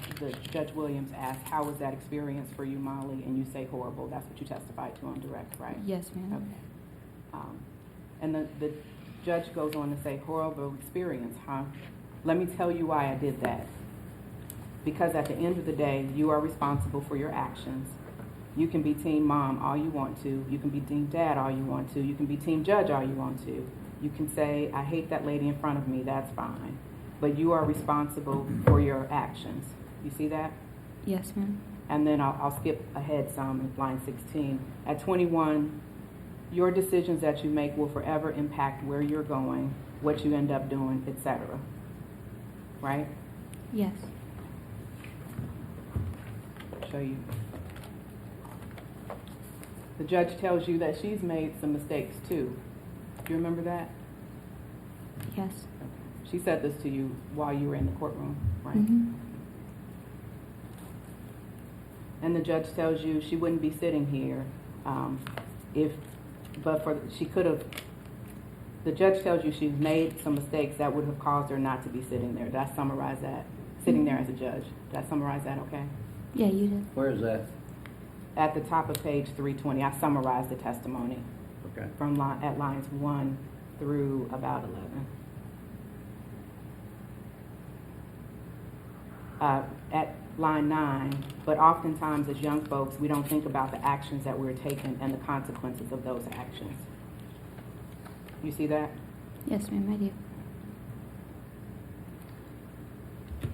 Judge Williams asked, how was that experience for you, Molly? And you say horrible. That's what you testified to on direct, right? Yes, ma'am. Okay. And the judge goes on to say, horrible experience, huh? Let me tell you why I did that. Because at the end of the day, you are responsible for your actions. You can be team mom all you want to. You can be team dad all you want to. You can be team judge all you want to. You can say, I hate that lady in front of me. That's fine. But you are responsible for your actions. You see that? Yes, ma'am. And then I'll skip ahead some in line 16. At 21, your decisions that you make will forever impact where you're going, what you end up doing, etc. Right? Yes. I'll show you. The judge tells you that she's made some mistakes too. Do you remember that? Yes. She said this to you while you were in the courtroom, right? Mm-hmm. And the judge tells you she wouldn't be sitting here she could have. The judge tells you she's made some mistakes that would have caused her not to be sitting there. Did I summarize that? Sitting there as a judge. Did I summarize that okay? Yeah, you did. Where is that? At the top of page 320, I summarized the testimony Okay. from at lines 1 through about 11. At line 9, but oftentimes as young folks, we don't think about the actions that we're taking and the consequences of those actions. You see that? Yes, ma'am, I do.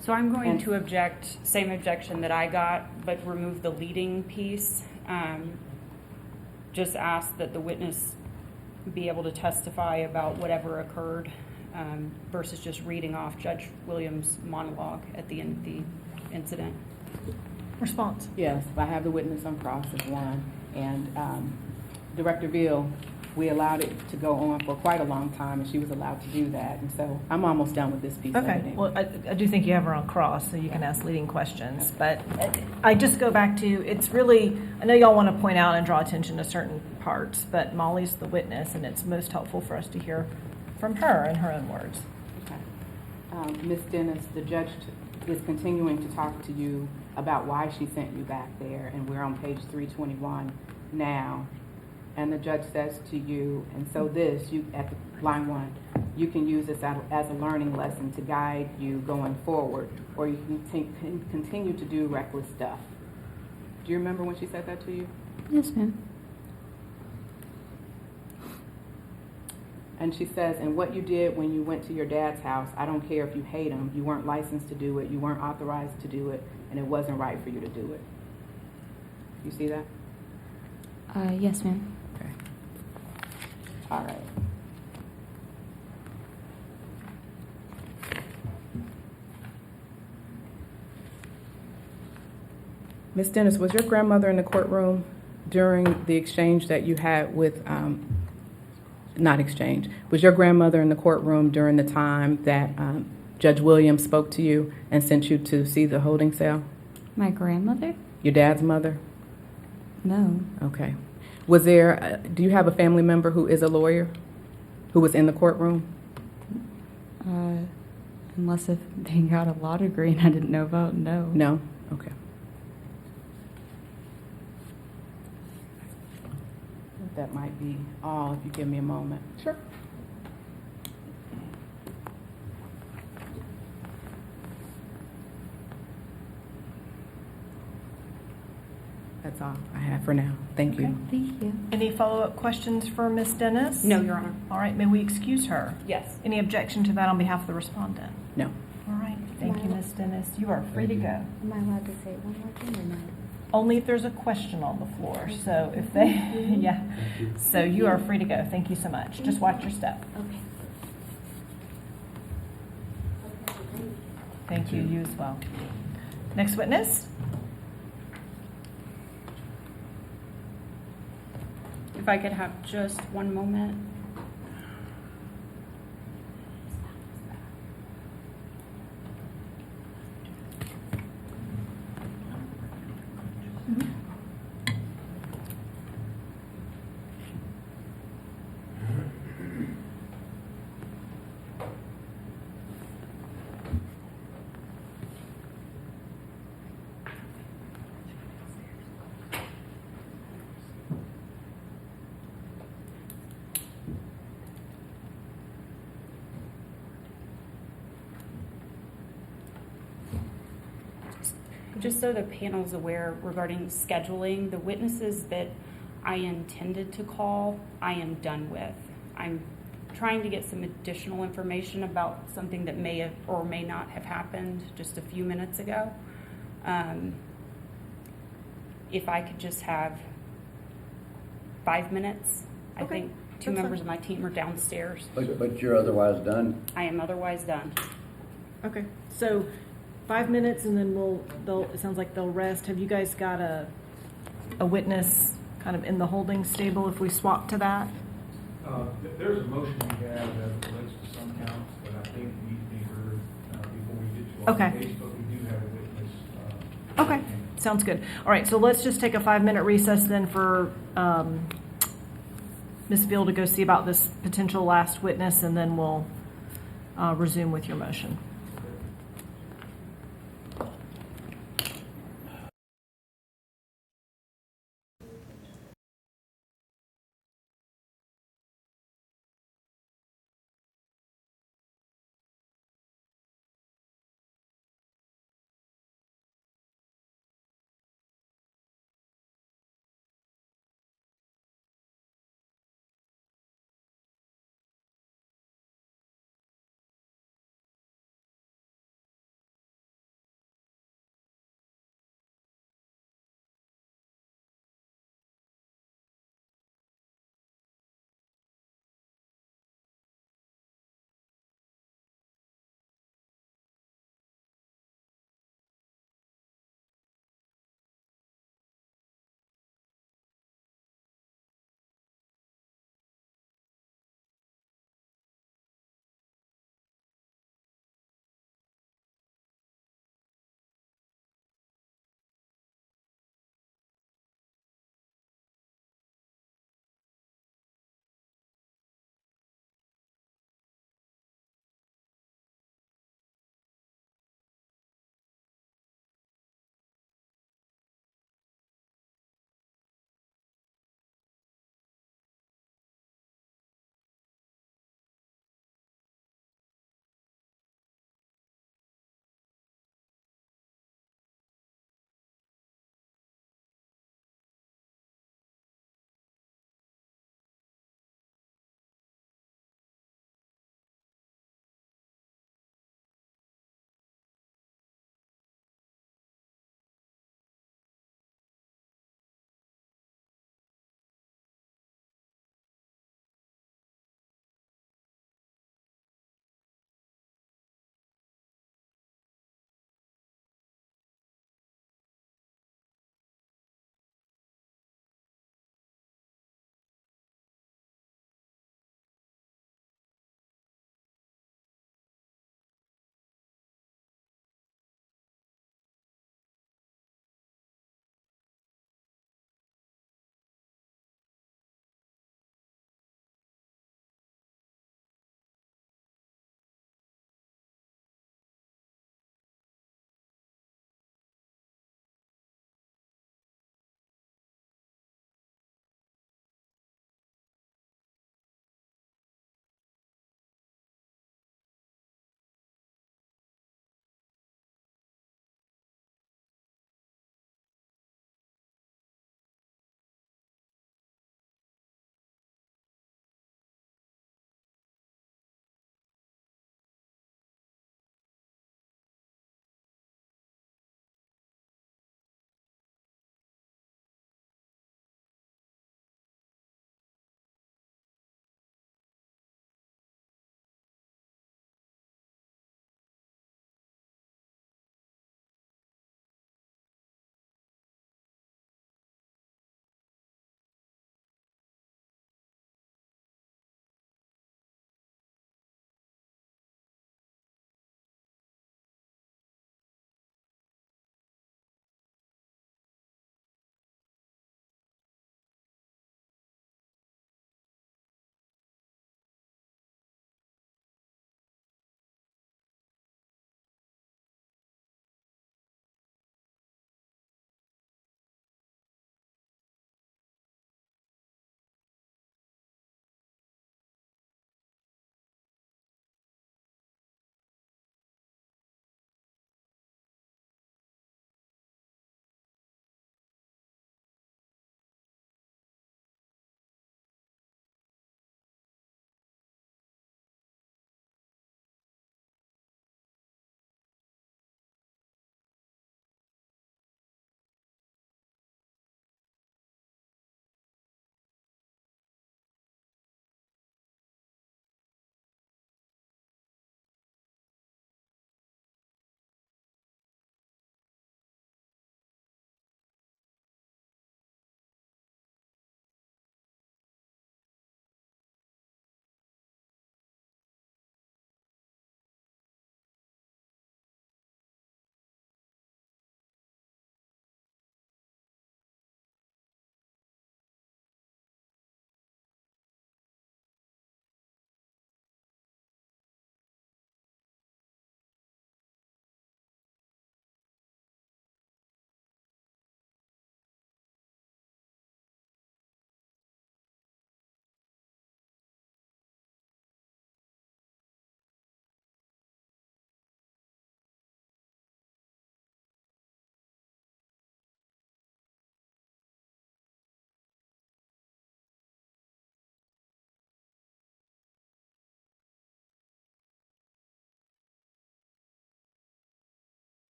So I'm going And- to object, same objection that I got, but remove the leading piece. Just ask that the witness be able to testify about whatever occurred versus just reading off Judge Williams' monologue at the end of the incident. Response. Yes, I have the witness on cross as one. And Director Beal, we allowed it to go on for quite a long time, and she was allowed to do that. And so I'm almost done with this piece of it. Okay, well, I do think you have her on cross, so you can ask leading questions. But I just go back to, it's really, I know y'all want to point out and draw attention to certain parts, but Molly's the witness, and it's most helpful for us to hear from her in her own words. Okay. Ms. Dennis, the judge is continuing to talk to you about why she sent you back there, and we're on page 321 now. And the judge says to you, and so this, you at the line 1, you can use this as a learning lesson to guide you going forward, or you can continue to do reckless stuff. Do you remember when she said that to you? Yes, ma'am. And she says, and what you did when you went to your dad's house, I don't care if you hate him, you weren't licensed to do it, you weren't authorized to do it, and it wasn't right for you to do it. You see that? Yes, ma'am. Okay. All right. Miss Dennis, was your grandmother in the courtroom during the exchange that you had with, not exchange, was your grandmother in the courtroom during the time that Judge Williams spoke to you and sent you to see the holding cell? My grandmother? Your dad's mother? No. Okay. Was there, do you have a family member who is a lawyer who was in the courtroom? Unless if they got a law degree and I didn't know about, no. No? Okay. That might be all, if you give me a moment. Sure. That's all I have for now. Thank you. Okay. Thank you. Any follow-up questions for Ms. Dennis? No, Your Honor. All right, may we excuse her? Yes. Any objection to that on behalf of the respondent? No. All right, thank you, Ms. Dennis. You are free to go. Am I allowed to say one more thing or not? Only if there's a question on the floor, so if they, yeah. So you are free to go. Thank you so much. Just watch your step. Okay. Thank you, you as well. Next witness? If I could have just one moment. Just so the panel's aware regarding scheduling, the witnesses that I intended to call, I am done with. I'm trying to get some additional information about something that may have or may not have happened just a few minutes ago. If I could just have 5 minutes, I Okay, think two that's members fine. of my team are downstairs. But you're otherwise done? I am otherwise done. Okay, so 5 minutes and then it sounds like they'll rest. Have you guys got a witness kind of in the holding stable if we swap to that? There's a motion we have that relates to some counts that I think need to be heard before we get to our Okay. case, but we do have a witness. Okay, sounds good. All right, so let's just take a 5-minute recess then for Ms. Veal to go see about this potential last witness, and then we'll resume with your motion.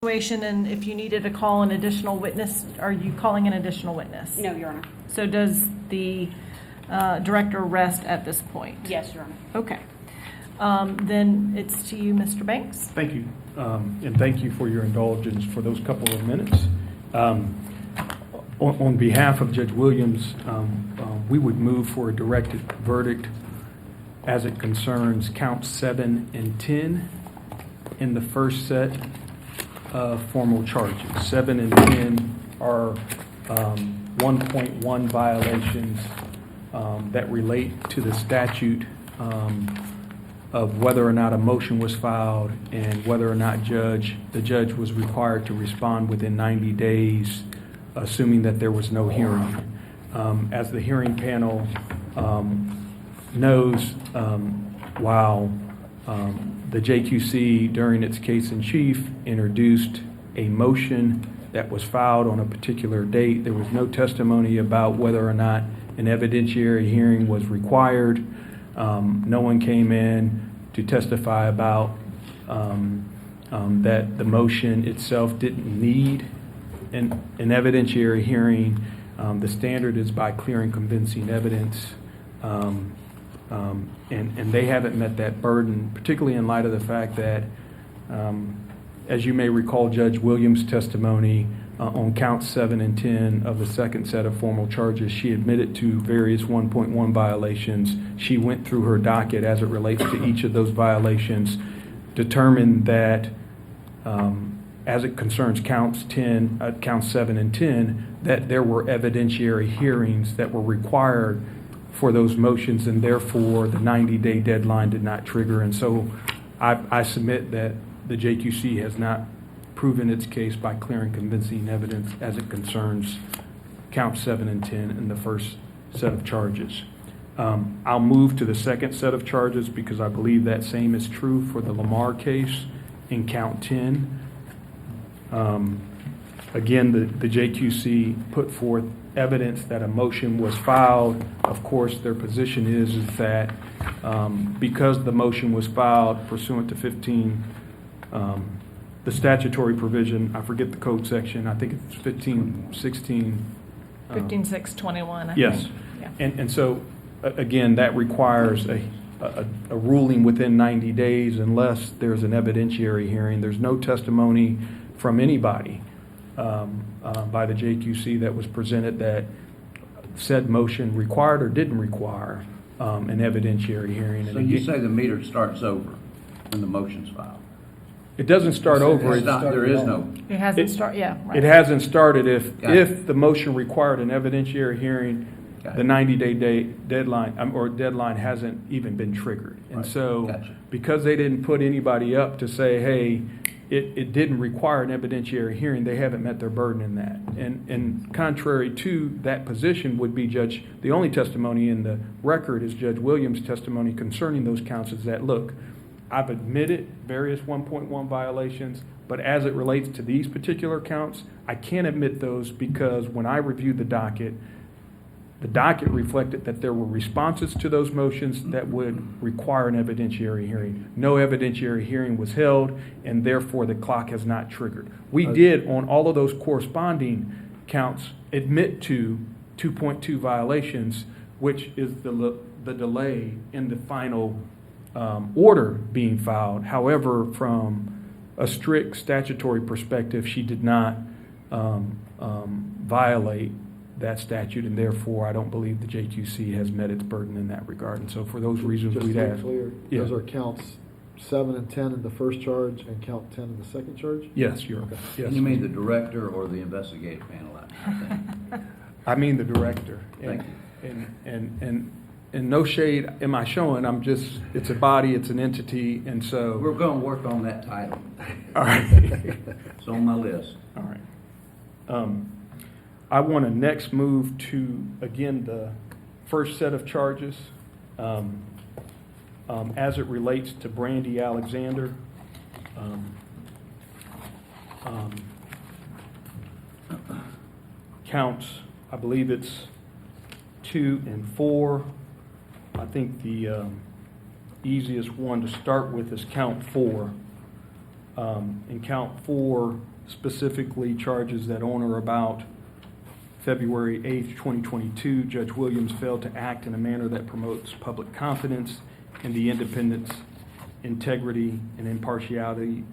Situation, and if you needed to call an additional witness, are you calling an additional witness? No, Your Honor. So does the director rest at this point? Yes, Your Honor. Okay. Then it's to you, Mr. Banks. Thank you, and thank you for your indulgence for those couple of minutes. On behalf of Judge Williams, we would move for a directed verdict as it concerns counts 7 and 10 in the first set of formal charges. 7 and 10 are 1.1 violations that relate to the statute of whether or not a motion was filed and whether or not the judge was required to respond within 90 days, assuming that there was no hearing. As the hearing panel knows, while the JQC, during its case in chief, introduced a motion that was filed on a particular date, there was no testimony about whether or not an evidentiary hearing was required. No one came in to testify about that the motion itself didn't need an evidentiary hearing. The standard is by clear and convincing evidence. And they haven't met that burden, particularly in light of the fact that, as you may recall, Judge Williams' testimony on counts 7 and 10 of the second set of formal charges, she admitted to various 1.1 violations. She went through her docket as it relates to each of those violations, determined that as it concerns counts 7 and 10, that there were evidentiary hearings that were required for those motions, and therefore the 90-day deadline did not trigger. And so I submit that the JQC has not proven its case by clear and convincing evidence as it concerns counts 7 and 10 in the first set of charges. I'll move to the second set of charges because I believe that same is true for the Lamar case in count 10. Again, the JQC put forth evidence that a motion was filed. Of course, their position is that because the motion was filed pursuant to 15, the statutory provision, I forget the code section, I think it's 1516. 15621, I think. Yes. Yeah. And so, again, that requires a ruling within 90 days unless there's an evidentiary hearing. There's no testimony from anybody by the JQC that was presented that said motion required or didn't require an evidentiary hearing. So you say the meter starts over when the motion's filed? It doesn't start over. It's not, there is no. It hasn't started, yeah, right. It hasn't started Got it. if the motion required an evidentiary hearing, Got the it. 90-day deadline, or deadline hasn't even been triggered. And Right. so, Gotcha. because they didn't put anybody up to say, hey, it didn't require an evidentiary hearing, they haven't met their burden in that. And contrary to that position would be the only testimony in the record is Judge Williams' testimony concerning those counts is that, look, I've admitted various 1.1 violations, but as it relates to these particular counts, I can't admit those because when I reviewed the docket reflected that there were responses to those motions that would require an evidentiary hearing. No evidentiary hearing was held, and therefore the clock has not triggered. We did, on all of those corresponding counts, admit to 2.2 violations, which is the delay in the final order being filed. However, from a strict statutory perspective, she did not violate that statute, and therefore I don't believe the JQC has met its burden in that regard. And so for those reasons, Just we'd to be ask. clear, Yeah. those are counts 7 and 10 in the first charge and count 10 in the second charge? Yes, you're, Okay. yes. And you mean the director or the investigative panel? I think. I mean the director. Thank And no shade am I showing, it's a body, it's an entity, and We're so. going to work on that title. All right. It's on my list. All right. I want to next move to, again, the first set of charges as it relates to Brandy Alexander. Counts, I believe it's 2 and 4. I think the easiest one to start with is count 4. In count 4, specifically charges that on or about February 8th, 2022, Judge Williams failed to act in a manner that promotes public confidence in the independence, integrity, and impartiality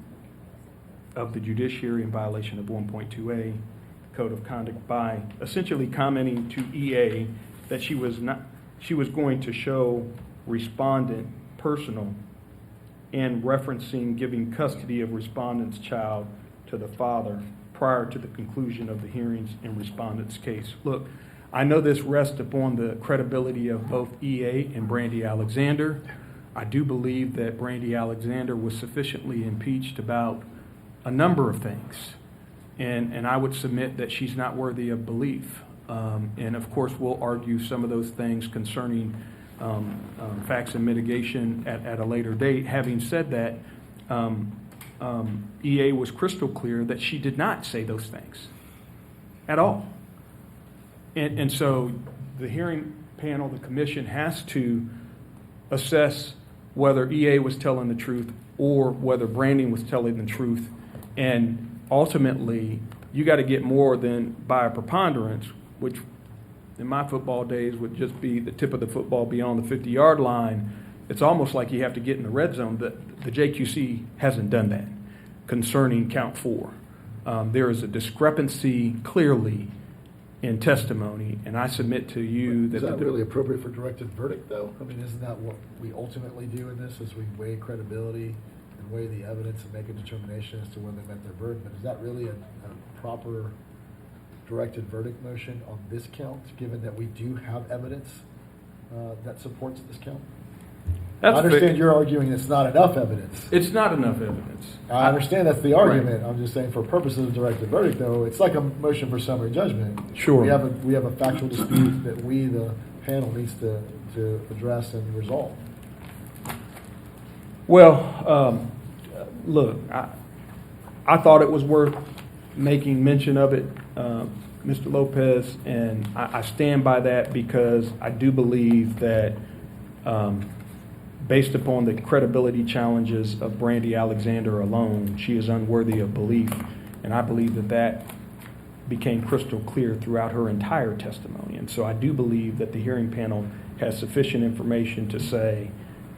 of the judiciary in violation of 1.2A Code of Conduct by essentially commenting to EA that she was going to show respondent personal and referencing giving custody of respondent's child to the father prior to the conclusion of the hearings in respondent's case. Look, I know this rests upon the credibility of both EA and Brandy Alexander. I do believe that Brandy Alexander was sufficiently impeached about a number of things, and I would submit that she's not worthy of belief. And of course, we'll argue some of those things concerning facts and mitigation at a later date. Having said that, EA was crystal clear that she did not say those things at all. And so the hearing panel, the commission, has to assess whether EA was telling the truth or whether Brandy was telling the truth. And ultimately, you got to get more than by a preponderance, which in my football days would just be the tip of the football beyond the 50-yard line. It's almost like you have to get in the red zone. The JQC hasn't done that concerning count 4. There is a discrepancy clearly in testimony, and I submit to you that... Is that really appropriate for directed verdict, though? I mean, isn't that what we ultimately do in this, is we weigh credibility and weigh the evidence and make a determination as to whether they met their burden? But is that really a proper directed verdict motion on this count, given that we do have evidence that supports this count? I understand you're arguing it's not enough evidence. It's not enough evidence. I understand that's the argument. Right. I'm just saying for purposes of directed verdict, though, it's like a motion for summary judgment. Sure. We have a factual dispute that we, the panel, needs to address and resolve. Well, look, I thought it was worth making mention of it, Mr. Lopez, and I stand by that because I do believe that based upon the credibility challenges of Brandy Alexander alone, she is unworthy of belief, and I believe that became crystal clear throughout her entire testimony. And so I do believe that the hearing panel has sufficient information to say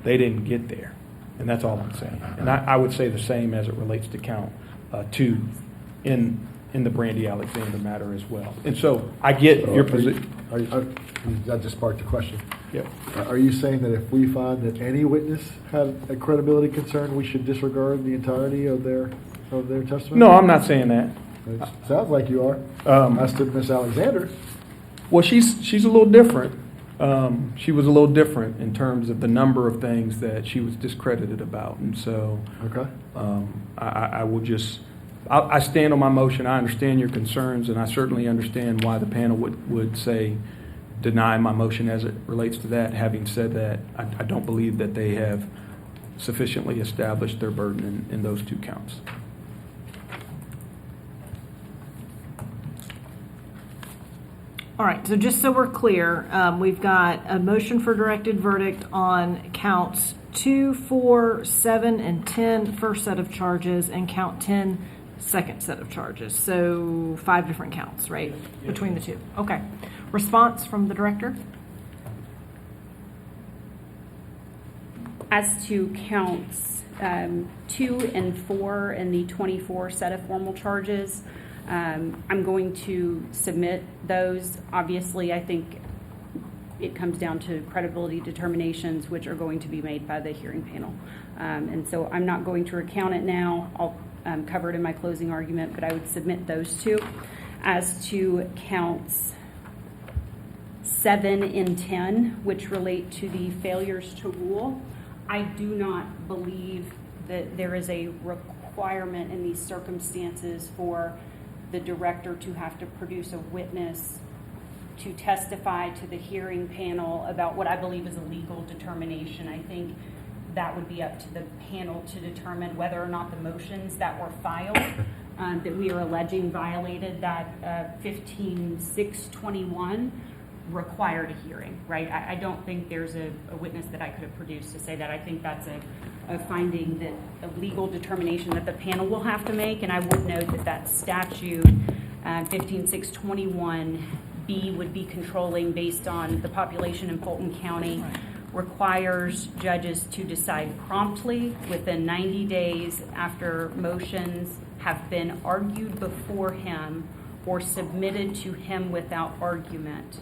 they didn't get there, and that's all I'm saying. And I would say the same as it relates to count 2 in the Brandy Alexander matter as well. And so I get your position. That just sparked a question. Yep. Are you saying that if we find that any witness had a credibility concern, we should disregard the entirety of their testimony? No, I'm not saying that. It sounds like you are. As to Miss Alexander. Well, she's a little different. She was a little different in terms of the number of things that she was discredited about, and so Okay. I will just. I stand on my motion. I understand your concerns, and I certainly understand why the panel would say deny my motion as it relates to that. Having said that, I don't believe that they have sufficiently established their burden in those 2 counts. All right, so just so we're clear, we've got a motion for directed verdict on counts 2, 4, 7, and 10, first set of charges, and count 10, second set of charges. So 5 different counts, right, between the 2. Okay. Response from the director? As to counts 2 and 4 in the 24 set of formal charges, I'm going to submit those. Obviously, I think it comes down to credibility determinations, which are going to be made by the hearing panel. And so I'm not going to recount it now. I'll cover it in my closing argument, but I would submit those 2. As to counts 7 and 10, which relate to the failures to rule, I do not believe that there is a requirement in these circumstances for the director to have to produce a witness to testify to the hearing panel about what I believe is a legal determination. I think that would be up to the panel to determine whether or not the motions that were filed that we are alleging violated that 15.621 required a hearing, right? I don't think there's a witness that I could have produced to say that. I think that's a finding that, a legal determination that the panel will have to make, and I would note that that statute, 15621B, would be controlling based on the population in Fulton County, requires judges to decide promptly within 90 days after motions have been argued before him or submitted to him without argument.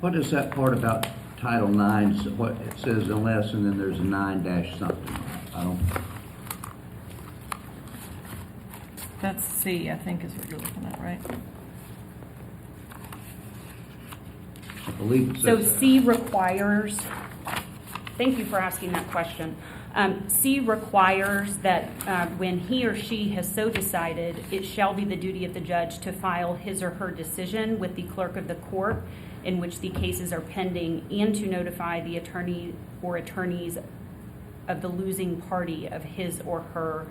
What is that part about Title IX, what it says unless, and then there's a 9 dash something? I don't, That's C, I think is what you're looking at, right? I believe it So says that. C requires, thank you for asking that question. C requires that when he or she has so decided, it shall be the duty of the judge to file his or her decision with the clerk of the court in which the cases are pending, and to notify the attorney or attorneys of the losing party of his or her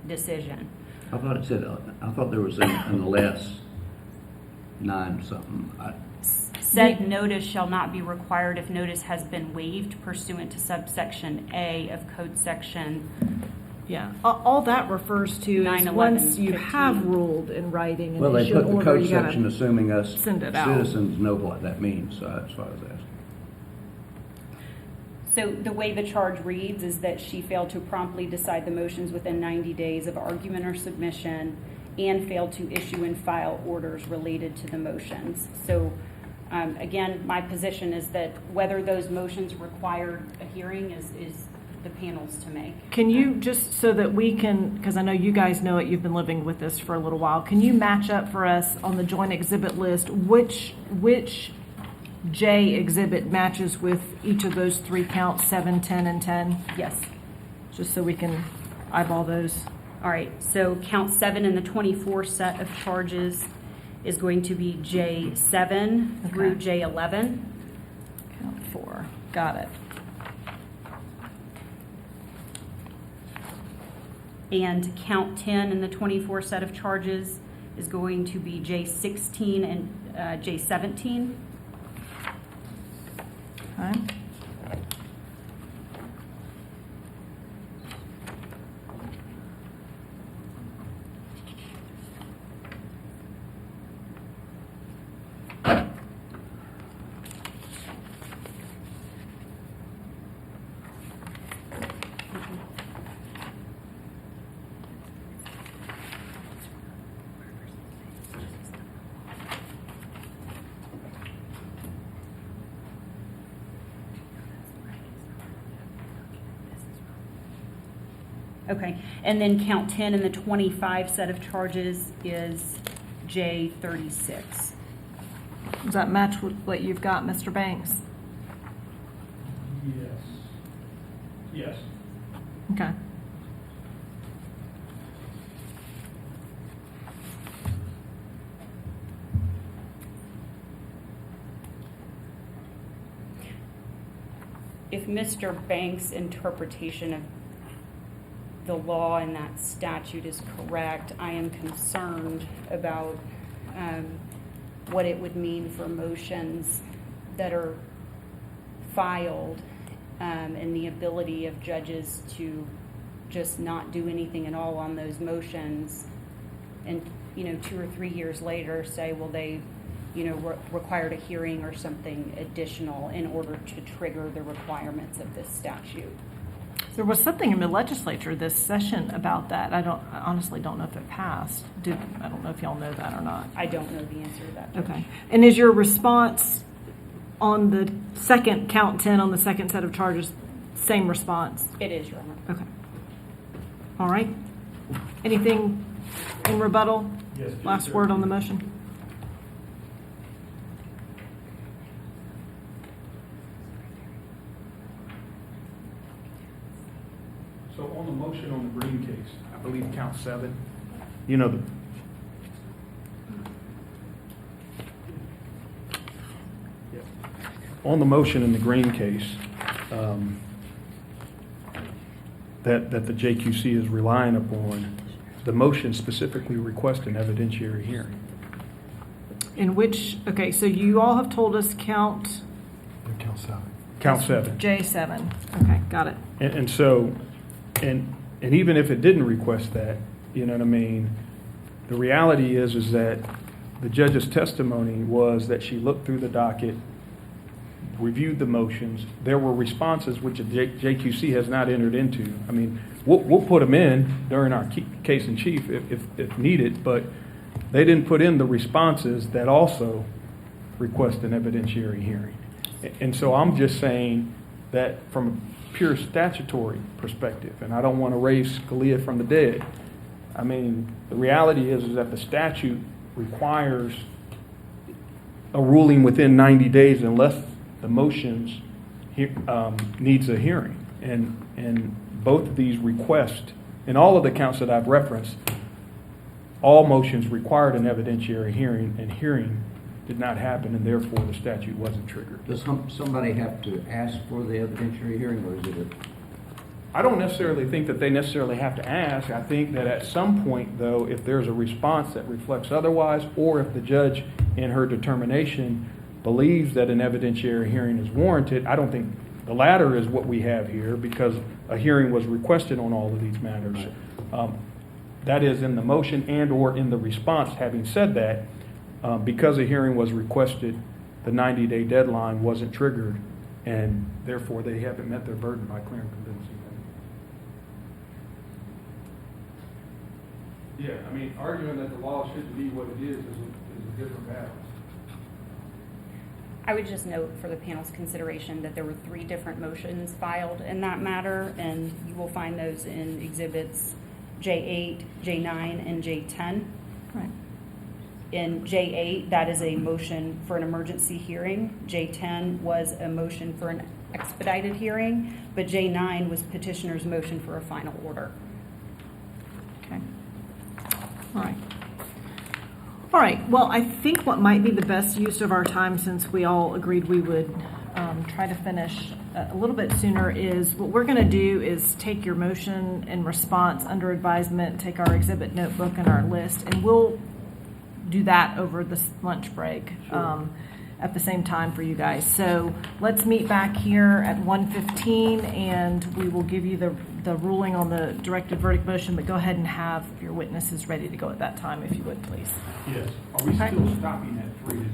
decision. I thought it said, I thought there was an unless 9 something. Said notice shall not be required if notice has been waived pursuant to subsection A of Code Section. Yeah, all that refers to is 9/11, once you 15. have ruled in writing Well, and they issue an put the order, code you gotta section assuming us send it out. citizens know what that means, so that's what I was asking. So the way the charge reads is that she failed to promptly decide the motions within 90 days of argument or submission, and failed to issue and file orders related to the motions. So again, my position is that whether those motions require a hearing is the panel's to make. Can you, just so that we can, because I know you guys know it, you've been living with this for a little while, can you match up for us on the joint exhibit list, which J exhibit matches with each of those 3 counts, 7, 10, and 10? Yes. Just so we can eyeball those. All right, so count 7 in the 24 set of charges is going to be J7 through Okay. J11. Count 4, got it. And count 10 in the 24 set of charges is going to be J16 and J17. Okay. Okay, and then count 10 in the 25 set of charges is J36. Does that match with what you've got, Mr. Banks? Yes. Yes. Okay. If Mr. Banks' interpretation of the law in that statute is correct, I am concerned about what it would mean for motions that are filed and the ability of judges to just not do anything at all on those motions, and 2 or 3 years later say, well, they required a hearing or something additional in order to trigger the requirements of this statute. There was something in the legislature this session about that. I honestly don't know if it passed. I don't know if y'all know that or not. I don't know the answer to that. Judge. Okay. And is your response on the second, count 10 on the second set of charges, same response? It is, Your Honor. Okay. All right. Anything in rebuttal? Yes. Last word on the motion? So on the motion on the Green case, I believe count 7. On the motion in the Green case, that the JQC is relying upon, the motion specifically requests an evidentiary hearing. In which, okay, so you all have told us count Count seven. Count 7. J7. Okay, got it. And so, and even if it didn't request that, you know what I mean, the reality is that the judge's testimony was that she looked through the docket, reviewed the motions. There were responses which JQC has not entered into. I mean, we'll put them in during our case in chief if needed, but they didn't put in the responses that also request an evidentiary hearing. And so I'm just saying that from a pure statutory perspective, and I don't want to raise Scalia from the dead. I mean, the reality is that the statute requires a ruling within 90 days unless the motions needs a hearing. And both of these requests, in all of the counts that I've referenced, all motions required an evidentiary hearing, and hearing did not happen, and therefore the statute wasn't triggered. Does somebody have to ask for the evidentiary hearing, or is it I don't necessarily think that they necessarily have to ask. I think that at some point, though, if there's a response that reflects otherwise, or if the judge in her determination believes that an evidentiary hearing is warranted, I don't think the latter is what we have here, because a hearing was requested on all of these matters. That is in the motion and or in the response. Having said that, because a hearing was requested, the 90-day deadline wasn't triggered, and therefore they haven't met their burden by clear and convincing evidence. Yeah, I mean, arguing that the law shouldn't be what it is a different battle. I would just note for the panel's consideration that there were 3 different motions filed in that matter, and you will find those in exhibits J8, J9, and J10. Right. In J8, that is a motion for an emergency hearing. J10 was a motion for an expedited hearing, but J9 was petitioner's motion for a final order. Okay. All right. All right. Well, I think what might be the best use of our time, since we all agreed we would try to finish a little bit sooner, is what we're going to do is take your motion and response under advisement, take our exhibit notebook and our list, and we'll do that over this lunch break at the same time for you guys. So let's meet back here at 1:15, and we will give you the ruling on the directed verdict motion, but go ahead and have your witnesses ready to go at that time, if you would, please. Yes. Are we Okay. still stopping at 3 today?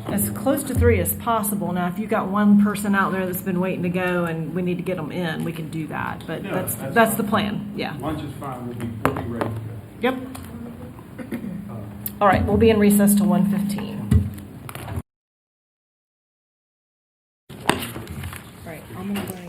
As close to 3 as possible. Now, if you've got one person out there that's been waiting to go and we need to get them in, we can do that, but No, that's the plan, yeah. Lunch is fine, we'll be ready to go. Yep. All right, we'll be in recess till 1:15. All right, I'm gonna bring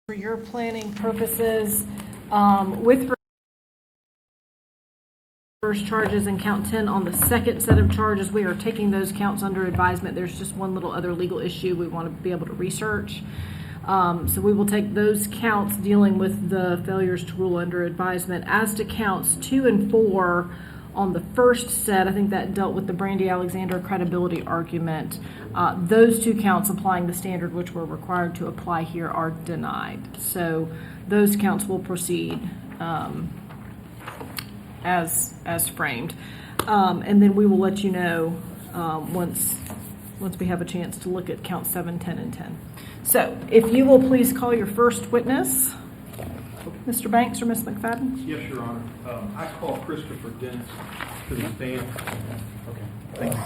For your planning purposes, with first charges and count 10 on the second set of charges, we are taking those counts under advisement. There's just one little other legal issue we want to be able to research. So we will take those counts dealing with the failures to rule under advisement. As to counts 2 and 4 on the first set, I think that dealt with the Brandy Alexander credibility argument. Those 2 counts applying the standard which we're required to apply here are denied. So those counts will proceed as framed. And then we will let you know once we have a chance to look at count 7, 10, and 10. So if you will please call your first witness, Mr. Banks or Ms. McFadden. Yes, Your Honor. I call Christopher Dennis to the stand. Okay, thank you.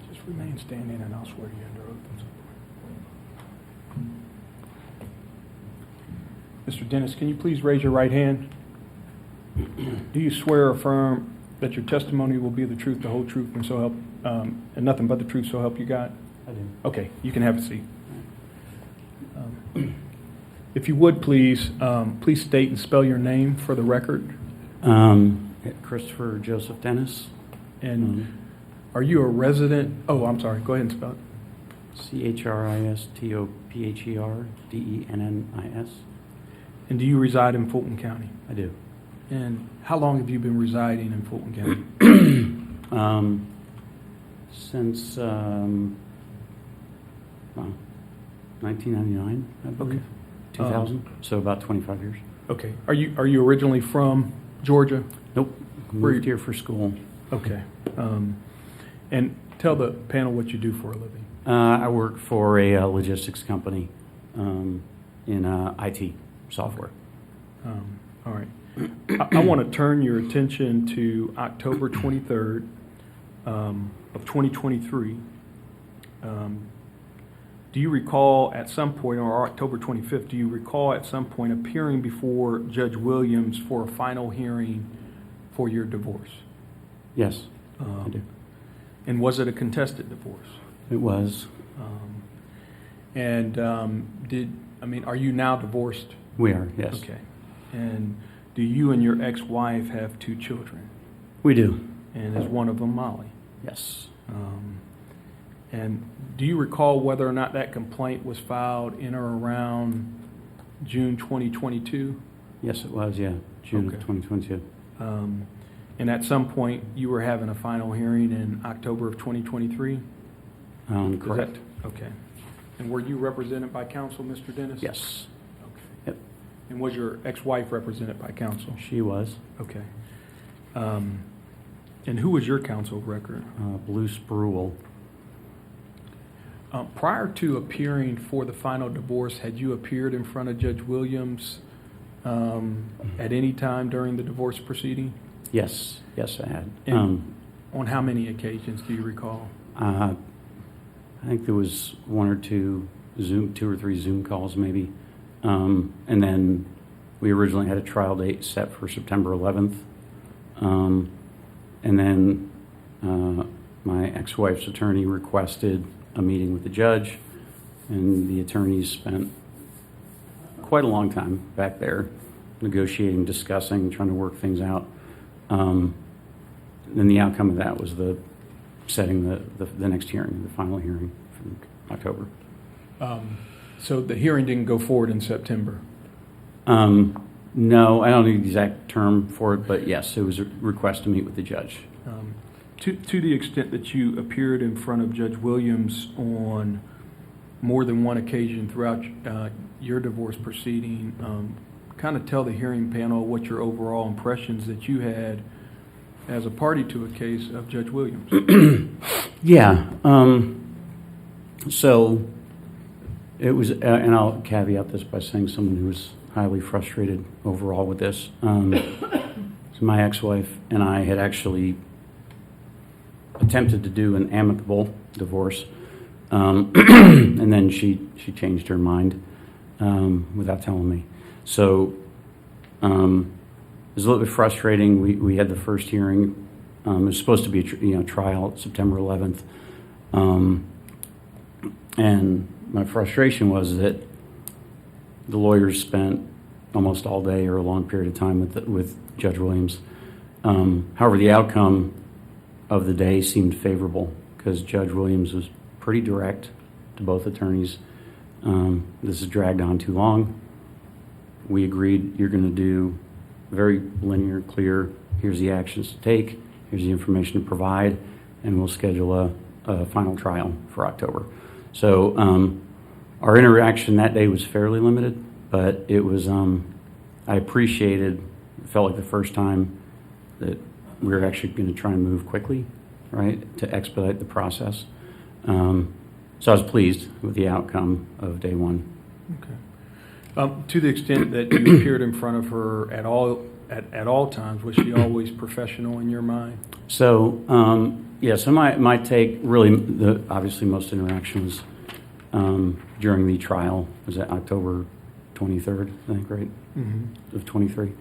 Just remain standing and I'll swear you under oath. Mr. Dennis, can you please raise your right hand? Do you swear or affirm that your testimony will be the truth, the whole truth, and so help, and nothing but the truth, so help you God? I do. Okay, you can have a seat. If you would, please, please state and spell your name for the record. Christopher Joseph Dennis. And are you a resident? Oh, I'm sorry. Go ahead and spell it. ChristopherDennis. And do you reside in Fulton County? I do. And how long have you been residing in Fulton County? Since 1999, I believe. Okay. 2000. So about 25 years. Okay. Are you originally from Georgia? Nope. Where Moved here for school. Okay. And tell the panel what you do for a living. I work for a logistics company in IT software. All right. I want to turn your attention to October 23rd of 2023. Do you recall at some point, or October 25th, do you recall at some point appearing before Judge Williams for a final hearing for your divorce? Yes, I do. And was it a contested divorce? It was. Are you now divorced? We are, yes. Okay. And do you and your ex-wife have 2 children? We do. And is one of them Molly? Yes. And do you recall whether or not that complaint was filed in or around June 2022? Yes, it was, yeah. June Okay. of 2022. And at some point, you were having a final hearing in October of 2023? Correct. Okay. And were you represented by counsel, Mr. Dennis? Yes, Okay. Yep. And was your ex-wife represented by counsel? she was. Okay. And who was your counsel of record? Blue Spruill. Prior to appearing for the final divorce, had you appeared in front of Judge Williams at any time during the divorce proceeding? Yes, I had. And on how many occasions do you recall? I think there was 1 or 2 2 or 3 Zoom calls maybe. And then we originally had a trial date set for September 11th. And then my ex-wife's attorney requested a meeting with the judge, and the attorneys spent quite a long time back there negotiating, discussing, trying to work things out. Then the outcome of that was the setting the next hearing, the final hearing from October. So the hearing didn't go forward in September? No, I don't know the exact term for it, but yes, it was a request to meet with the judge. To the extent that you appeared in front of Judge Williams on more than one occasion throughout your divorce proceeding, kind of tell the hearing panel what your overall impressions that you had as a party to a case of Judge Williams. Yeah. So it was, and I'll caveat this by saying someone who was highly frustrated overall with this. So my ex-wife and I had actually attempted to do an amicable divorce, and then she changed her mind without telling me. So it was a little bit frustrating. We had the first hearing. It was supposed to be a trial September 11th, and my frustration was that the lawyers spent almost all day or a long period of time with Judge Williams. However, the outcome of the day seemed favorable because Judge Williams was pretty direct to both attorneys. This has dragged on too long. We agreed you're going to do very linear, clear, here's the actions to take, here's the information to provide, and we'll schedule a final trial for October. So our interaction that day was fairly limited, but it was, I appreciated, it felt like the first time that we were actually going to try and move quickly, right, to expedite the process. So I was pleased with the outcome of day one. Okay. To the extent that you appeared in front of her at all times, was she always professional in your mind? So, so my take, really, obviously most interactions during the trial was at October 23rd, I think, right? Mm-hmm. Of 23.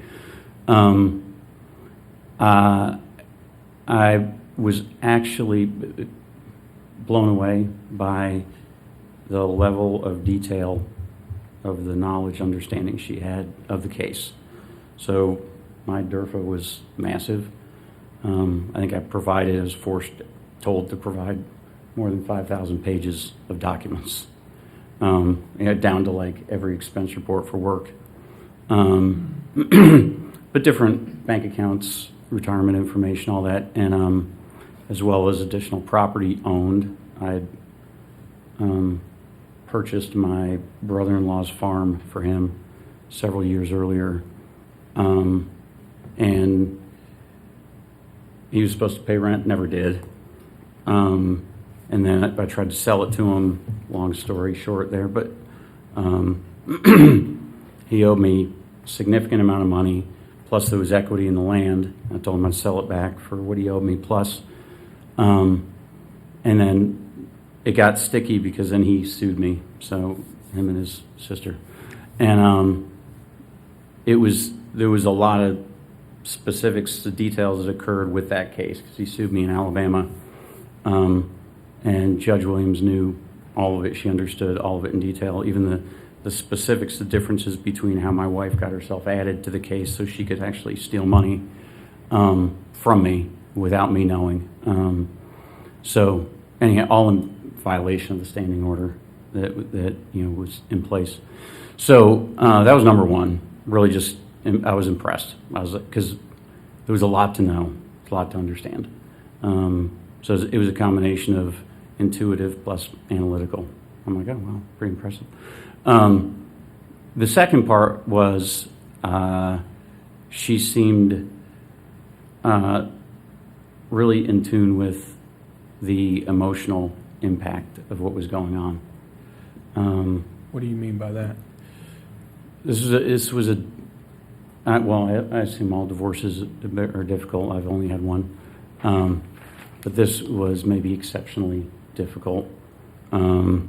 I was actually blown away by the level of detail of the knowledge, understanding she had of the case. So my DERFA was massive. I think I was told to provide more than 5,000 pages of documents, down to like every expense report for work. But different bank accounts, retirement information, all that, and as well as additional property owned. I purchased my brother-in-law's farm for him several years earlier, and he was supposed to pay rent, never did. And then I tried to sell it to him, long story short there, but he owed me a significant amount of money, plus there was equity in the land. I told him I'd sell it back for what he owed me plus. And then it got sticky because then he sued me, so him and his sister. And there was a lot of specifics, the details that occurred with that case, because he sued me in Alabama. And Judge Williams knew all of it. She understood all of it in detail, even the specifics, the differences between how my wife got herself added to the case so she could actually steal money from me without me knowing. So anyhow, all in violation of the standing order that was in place. So that was number one. Really, just I was impressed. Because there was a lot to know, a lot to understand. So it was a combination of intuitive plus analytical. I'm like, oh wow, pretty impressive. The second part was she seemed really in tune with the emotional impact of what was going on. What do you mean by that? I assume all divorces are difficult. I've only had one. But this was maybe exceptionally difficult. It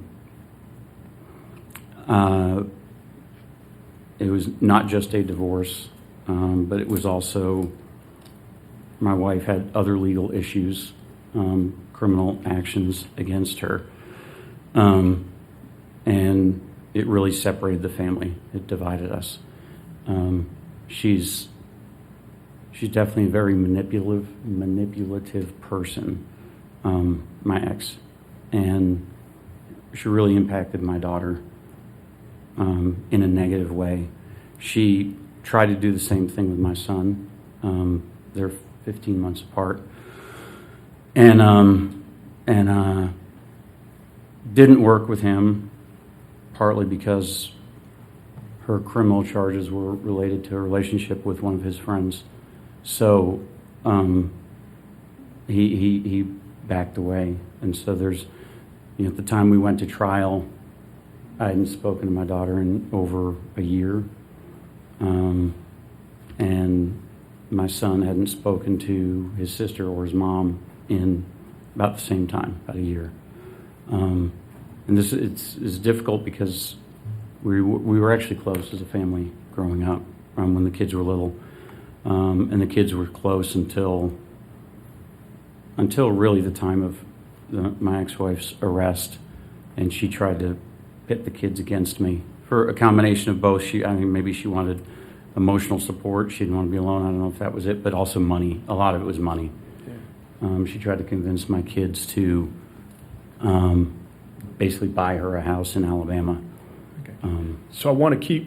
was not just a divorce, but it was also, my wife had other legal issues, criminal actions against her. And it really separated the family. It divided us. She's definitely a very manipulative person, my ex, and she really impacted my daughter in a negative way. She tried to do the same thing with my son. They're 15 months apart, and didn't work with him, partly because her criminal charges were related to a relationship with one of his friends. So he backed away. And so there's, at the time we went to trial, I hadn't spoken to my daughter in over a year. And my son hadn't spoken to his sister or his mom in about the same time, about a year. And it's difficult because we were actually close as a family growing up when the kids were little. And the kids were close until really the time of my ex-wife's arrest, and she tried to pit the kids against me for a combination of both. Maybe she wanted emotional support. She didn't want to be alone. I don't know if that was it, but also money. A lot of it was money. Yeah. She tried to convince my kids to basically buy her a house in Alabama. Okay. So I want to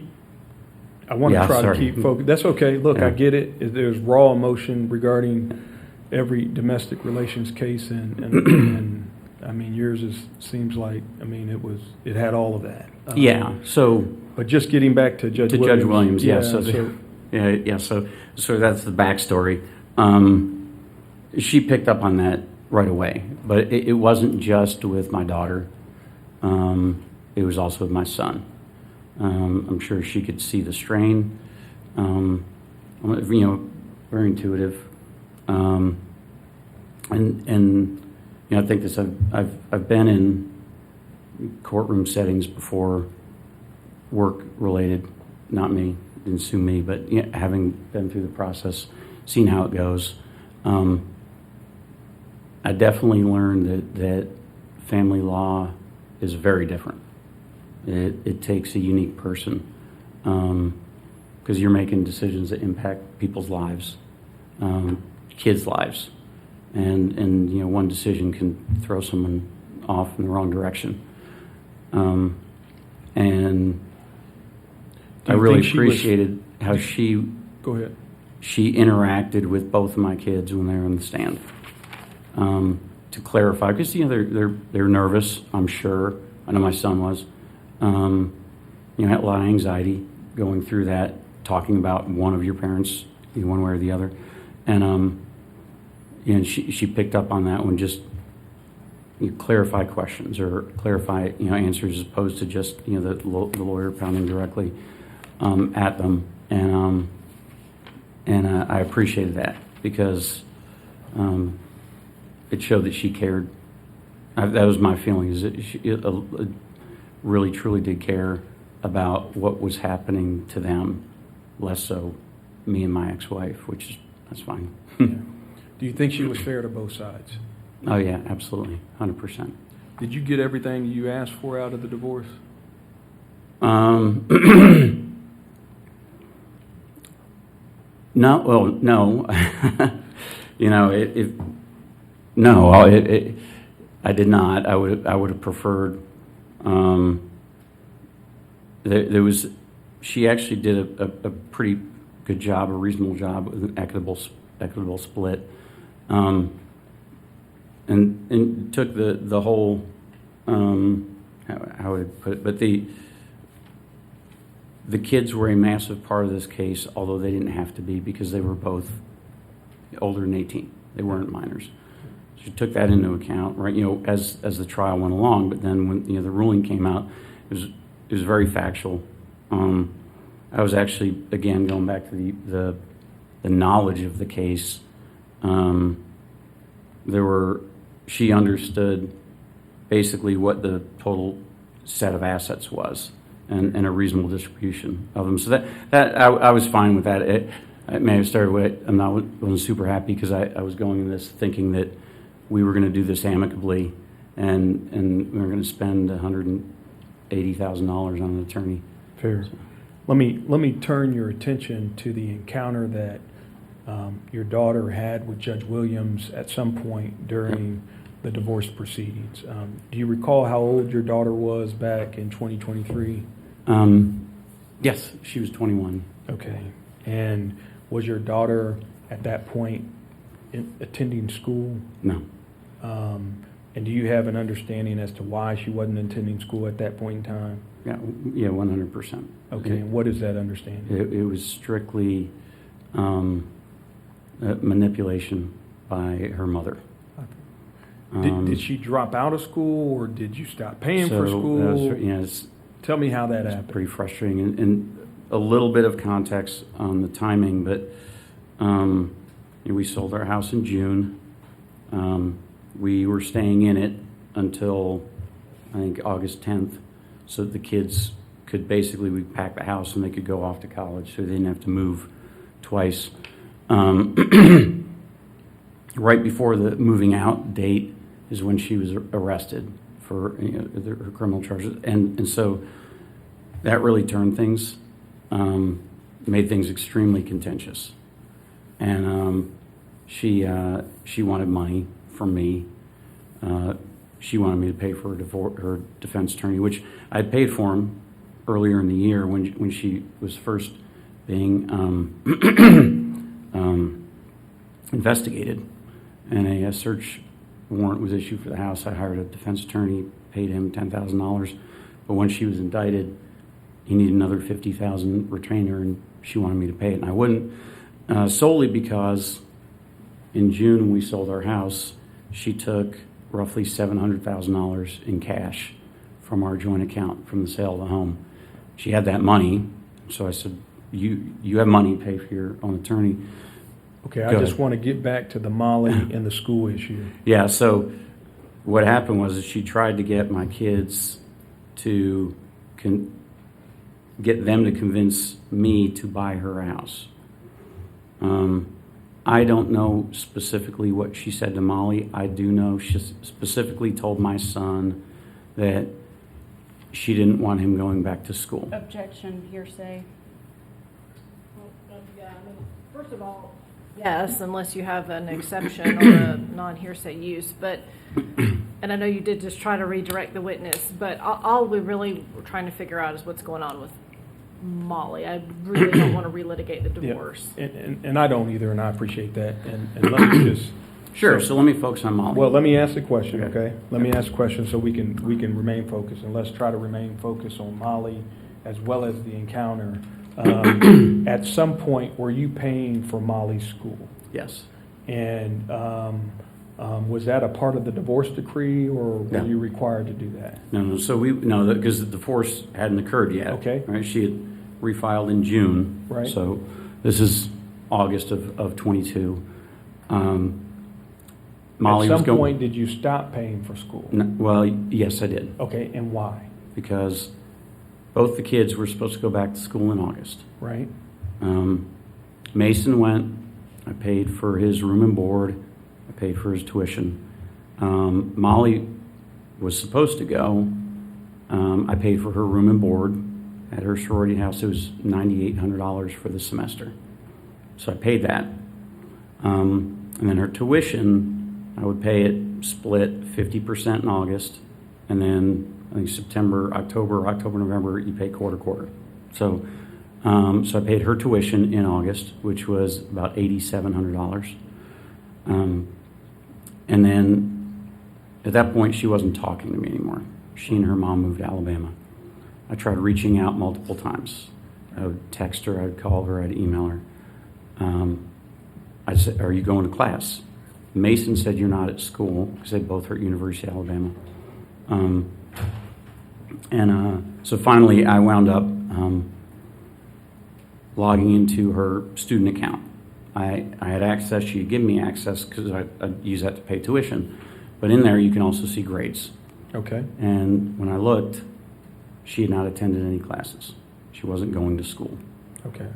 try to keep focused. That's okay. Look, Yeah. I get it. There's raw emotion regarding every domestic relations case, and I mean, yours seems like, it had all of that. Yeah. So, but just getting back to Judge Williams. Yeah. So that's the backstory. She picked up on that right away, but it wasn't just with my daughter. It was also with my son. I'm sure she could see the strain. Very intuitive. I think this. I've been in courtroom settings before, work related, not me, didn't sue me, but having been through the process, seen how it goes. I definitely learned that family law is very different. It takes a unique person, because you're making decisions that impact people's lives, kids' lives, and one decision can throw someone off in the wrong direction. And I really appreciated how she Go ahead. She interacted with both of my kids when they were on the stand, to clarify, because they're nervous. I'm sure. I know my son was. Had a lot of anxiety going through that, talking about one of your parents, one way or the other, and she picked up on that one. Just clarify questions or clarify answers, as opposed to just the lawyer pounding directly at them, and I appreciated that, because it showed that she cared. That was my feeling, is that she really truly did care about what was happening to them, less so me and my ex-wife, that's fine. Yeah. Do you think she was fair to both sides? Oh yeah, absolutely, 100%. Did you get everything you asked for out of the divorce? No, well, no. I did not. I would have preferred. She actually did a pretty good job, a reasonable job with an equitable split, and took the whole, how would I put it, but the kids were a massive part of this case, although they didn't have to be, because they were both older than 18. They weren't minors. She took that into account, right? As the trial went along. But then when the ruling came out, it was very factual. I was actually, again, going back to the knowledge of the case. She understood basically what the total set of assets was, and a reasonable distribution of them. So that I was fine with that. It may have started with, wasn't super happy, because I was going in this thinking that we were going to do this amicably, and we were going to spend $180,000 on an attorney. Fair. Let me turn your attention to the encounter that your daughter had with Judge Williams at some point during the divorce proceedings. Do you recall how old your daughter was back in 2023? Yes, she was 21. Okay. And was your daughter at that point attending school? No. And do you have an understanding as to why she wasn't attending school at that point in time? Yeah, 100%. Okay, and what is that understanding? It was strictly manipulation by her mother. Did she drop out of school, or did you stop paying for So, school? it's Tell me how that it's happened. pretty frustrating. And a little bit of context on the timing, but we sold our house in June. We were staying in it until, I think, August 10th, so that the kids could basically, we pack the house and they could go off to college, so they didn't have to move twice. Right before the moving out date is when she was arrested for her criminal charges, and so that really turned things, made things extremely contentious, and she wanted money from me. She wanted me to pay for her defense attorney, which I had paid for him earlier in the year when she was first being investigated, and a search warrant was issued for the house. I hired a defense attorney, paid him $10,000, but when she was indicted, he needed another $50,000 retainer, and she wanted me to pay it, and I wouldn't, solely because in June when we sold our house, she took roughly $700,000 in cash from our joint account from the sale of the home. She had that money, so I said, you have money, pay for your own attorney. Okay, Go I just ahead. want to get back to the Molly and the school issue. Yeah, so what happened was that she tried to get my kids to get them to convince me to buy her house. I don't know specifically what she said to Molly. I do know she specifically told my son that she didn't want him going back to school. Objection, hearsay. First of all, yes, unless you have an exception or a non-hearsay use, but, and I know you did just try to redirect the witness, but all we really were trying to figure out is what's going on with Molly. I really don't want to relitigate the divorce. Yeah, and I don't either, and I appreciate that. And let me just Sure, so let me focus on Molly. well, let me ask the question, Okay. okay? Let me ask the question so we can remain focused, and let's try to remain focused on Molly as well as the encounter. At some point, were you paying for Molly's school? Yes. And was that a part of the divorce decree, or were No. you required to do that? No, so because the divorce hadn't occurred yet. Okay. Right, she had refiled in June. Right. So this is August of 22. Molly At was some going. point, did you stop paying for school? Well, yes, I did, Okay, and why? because both the kids were supposed to go back to school in August. Right? Mason went. I paid for his room and board. I paid for his tuition. Molly was supposed to go. I paid for her room and board at her sorority house. It was $9,800 for the semester. So I paid that. And then her tuition, I would pay it split 50% in August, and then I think October, November, you pay quarter. So I paid her tuition in August, which was about $8,700. And then at that point, she wasn't talking to me anymore. She and her mom moved to Alabama. I tried reaching out multiple times. I would text her, I'd call her, I'd email her. I said, "Are you going to class?" Mason said, "You're not at school," because they both are at University of Alabama. So finally, I wound up logging into her student account. I had access. She had given me access because I'd use that to pay tuition. But in there, you can also see grades. Okay. And when I looked, she had not attended any classes. She wasn't going to school. Okay.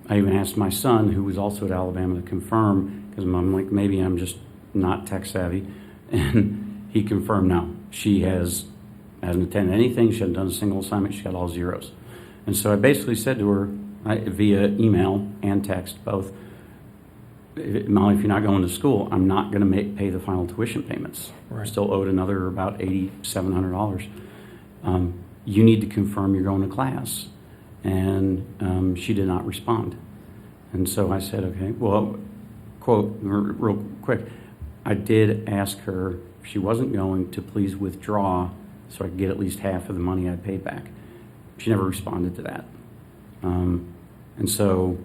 I even asked my son, who was also at Alabama, to confirm, because I'm like, maybe I'm just not tech savvy. And he confirmed, no, she hasn't attended anything. She hasn't done a single assignment. She got all zeros. And so I basically said to her, via email and text, both, Molly, if you're not going to school, I'm not going to pay the final tuition payments. Right. Still owed another about $8,700. You need to confirm you're going to class. And she did not respond. And so I said, okay, well, quote, real quick, I did ask her if she wasn't going to please withdraw so I could get at least half of the money I paid back. She never responded to that. And so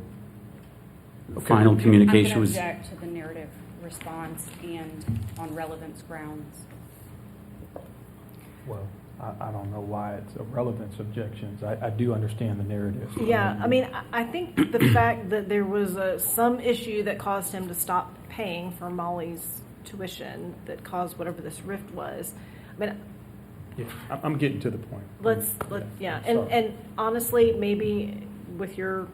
the final communication I'm was... going to object to the narrative response and on relevance grounds. Well, I don't know why it's a relevance objections. I do understand the narrative. Yeah, I mean, I think the fact that there was some issue that caused him to stop paying for Molly's tuition that caused whatever this rift was. I mean, Yeah, I'm getting to the point. yeah, Sorry. and honestly, maybe with your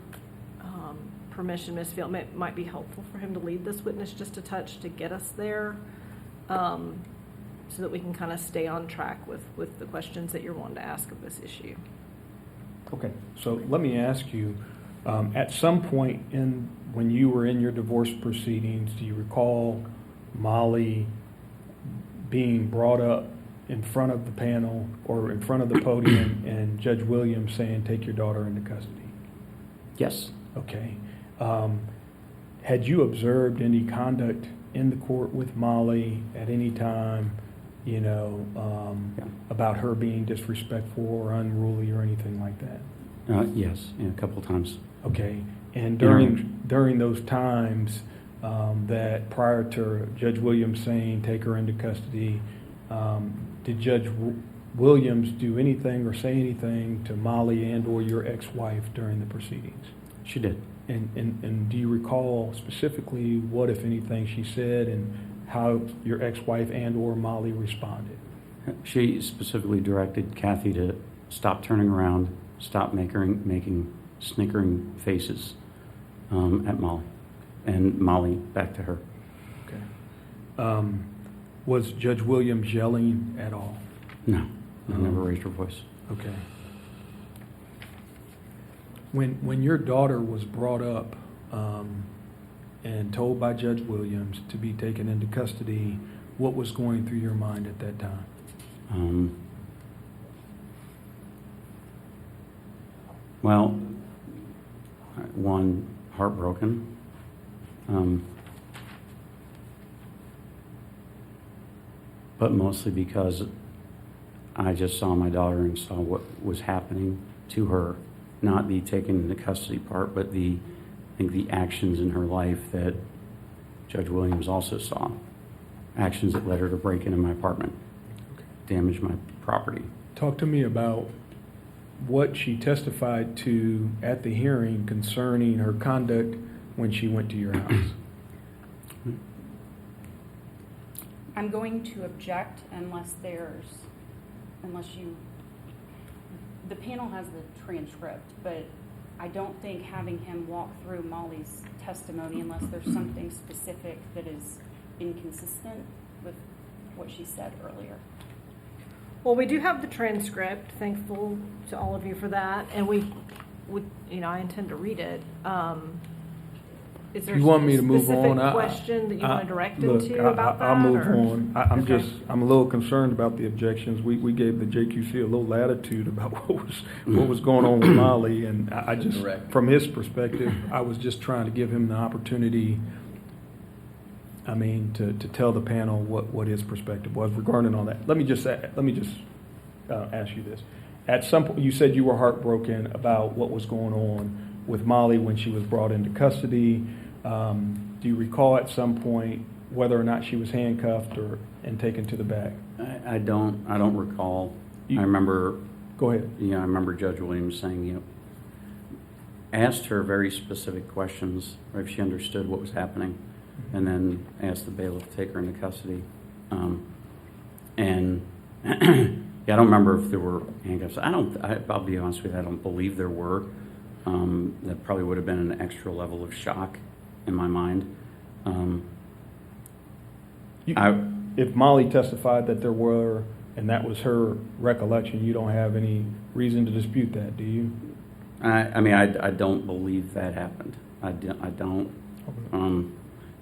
permission, Ms. Field, it might be helpful for him to lead this witness just a touch to get us there, so that we can kind of stay on track with the questions that you're wanting to ask of this issue. Okay, so let me ask you, at some point when you were in your divorce proceedings, do you recall Molly being brought up in front of the panel or in front of the podium and Judge Williams saying, take your daughter into custody? Yes. Okay. Had you observed any conduct in the court with Molly at any time, about her being disrespectful or unruly or anything like that? Yes, yeah, a couple times. Okay. And during those times that prior to Judge Williams saying take her into custody, did Judge Williams do anything or say anything to Molly and or your ex-wife during the proceedings? She did. And do you recall specifically what, if anything, she said and how your ex-wife and or Molly responded? She specifically directed Kathy to stop turning around, stop making snickering faces at Molly, and Molly back to her. Okay. Was Judge Williams yelling at all? No, I never raised her voice. Okay. When your daughter was brought up and told by Judge Williams to be taken into custody, what was going through your mind at that time? Well, one, heartbroken. But mostly because I just saw my daughter and saw what was happening to her, not the taken into custody part, but I think the actions in her life that Judge Williams also saw. Actions that led her to break into my apartment, damage my property. Talk to me about what she testified to at the hearing concerning her conduct when she went to your house. I'm going to object unless the panel has the transcript, but I don't think having him walk through Molly's testimony unless there's something specific that is inconsistent with what she said earlier. Well, we do have the transcript. Thankful to all of you for that, and we I intend to read it. Is there You want me to a move specific on? question that you want to direct him Look, to about that? I'll move or- on. Okay. I'm a little concerned about the objections. We gave the JQC a little latitude about what was going on with Molly, and I just, from his perspective, I was just trying to give him the opportunity, to tell the panel what his perspective was regarding all that. Let me just ask you this. At some point, you said you were heartbroken about what was going on with Molly when she was brought into custody. Do you recall at some point whether or not she was handcuffed and taken to the back? I don't recall. I remember. Go ahead. Yeah, I remember Judge Williams saying, asked her very specific questions, or if she understood what was happening, and then asked the bailiff to take her into custody. And yeah, I don't remember if there were handcuffs. I'll be honest with you, I don't believe there were. That probably would have been an extra level of shock in my mind. If Molly testified that there were, and that was her recollection, you don't have any reason to dispute that, do you? I don't believe that happened. I don't.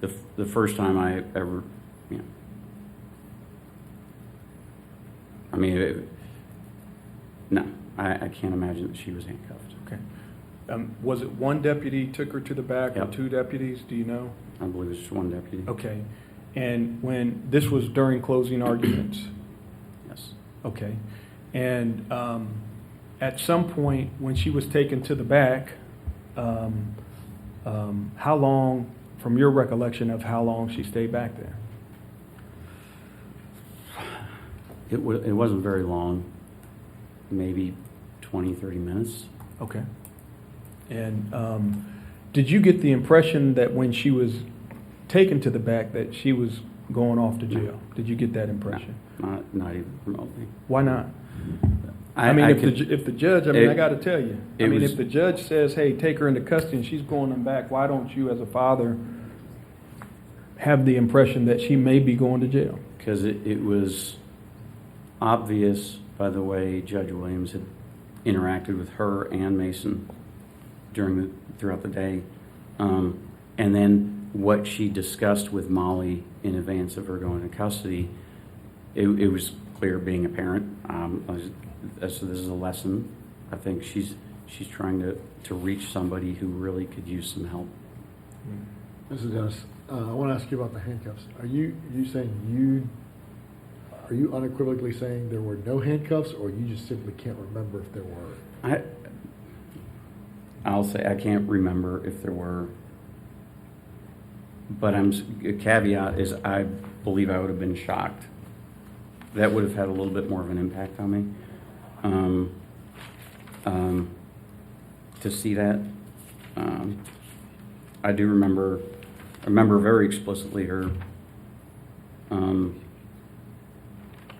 The first time I ever, no, I can't imagine that she was handcuffed. Okay. Was it one deputy took her to the back or Yep. two deputies? Do you know? I believe it's just one deputy. Okay. And when this was during closing arguments? Yes. Okay. And at some point when she was taken to the back, how long from your recollection of how long she stayed back there? It wasn't very long, maybe 20, 30 minutes. Okay. And did you get the impression that when she was taken to the back that she was going off to jail? Did you get that impression? Not even remotely. Why not? I mean, if the judge, I got to tell you, if the judge says, hey, take her into custody and she's going them back, why don't you as a father have the impression that she may be going to jail? Because it was obvious by the way Judge Williams had interacted with her and Mason throughout the day. And then what she discussed with Molly in advance of her going to custody, it was clear being a parent. So this is a lesson. I think she's trying to reach somebody who really could use some help. Mrs. Dennis, I want to ask you about the handcuffs. Are you unequivocally saying there were no handcuffs, or you just simply can't remember if there were? I'll say I can't remember if there were, but a caveat is I believe I would have been shocked. That would have had a little bit more of an impact on me. To see that, I do remember very explicitly her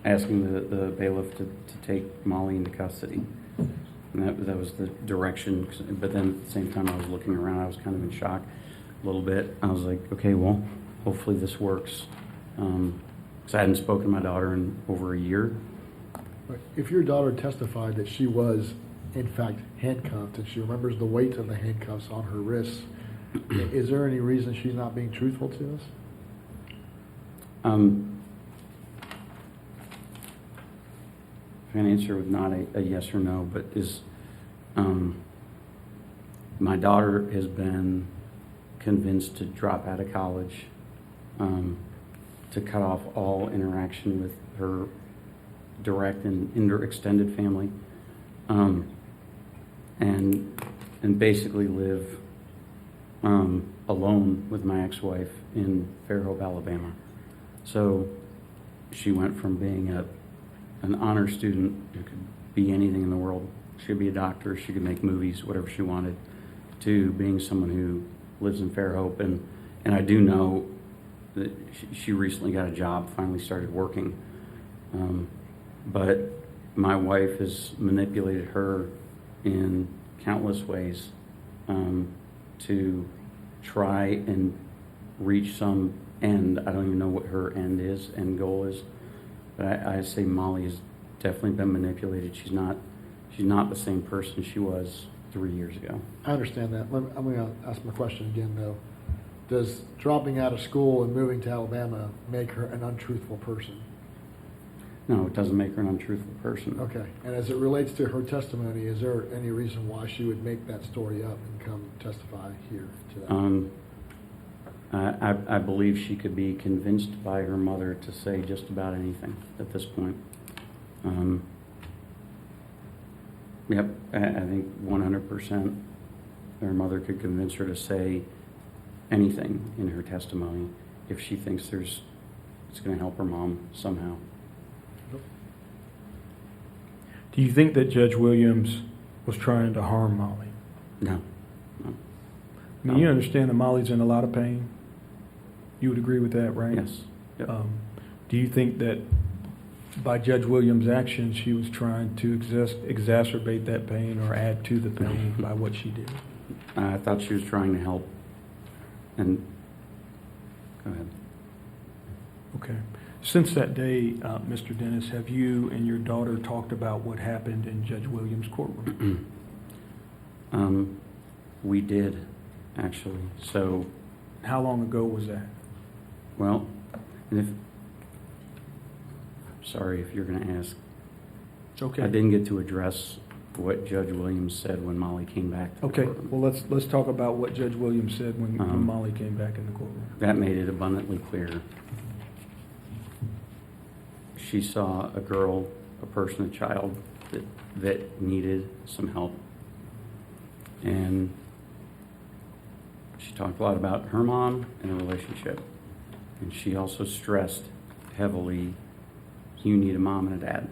asking the bailiff to take Molly into custody. And that was the direction, but then at the same time I was looking around, I was kind of in shock a little bit. I was like, okay, well, hopefully this works. Because I hadn't spoken to my daughter in over a year. If your daughter testified that she was, in fact, handcuffed, and she remembers the weight of the handcuffs on her wrists, is there any reason she's not being truthful to us? I'm going to answer with not a yes or no, but my daughter has been convinced to drop out of college, to cut off all interaction with her direct and extended family, and basically live alone with my ex-wife in Fairhope, Alabama. So she went from being an honor student who could be anything in the world. She could be a doctor, she could make movies, whatever she wanted, to being someone who lives in Fairhope. And I do know that she recently got a job, finally started working. But my wife has manipulated her in countless ways to try and reach some end. I don't even know what her end goal is. But I say Molly has definitely been manipulated. She's not the same person she was 3 years ago. I understand that. I'm going to ask my question again, though. Does dropping out of school and moving to Alabama make her an untruthful person? No, it doesn't make her an untruthful person. Okay. And as it relates to her testimony, is there any reason why she would make that story up and come testify here today? I believe she could be convinced by her mother to say just about anything at this point. Yep, I think 100% her mother could convince her to say anything in her testimony if she thinks it's going to help her mom somehow. Do you think that Judge Williams was trying to harm Molly? No. I mean, you understand that Molly's in a lot of pain? You would agree with that, right? Yes. Yep. Do you think that by Judge Williams' actions, she was trying to exacerbate that pain or add to the pain by what she did? I thought she was trying to help. And go ahead. Okay. Since that day, Mr. Dennis, have you and your daughter talked about what happened in Judge Williams' courtroom? We did, actually. So, how long ago was that? Well, and sorry if you're going to ask. It's okay. I didn't get to address what Judge Williams said when Molly came back to the Okay. courtroom. Well, let's talk about what Judge Williams said when Molly came back in the courtroom. That made it abundantly clear. She saw a girl, a person, a child that needed some help. And She talked a lot about her mom and her relationship. And she also stressed heavily, you need a mom and a dad.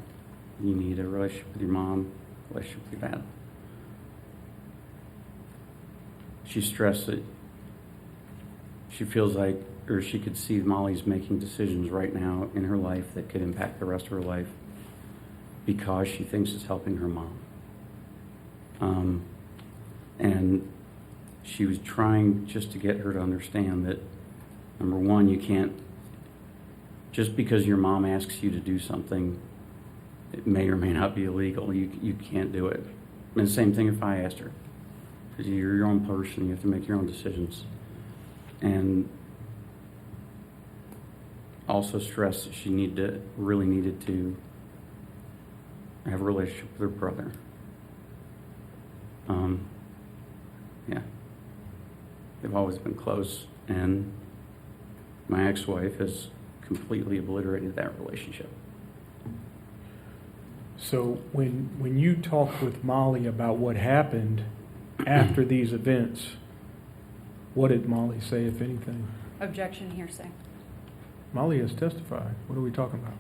You need a relationship with your mom, a relationship with your dad. She stressed that she feels like, or she could see Molly's making decisions right now in her life that could impact the rest of her life because she thinks it's helping her mom. And she was trying just to get her to understand that, number one, you can't, just because your mom asks you to do something, it may or may not be illegal. You can't do it. And the same thing if I asked her. Because you're your own person, you have to make your own decisions. And also stressed that she really needed to have a relationship with her brother. Yeah. They've always been close, and my ex-wife has completely obliterated that relationship. So when you talked with Molly about what happened after these events, what did Molly say, if anything? Objection, hearsay. Molly has testified. What are we talking about?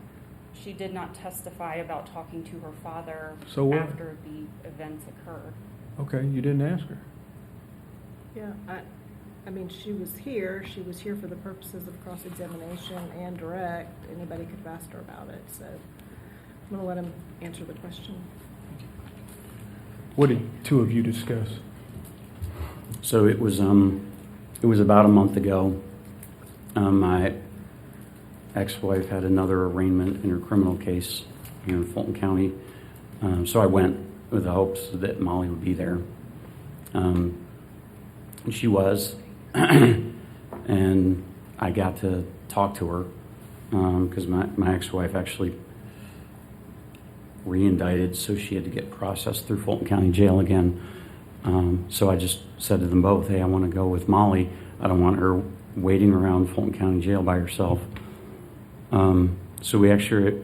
She did not testify about talking to her father So what? after the events occurred. Okay, you didn't ask her. Yeah, I mean, she was here for the purposes of cross-examination and direct. Anybody could have asked her about it, so I'm gonna let him answer the question. What did two of you discuss? So it was about a month ago. My ex-wife had another arraignment in her criminal case here in Fulton County. So I went with the hopes that Molly would be there. And she was. And I got to talk to her because my ex-wife actually re-indicted, so she had to get processed through Fulton County Jail again. So I just said to them both, hey, I want to go with Molly. I don't want her waiting around Fulton County Jail by herself. So we actually were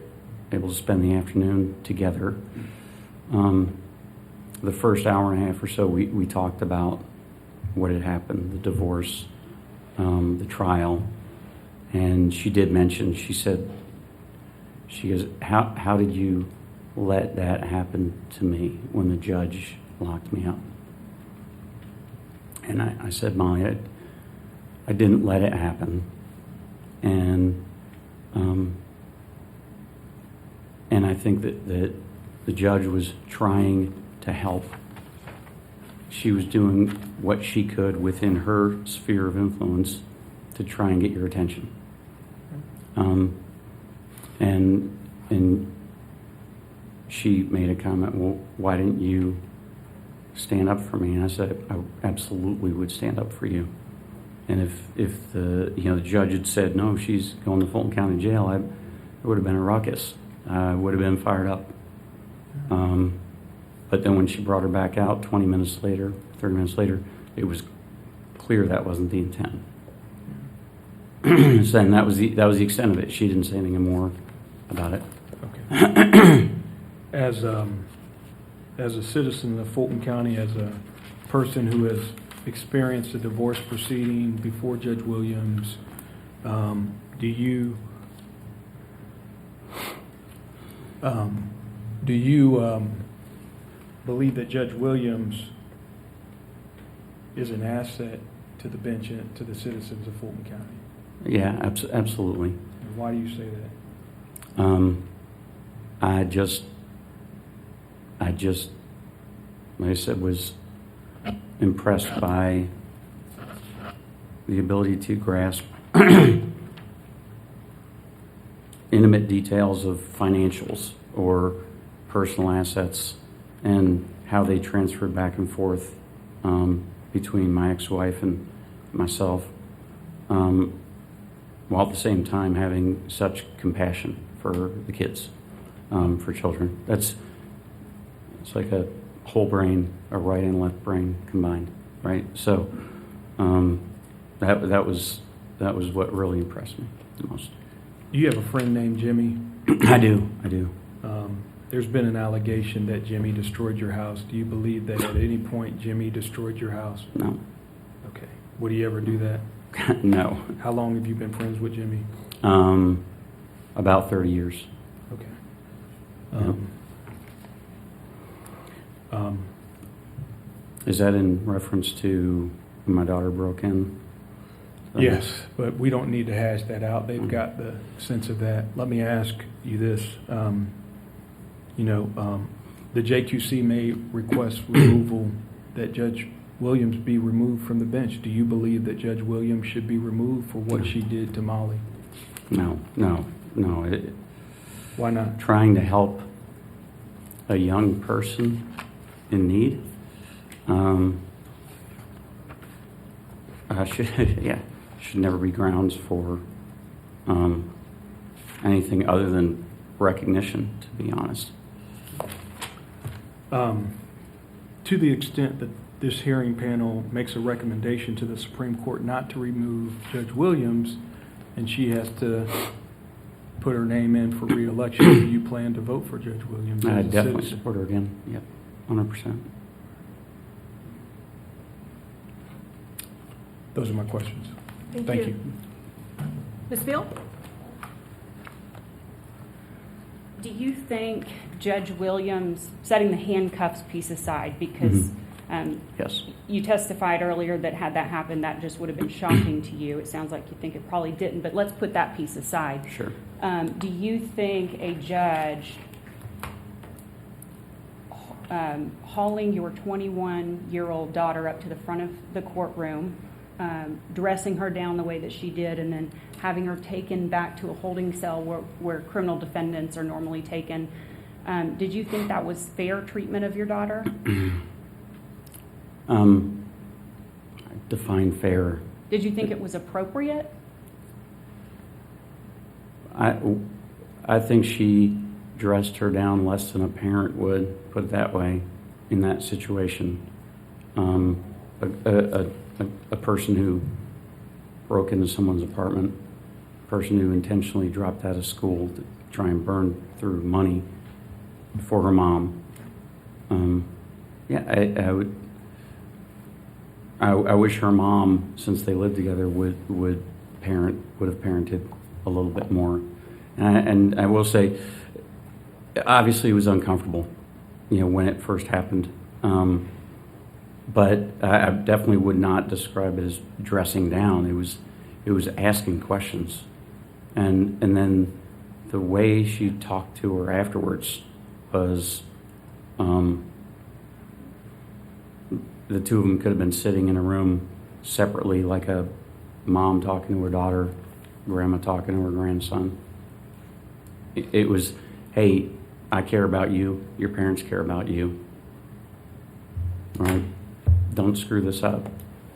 able to spend the afternoon together. The first hour and a half or so, we talked about what had happened, the divorce, the trial. And she did mention, she goes, how did you let that happen to me when the judge locked me up? And I said, Molly, I didn't let it happen. And I think that the judge was trying to help. She was doing what she could within her sphere of influence to try and get your attention. And she made a comment, well, why didn't you stand up for me? And I said, I absolutely would stand up for you. And if the judge had said, no, she's going to Fulton County Jail, it would have been a ruckus. I would have been fired up. But then when she brought her back out 20 minutes later, 30 minutes later, it was clear that wasn't the intent. So then that was the extent of it. She didn't say anything more about it. Okay. As a citizen of Fulton County, as a person who has experienced a divorce proceeding before Judge Williams, do you believe that Judge Williams is an asset to the bench and to the citizens of Fulton County? Yeah, absolutely. And why do you say that? I just, like I said, was impressed by the ability to grasp intimate details of financials or personal assets and how they transferred back and forth between my ex-wife and myself, while at the same time having such compassion for the kids, for children. It's like a whole brain, a right and left brain combined, right? So that was what really impressed me the most. Do you have a friend named Jimmy? I do. There's been an allegation that Jimmy destroyed your house. Do you believe that at any point Jimmy destroyed your house? No. Okay. Would he ever do that? No. How long have you been friends with Jimmy? About 30 years. Okay. Yeah. Is that in reference to when my daughter broke in? Yes, but we don't need to hash that out. They've got the sense of that. Let me ask you this. The JQC may request removal, that Judge Williams be removed from the bench. Do you believe that Judge Williams should be removed for what she did to Molly? No. Why not? Trying to help a young person in need. Should never be grounds for anything other than recognition, to be honest. To the extent that this hearing panel makes a recommendation to the Supreme Court not to remove Judge Williams, and she has to put her name in for re-election, do you plan to vote for Judge Williams? I as a definitely citizen? support her again. Yep, 100%. Those are my questions. Thank you. Ms. Field? Do you think Judge Williams, setting the handcuffs piece aside, because Yes. you testified earlier that had that happened, that just would have been shocking to you. It sounds like you think it probably didn't, but let's put that piece aside. Sure. Do you think a judge hauling your 21-year-old daughter up to the front of the courtroom, dressing her down the way that she did, and then having her taken back to a holding cell where criminal defendants are normally taken, did you think that was fair treatment of your daughter? Define fair. Did you think it was appropriate? I think she dressed her down less than a parent would, put it that way, in that situation. A person who broke into someone's apartment, a person who intentionally dropped out of school to try and burn through money for her mom. I wish her mom, since they lived together, would have parented a little bit more. And I will say, obviously it was uncomfortable, when it first happened. But I definitely would not describe it as dressing down. It was asking questions, and then the way she talked to her afterwards was, the two of them could have been sitting in a room separately, like a mom talking to her daughter, grandma talking to her grandson. It was, hey, I care about you. Your parents care about you. All right? Don't screw this up.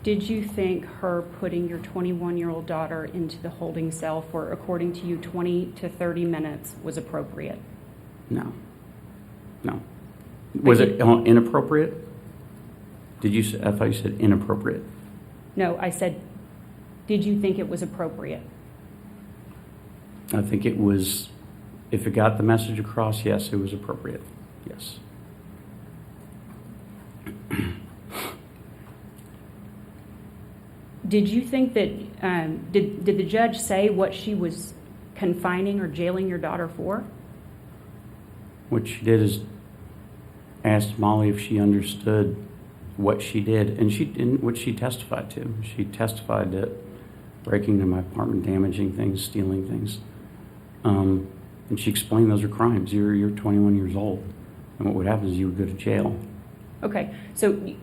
Did you think her putting your 21-year-old daughter into the holding cell for, according to you, 20 to 30 minutes was appropriate? No. Was it inappropriate? Did you say, I thought you said inappropriate. No, I said, did you think it was appropriate? I think it was, if it got the message across, yes, it was appropriate. Yes. Did you think that, did the judge say what she was confining or jailing your daughter for? What she did is asked Molly if she understood what she did, and what she testified to. She testified to breaking into my apartment, damaging things, stealing things. And she explained those are crimes. You're 21 years old, and what would happen is you would go to jail. Okay, so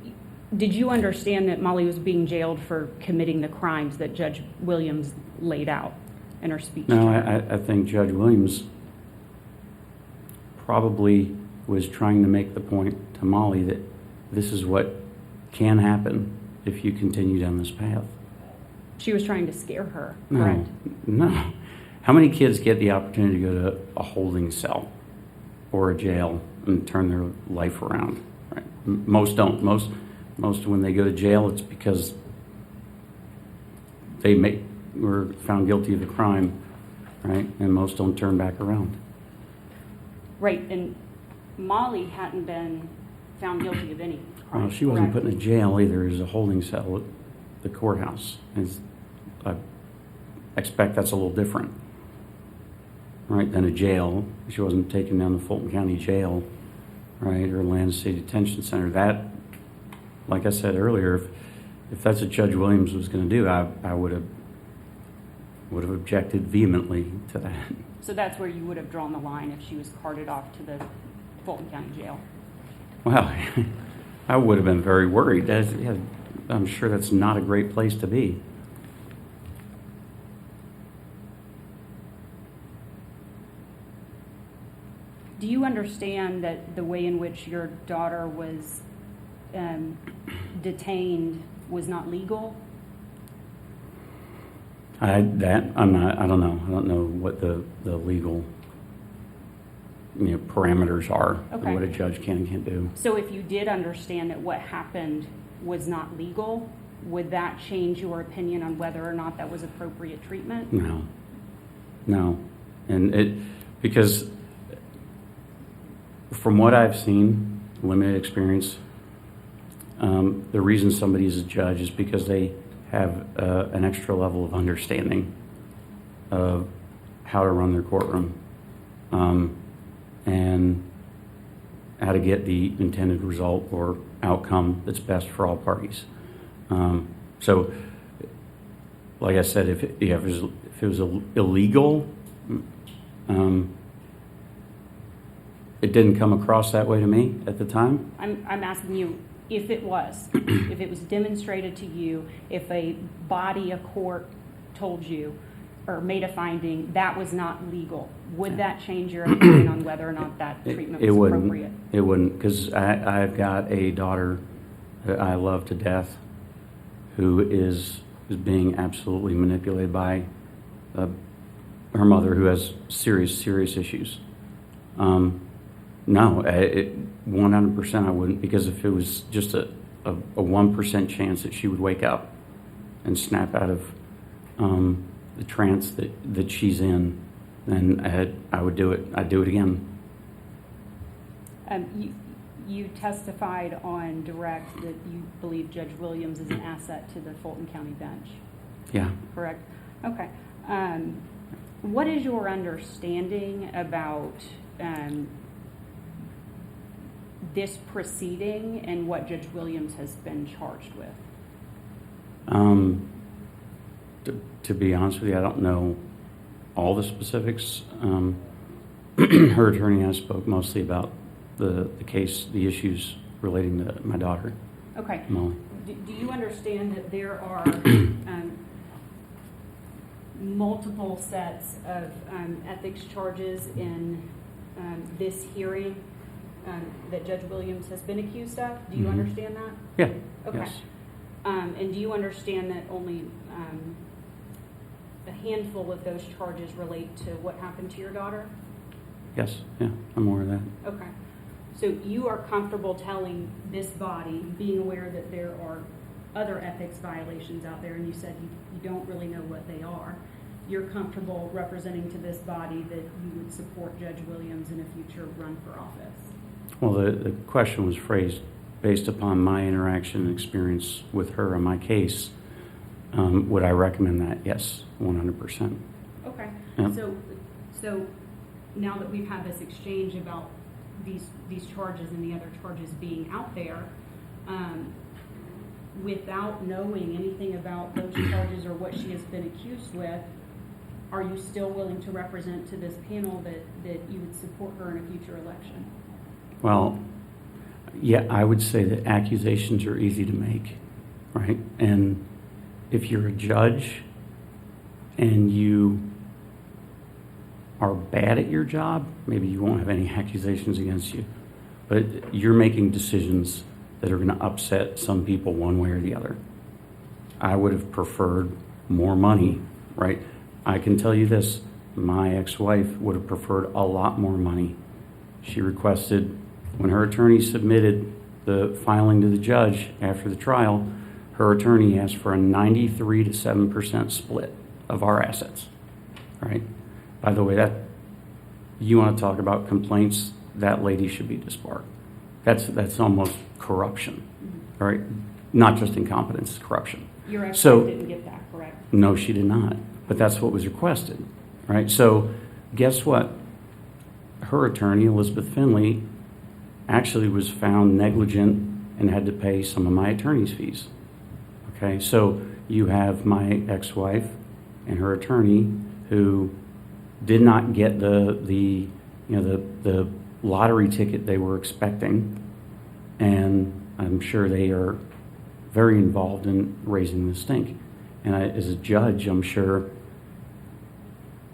did you understand that Molly was being jailed for committing the crimes that Judge Williams laid out in her speech? No, I think Judge Williams probably was trying to make the point to Molly that this is what can happen if you continue down this path. She was trying to scare her, correct? No. How many kids get the opportunity to go to a holding cell or a jail and turn their life around? Right? Most don't. Most when they go to jail, it's because they were found guilty of the crime, right? And most don't turn back around. Right, and Molly hadn't been found guilty of any crime. Well, she wasn't correct? put in a jail either. It was a holding cell. the courthouse. I expect that's a little different, right, than a jail. She wasn't taken down to Fulton County Jail, right, or Atlanta State Detention Center. That, like I said earlier, if that's what Judge Williams was going to do, I would have objected vehemently to that. So that's where you would have drawn the line if she was carted off to the Fulton County Jail. Well, I would have been very worried. I'm sure that's not a great place to be. Do you understand that the way in which your daughter was detained was not legal? I don't know. I don't know what the legal parameters are of Okay. what a judge can and can't do. So if you did understand that what happened was not legal, would that change your opinion on whether or not that was appropriate treatment? No, and because from what I've seen, limited experience, the reason somebody's a judge is because they have an extra level of understanding of how to run their courtroom, and how to get the intended result or outcome that's best for all parties. So, like I said, if it was illegal, it didn't come across that way to me at the time. I'm asking you if it was, if it was demonstrated to you, if a body, a court told you or made a finding that was not legal, would that change your opinion on whether or not that treatment was appropriate? It wouldn't, because I've got a daughter that I love to death who is being absolutely manipulated by her mother, who has serious issues. No, 100% I wouldn't, because if it was just a 1% chance that she would wake up and snap out of the trance that she's in, then I would do it. I'd do it again. You testified on direct that you believe Judge Williams is an asset to the Fulton County bench. Yeah. Correct? Okay. What is your understanding about this proceeding and what Judge Williams has been charged with? To be honest with you, I don't know all the specifics. Her attorney and I spoke mostly about the case, the issues relating to my daughter. Okay. Molly. Do you understand that there are multiple sets of ethics charges in this hearing that Judge Williams has been accused of? Do you understand that? Yeah. Okay. Yes. And do you understand that only a handful of those charges relate to what happened to your daughter? Yes. Yeah. I'm aware of that. Okay. So you are comfortable telling this body, being aware that there are other ethics violations out there, and you said you don't really know what they are. You're comfortable representing to this body that you would support Judge Williams in a future run for office? Well, the question was phrased based upon my interaction and experience with her on my case. Would I recommend that? Yes, 100%. Okay. Yep. So now that we've had this exchange about these charges and the other charges being out there, without knowing anything about those charges or what she has been accused with, are you still willing to represent to this panel that you would support her in a future election? Well, yeah, I would say that accusations are easy to make, right? And if you're a judge and you are bad at your job, maybe you won't have any accusations against you. But you're making decisions that are going to upset some people one way or the other. I would have preferred more money, right? I can tell you this, my ex-wife would have preferred a lot more money. She requested, when her attorney submitted the filing to the judge after the trial, her attorney asked for a 93 to 7% split of our assets, right? By the way, that you want to talk about complaints, that lady should be disbarred. That's almost corruption, all right? Not just incompetence, it's corruption. Your So- ex-wife didn't get that, correct? No, she did not, but that's what was requested, right? So guess what? Her attorney, Elizabeth Finley, actually was found negligent and had to pay some of my attorney's fees. Okay, so you have my ex-wife and her attorney who did not get the lottery ticket they were expecting, and I'm sure they are very involved in raising the stink. And as a judge, I'm sure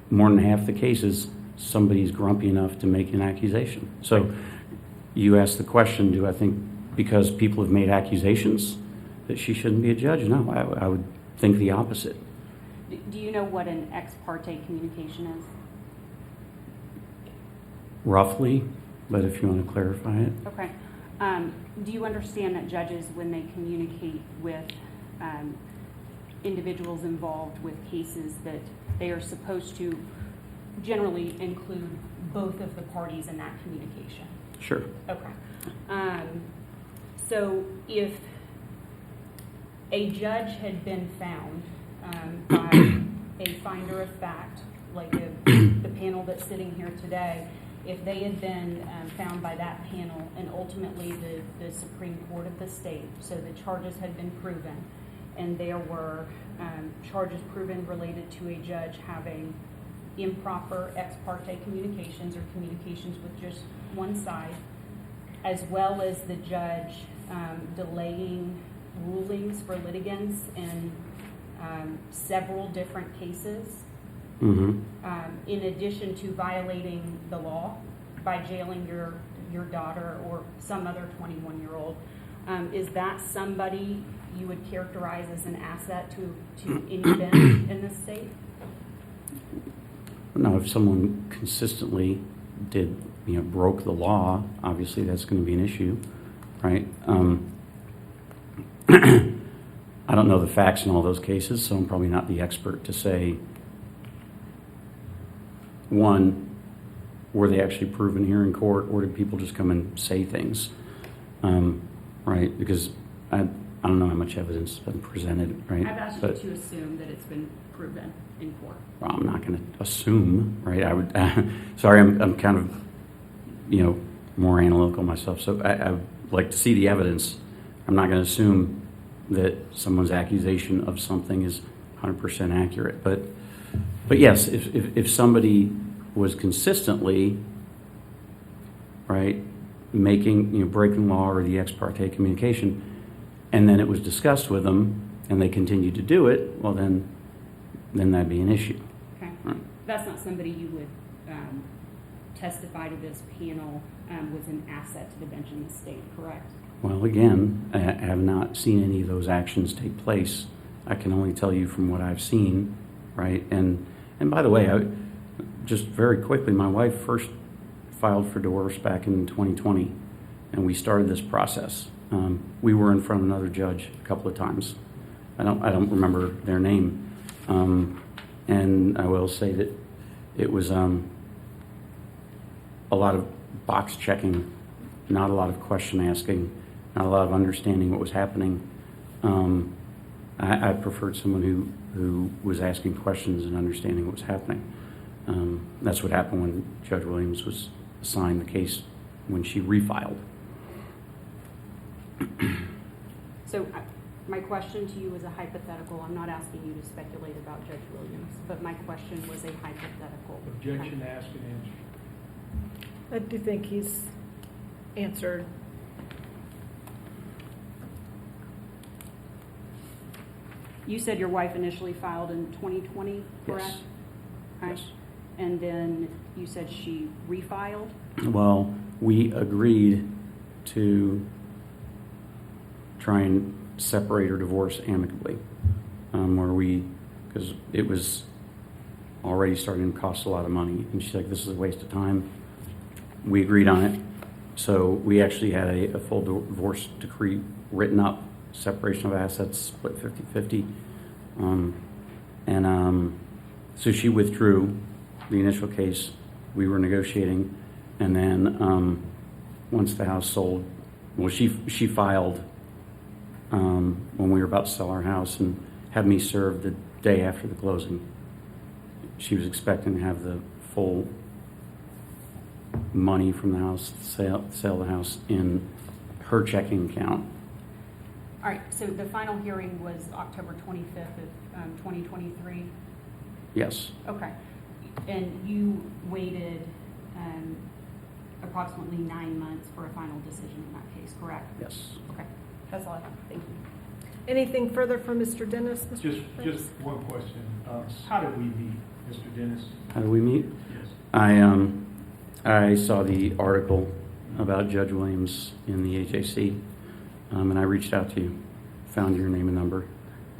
more than half the cases, somebody's grumpy enough to make an accusation. So you asked the question, do I think because people have made accusations that she shouldn't be a judge? No, I would think the opposite. Do you know what an ex parte communication is? Roughly, but if you want to clarify it. Okay. Do you understand that judges, when they communicate with individuals involved with cases, that they are supposed to generally include both of the parties in that communication? Sure. Okay. So if a judge had been found by a finder of fact, like the panel that's sitting here today, if they had been found by that panel and ultimately the Supreme Court of the state, so the charges had been proven, and there were charges proven related to a judge having improper ex parte communications or communications with just one side, as well as the judge delaying rulings for litigants in several different cases, Mm-hmm. in addition to violating the law by jailing your daughter or some other 21-year-old, is that somebody you would characterize as an asset to any bench in this state? Now, if someone consistently broke the law, obviously that's going to be an issue, right? I don't know the facts in all those cases, so I'm probably not the expert to say, one, were they actually proven here in court, or did people just come and say things, right? Because I don't know how much evidence has been presented, right? I've asked you to assume that it's been proven in court. Well, I'm not going to assume, right? I would. Sorry, I'm kind of, more analytical myself. So I would like to see the evidence. I'm not going to assume that someone's accusation of something is 100% accurate. But yes, if somebody was consistently, right, breaking law or the ex parte communication, and then it was discussed with them and they continued to do it, well then that'd be an issue. Okay. Right. That's not somebody you would testify to this panel was an asset to the bench in the state, correct? Well, again, I have not seen any of those actions take place. I can only tell you from what I've seen, right? And by the way, just very quickly, my wife first filed for divorce back in 2020, and we started this process. We were in front of another judge a couple of times. I don't remember their name, and I will say that it was a lot of box checking, not a lot of question asking, not a lot of understanding what was happening. I preferred someone who was asking questions and understanding what was happening. That's what happened when Judge Williams was assigned the case when she refiled. So my question to you is a hypothetical. I'm not asking you to speculate about Judge Williams, but my question was a hypothetical. Objection asked and answered. I do think he's answered. You said your wife initially filed in 2020, correct? Yes. Okay. Yes. And then you said she refiled? Well, we agreed to try and separate or divorce amicably, because it was already starting to cost a lot of money. And she's like, this is a waste of time. We agreed on it. So we actually had a full divorce decree written up, separation of assets, split 50-50. So she withdrew the initial case. We were negotiating. And then once the house sold, well, she filed when we were about to sell our house and have me served the day after the closing. She was expecting to have the full money from the house, sell the house in her checking account. All right, so the final hearing was October 25th of 2023? Yes, Okay. And you waited approximately 9 months for a final decision in that case, correct? yes. Okay, that's all I have. Thank you. Anything further from Mr. Dennis? Mr. Banks? Just one question. How did we meet, Mr. Dennis? How do we meet? Yes. I saw the article about Judge Williams in the AJC, and I reached out to you, found your name and number,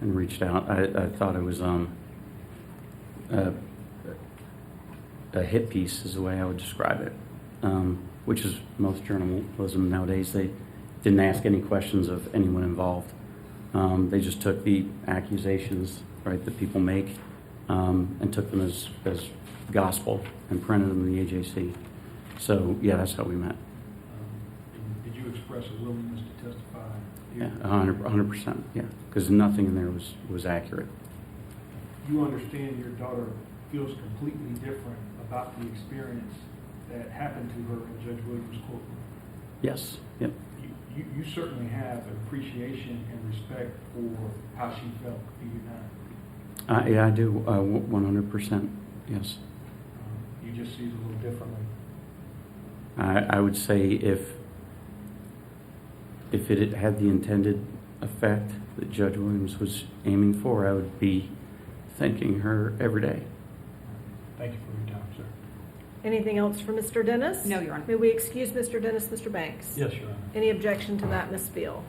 and reached out. I thought it was a hit piece is the way I would describe it, which is most journalism nowadays. They didn't ask any questions of anyone involved. They just took the accusations, right, that people make, and took them as gospel and printed them in the AJC. So, yeah, that's how we met. Did you express a willingness to testify? Yeah, 100%, yeah, because nothing in there was accurate. You understand your daughter feels completely different about the experience that happened to her in Judge Williams' courtroom. Yes, yep. You certainly have an appreciation and respect for how she felt, do you not? Yeah, I do, 100%, yes. You just see it a little differently. I would say if it had the intended effect that Judge Williams was aiming for, I would be thanking her every day. Thank you for your time, sir. Anything else for Mr. Dennis? No, Your Honor. May we excuse Mr. Dennis, Mr. Banks? Yes, Your Honor. Any objection to that, Ms. Beal?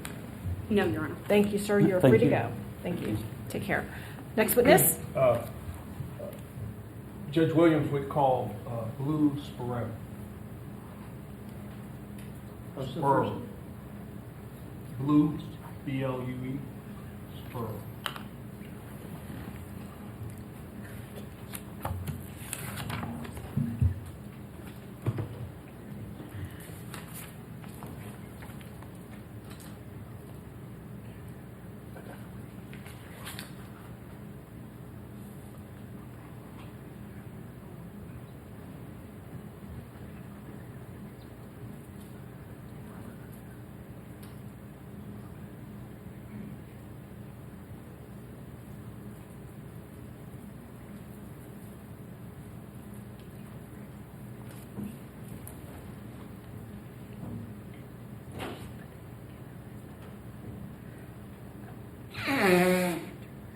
No, Your Honor. Thank you, sir. You're Thank free to you. go. Thank you. Take care. Next witness? Judge Williams would call Blue Sparrow. Sparrow. Blue, B-L-U-E, Sparrow.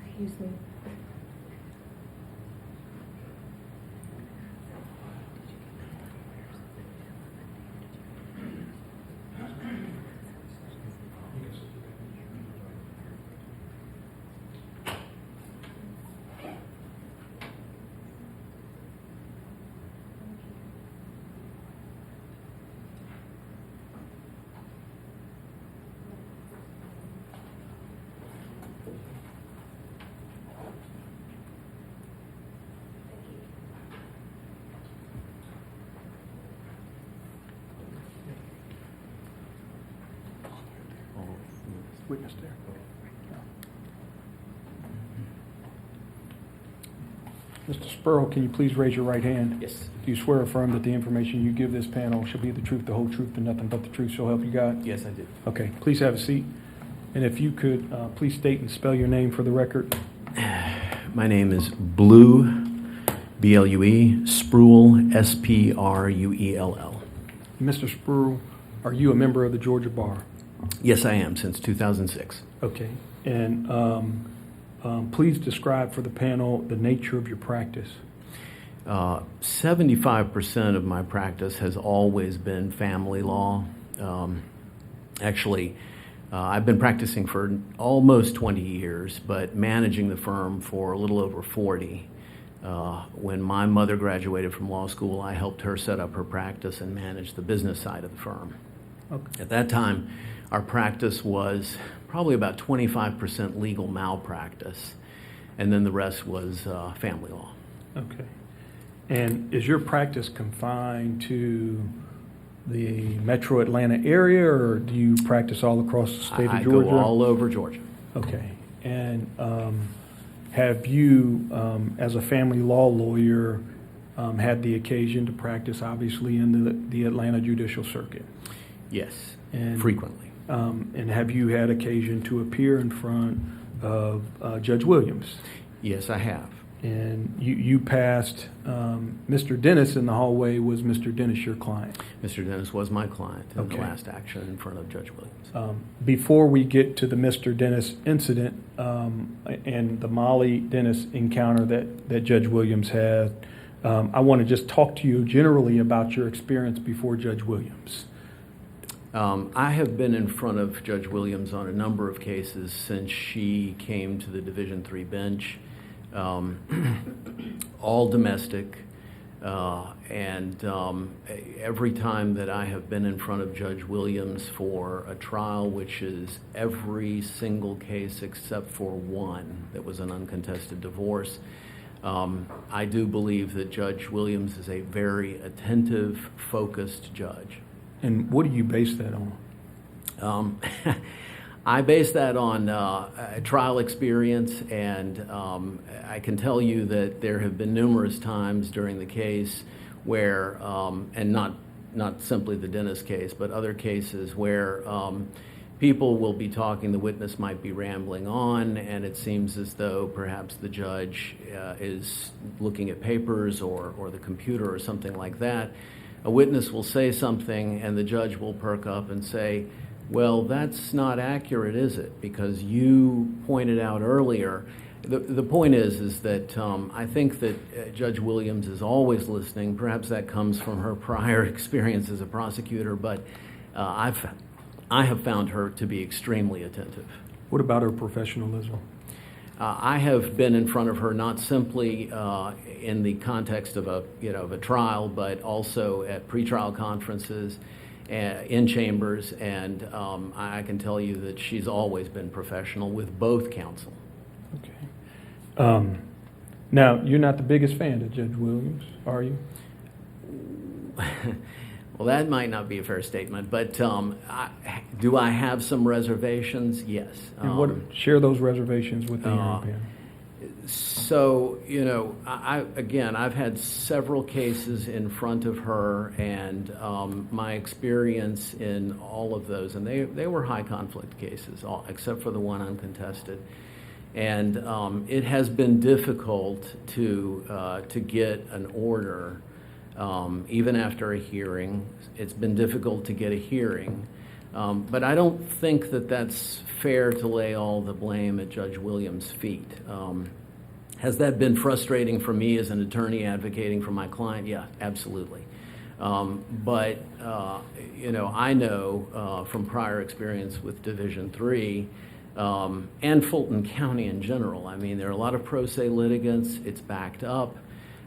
Excuse me. Witness there. Mr. Spurl, can you please raise your right hand? Yes. Do you swear or affirm that the information you give this panel shall be the truth, the whole truth, and nothing but the truth, so help you God? Yes, I do. Okay, please have a seat. And if you could, please state and spell your name for the record. My name is Blue, B-L-U-E, Spruell, S-P-R-U-E-L-L. Mr. Spruill, are you a member of the Georgia Bar? Yes, I am, since 2006. Okay. And please describe for the panel the nature of your practice. 75% of my practice has always been family law. Actually, I've been practicing for almost 20 years, but managing the firm for a little over 40. When my mother graduated from law school, I helped her set up her practice and manage the business side of the firm. Okay. At that time, our practice was probably about 25% legal malpractice, and then the rest was family law. Okay. And is your practice confined to the metro Atlanta area, or do you practice all across the state of I Georgia? go all over Georgia. Okay. And have you, as a family law lawyer, had the occasion to practice, obviously, in the Atlanta Judicial Circuit? Yes, And, frequently. And have you had occasion to appear in front of Judge Williams? Yes, I have. And you passed, Mr. Dennis in the hallway. Was Mr. Dennis your client? Mr. Dennis was my client in the Okay. last action in front of Judge Williams. Before we get to the Mr. Dennis incident and the Molly Dennis encounter that Judge Williams had, I want to just talk to you generally about your experience before Judge Williams. I have been in front of Judge Williams on a number of cases since she came to the Division III bench, all domestic, and every time that I have been in front of Judge Williams for a trial, which is every single case except for one that was an uncontested divorce, I do believe that Judge Williams is a very attentive, focused judge. And what do you base that on? I base that on trial experience, and I can tell you that there have been numerous times during the case where, and not simply the Dennis case, but other cases where people will be talking, the witness might be rambling on, and it seems as though perhaps the judge is looking at papers or the computer or something like that. A witness will say something, and the judge will perk up and say, well, that's not accurate, is it? Because you pointed out earlier. The point is that I think that Judge Williams is always listening. Perhaps that comes from her prior experience as a prosecutor, but I have found her to be extremely attentive. What about her professionalism? I have been in front of her not simply in the context of a trial, but also at pretrial conferences, in chambers, and I can tell you that she's always been professional with both counsel. Okay. Now, you're not the biggest fan of Judge Williams, are you? Well, that might not be a fair statement, but do I have some reservations? Yes. And share those reservations with the hearing panel. So, I've had several cases in front of her, and my experience in all of those, and they were high conflict cases, except for the one uncontested. And it has been difficult to get an order, even after a hearing. It's been difficult to get a hearing. But I don't think that that's fair to lay all the blame at Judge Williams' feet. Has that been frustrating for me as an attorney advocating for my client? Yeah, absolutely. But I know from prior experience with Division III and Fulton County in general, I mean, there are a lot of pro se litigants. It's backed up.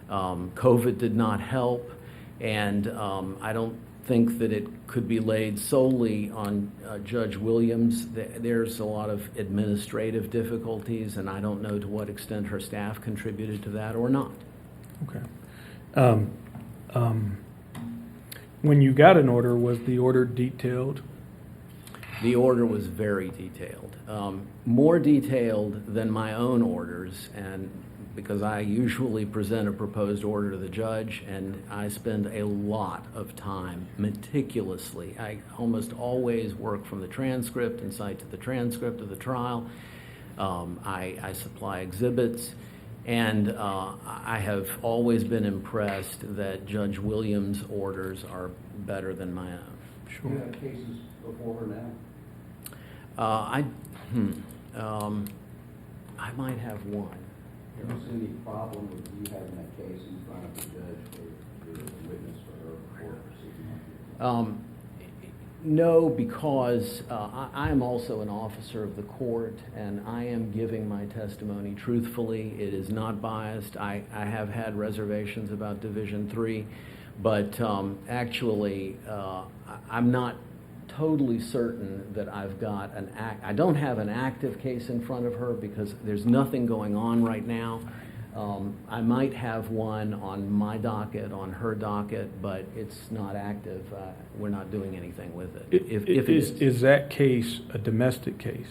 COVID did not help. And I don't think that it could be laid solely on Judge Williams. There's a lot of administrative difficulties, and I don't know to what extent her staff contributed to that or not. Okay. When you got an order, was the order detailed? The order was very detailed, more detailed than my own orders, and because I usually present a proposed order to the judge, and I spend a lot of time meticulously. I almost always work from the transcript and cite to the transcript of the trial. I supply exhibits, and I have always been impressed that Judge Williams' orders are better than my own. Do you have cases before her now? I might have one. You ever see any problem with you having that case in front of the judge for the witness for her before proceeding? No, because I am also an officer of the court, and I am giving my testimony truthfully. It is not biased. I have had reservations about Division III, but actually I'm not totally certain that I've got I don't have an active case in front of her because there's nothing going on right now. I might have one on my docket, on her docket, but it's not active. We're not doing anything with it. If it is. Is that case a domestic case?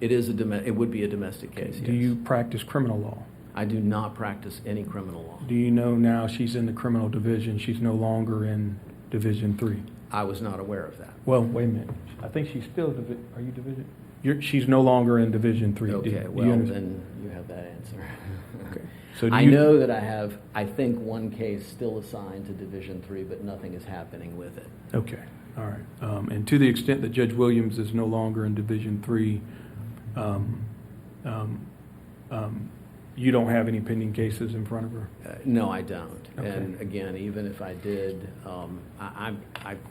It is it would be a domestic case, Do yes. you practice criminal law? I do not practice any criminal law. Do you know now she's in the criminal division, she's no longer in Division 3? I was not aware of that. Well, wait a minute. I think she's still, are you Division? She's no longer in Division 3. Okay, well, then you have that answer. Okay. So do I you- know that I have, I think, one case still assigned to Division 3, but nothing is happening with it. Okay, all right. And to the extent that Judge Williams is no longer in Division 3, you don't have any pending cases in front of her? No, I don't. Okay. And again, even if I did, I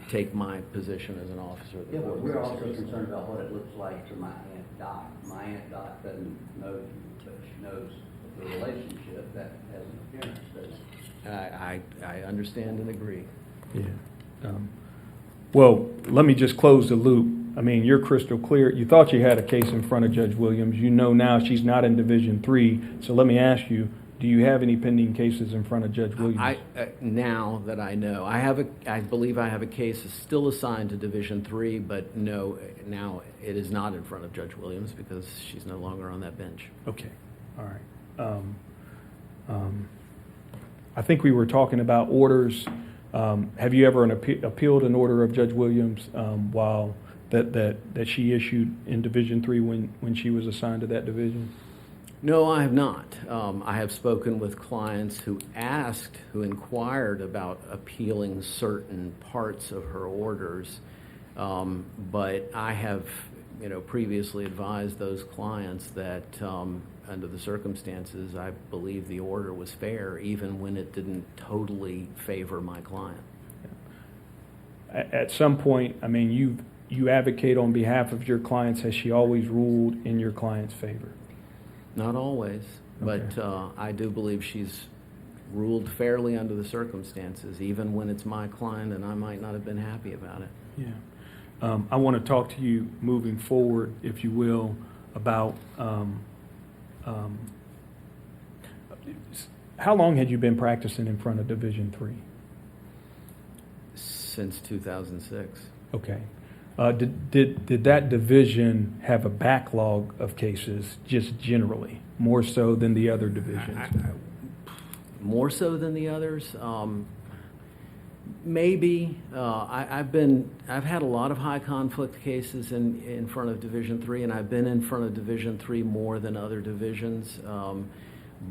take my position as an officer of the Yeah, but court. we're also concerned about what it looks like to my Aunt Dot. My Aunt Dot doesn't know you, but she knows the relationship that has an appearance, doesn't it? I understand and agree. Yeah. Well, let me just close the loop. I mean, you're crystal clear. You thought you had a case in front of Judge Williams. You know now she's not in Division 3. So let me ask you, do you have any pending cases in front of Judge Williams? Now that I know, I believe I have a case still assigned to Division 3, but no, now it is not in front of Judge Williams because she's no longer on that bench. Okay, all right. I think we were talking about orders. Have you ever appealed an order of Judge Williams while that she issued in Division 3 when she was assigned to that division? No, I have not. I have spoken with clients who inquired about appealing certain parts of her orders, but I have, previously advised those clients that under the circumstances, I believe the order was fair, even when it didn't totally favor my client. At some point, I mean, you advocate on behalf of your clients. Has she always ruled in your client's favor? Not always, but I do believe she's ruled fairly under the circumstances, even when it's my client and I might not have been happy about it. Yeah. I want to talk to you moving forward, if you will, about how long had you been practicing in front of Division 3? Since 2006. Okay. Did that division have a backlog of cases, just generally, more so than the other divisions? More so than the others? Maybe. I've had a lot of high conflict cases in front of Division 3, and I've been in front of Division 3 more than other divisions.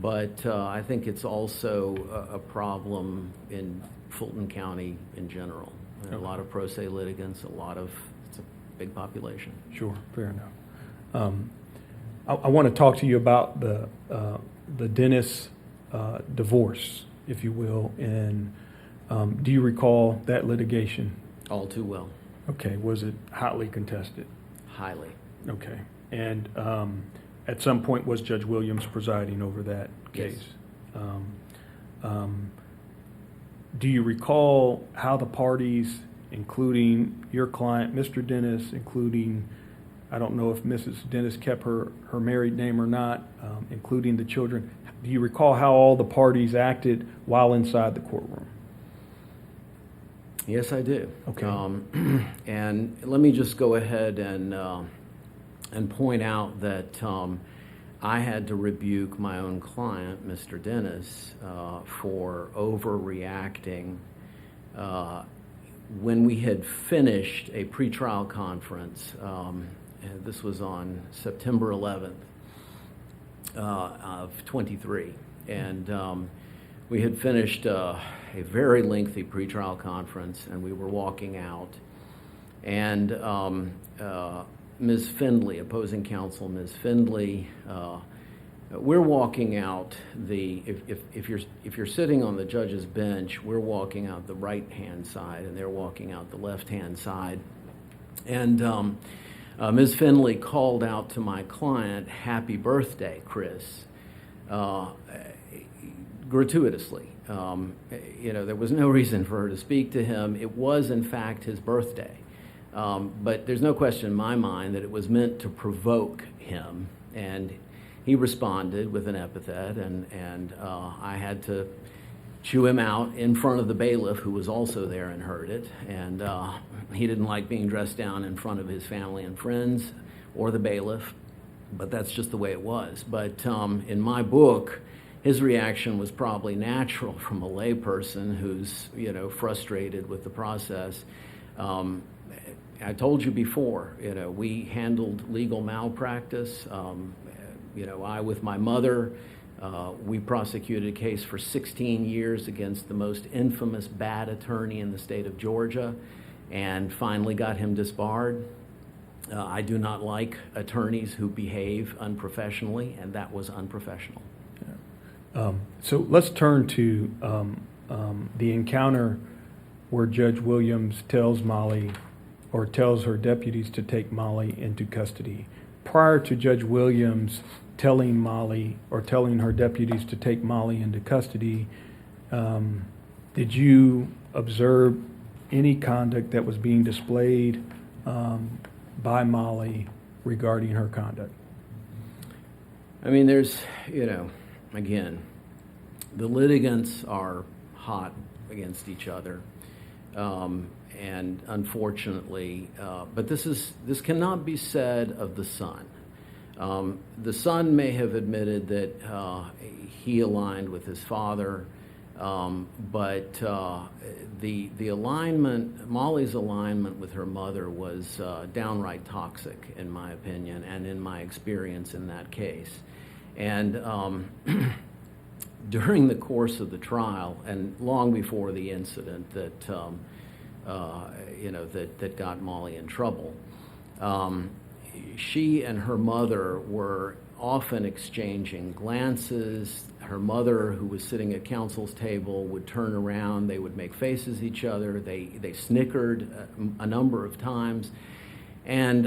But I think it's also a problem in Fulton County in general. A lot of pro se litigants, it's a big population. Sure, fair enough. I want to talk to you about the Dennis divorce, if you will, and do you recall that litigation? All too well. Okay, was it hotly contested? Highly. Okay, and at some point was Judge Williams presiding over that case? Yes. Do you recall how the parties, including your client, Mr. Dennis, including, I don't know if Mrs. Dennis kept her married name or not, including the children, do you recall how all the parties acted while inside the courtroom? Yes, I do. Okay. And let me just go ahead and point out that I had to rebuke my own client, Mr. Dennis, for overreacting when we had finished a pretrial conference. And this was on September 11th of 23. And we had finished a very lengthy pretrial conference, and we were walking out. And Ms. Findley, opposing counsel, Ms. Findley, we're walking out if you're sitting on the judge's bench, we're walking out the right-hand side, and they're walking out the left-hand side. And Ms. Findley called out to my client, "Happy birthday, Chris," gratuitously. There was no reason for her to speak to him. It was, in fact, his birthday. But there's no question in my mind that it was meant to provoke him, and he responded with an epithet, and I had to chew him out in front of the bailiff, who was also there and heard it, and he didn't like being dressed down in front of his family and friends or the bailiff, but that's just the way it was. But in my book, his reaction was probably natural from a layperson who's, frustrated with the process. I told you before, we handled legal malpractice. I, with my mother, we prosecuted a case for 16 years against the most infamous bad attorney in the state of Georgia, and finally got him disbarred. I do not like attorneys who behave unprofessionally, and that was unprofessional. So let's turn to the encounter where Judge Williams tells Molly, or tells her deputies to take Molly into custody. Prior to Judge Williams telling Molly, or telling her deputies to take Molly into custody, did you observe any conduct that was being displayed by Molly regarding her conduct? I mean, there's, again, the litigants are hot against each other. And unfortunately, but this cannot be said of the son. The son may have admitted that he aligned with his father, but the alignment, Molly's alignment with her mother was downright toxic, in my opinion, and in my experience in that case. And during the course of the trial, and long before the incident that that got Molly in trouble, she and her mother were often exchanging glances. Her mother, who was sitting at counsel's table, would turn around. They would make faces at each other. They snickered a number of times, and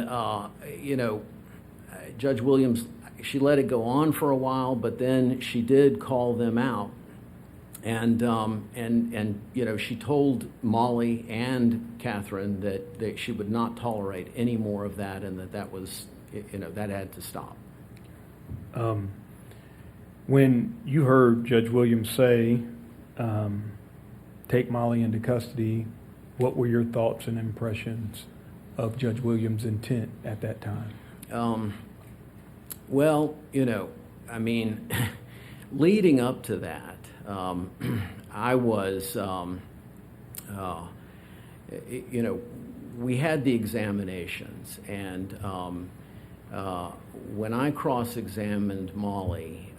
Judge Williams, she let it go on for a while, but then she did call them out. And she told Molly and Catherine that she would not tolerate any more of that, and that was, that had to stop. When you heard Judge Williams say, take Molly into custody, what were your thoughts and impressions of Judge Williams' intent at that time? Well, I mean, leading up to that, I was, we had the examinations, and when I cross-examined Molly,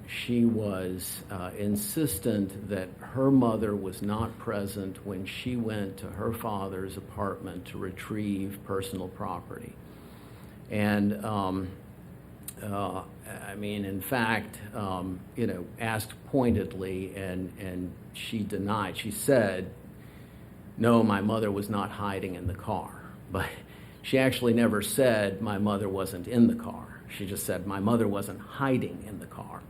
she was insistent that her mother was not present when she went to her father's apartment to retrieve personal property. And I mean, in fact, asked pointedly, and she denied. She said, no, my mother was not hiding in the car. But she actually never said my mother wasn't in the car. She just said my mother wasn't hiding in the car.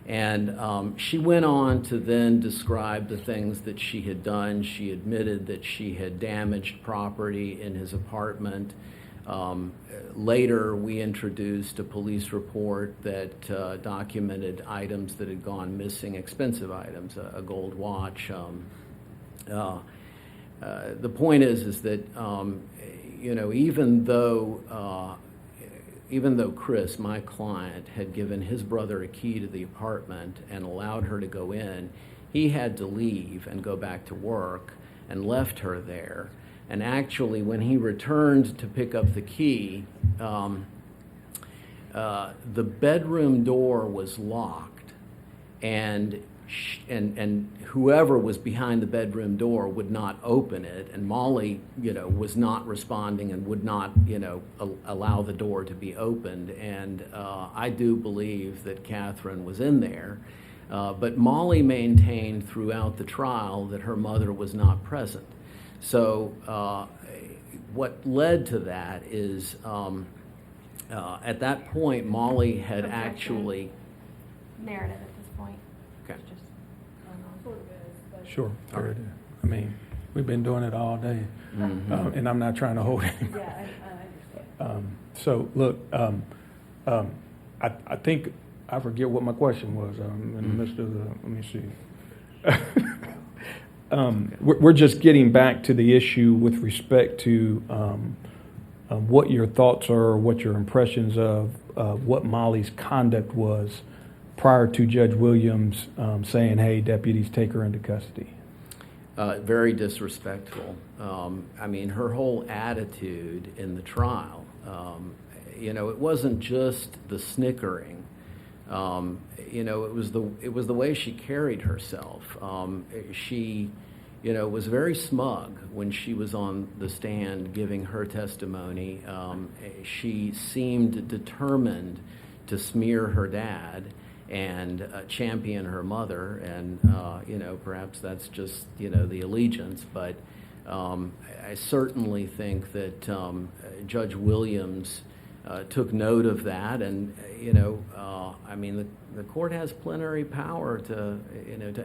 And she went on to then describe the things that she had done. She admitted that she had damaged property in his apartment. Later, we introduced a police report that documented items that had gone missing, expensive items, a gold watch. The point is that even though Chris, my client, had given his brother a key to the apartment and allowed her to go in, he had to leave and go back to work and left her there. And actually, when he returned to pick up the key, the bedroom door was locked, and whoever was behind the bedroom door would not open it, and Molly, was not responding and would not, allow the door to be opened. And I do believe that Catherine was in there, but Molly maintained throughout the trial that her mother was not present. So what led to that is, at that point, Molly had Objection. actually... Narrative at this point. Okay. It's just going on. Sure. All right. I mean, we've been doing it all day, and I'm not trying to hold it. Yeah, I understand. So, look, I think, I forget what my question was in the midst of the, let me see. We're just getting back to the issue with respect to what your thoughts are, what your impressions of what Molly's conduct was prior to Judge Williams saying, "Hey, deputies, take her into custody." Very disrespectful. I mean, her whole attitude in the trial, it wasn't just the snickering. It was the way she carried herself. She, was very smug when she was on the stand giving her testimony. She seemed determined to smear her dad and champion her mother, and perhaps that's just the allegiance, but I certainly think that Judge Williams took note of that, and the court has plenary power to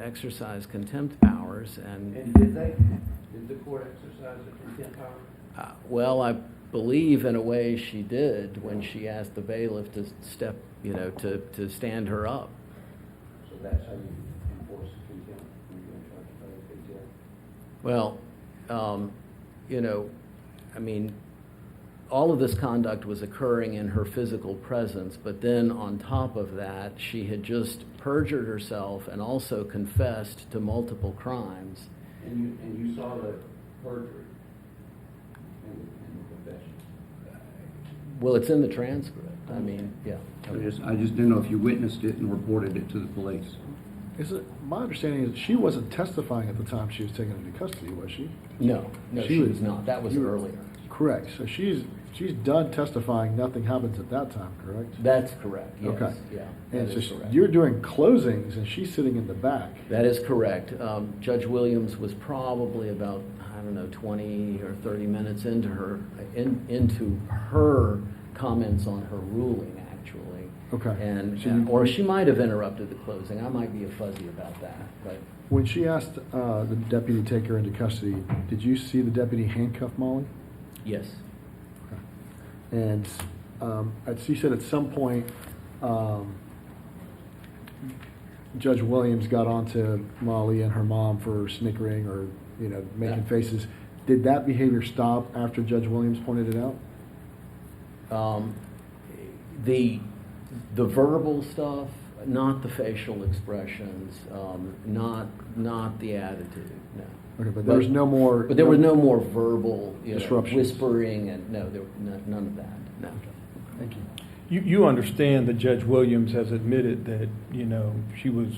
exercise contempt powers, and did the court exercise the contempt power? well, I believe in a way she did when she asked the bailiff to step, to stand her up. So that's how you enforce contempt? You're going to charge a contempt? Well, all of this conduct was occurring in her physical presence, but then on top of that, she had just perjured herself and also confessed to multiple crimes. And you saw the perjury in the confession? Well, it's in the transcript. Yeah. I just didn't know if you witnessed it and reported it to the police. My understanding is she wasn't testifying at the time she was taken into custody, was she? No, she was not. That was earlier. Correct. So she's done testifying. Nothing happens at that time, correct? That's correct. Yes. Okay. Yeah. And that so is correct. you're doing closings, and she's sitting in the back. That is correct. Judge Williams was probably about 20 or 30 minutes into her comments on her ruling, actually. Okay. Or she might have interrupted the closing. I might be fuzzy about that, but. When she asked the deputy to take her into custody, did you see the deputy handcuff Molly? Yes. Okay. And she said at some point, Judge Williams got onto Molly and her mom for snickering or making faces. Did that behavior stop after Judge Williams pointed it out? The verbal stuff, not the facial expressions, not the attitude. No. Okay, but there was no more. But there was no more verbal disruptions, whispering, and no, there none of that. No. Thank you. You understand that Judge Williams has admitted that she was,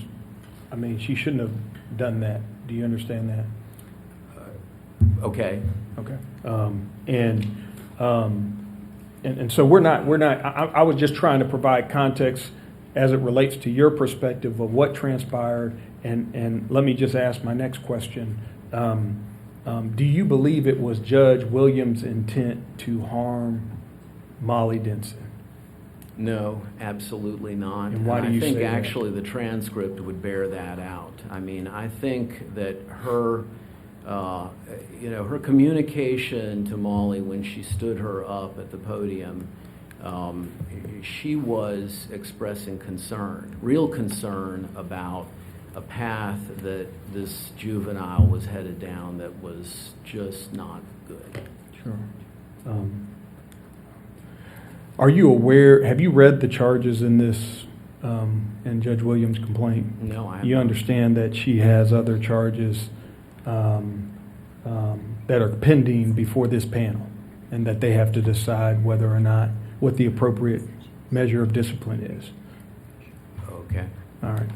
she shouldn't have done that. Do you understand that? Okay. Okay. And so we're not. I was just trying to provide context as it relates to your perspective of what transpired. And let me just ask my next question. Do you believe it was Judge Williams' intent to harm Molly Denson? No, absolutely not. And why do you I think say that? actually the transcript would bear that out. I think that her, her communication to Molly when she stood her up at the podium, she was expressing concern, real concern about a path that this juvenile was headed down that was just not good. Sure. Are you aware, have you read the charges in this, in Judge Williams' complaint? No, I haven't. You understand that she has other charges that are pending before this panel, and that they have to decide whether or not, what the appropriate measure of discipline is? Okay. All right.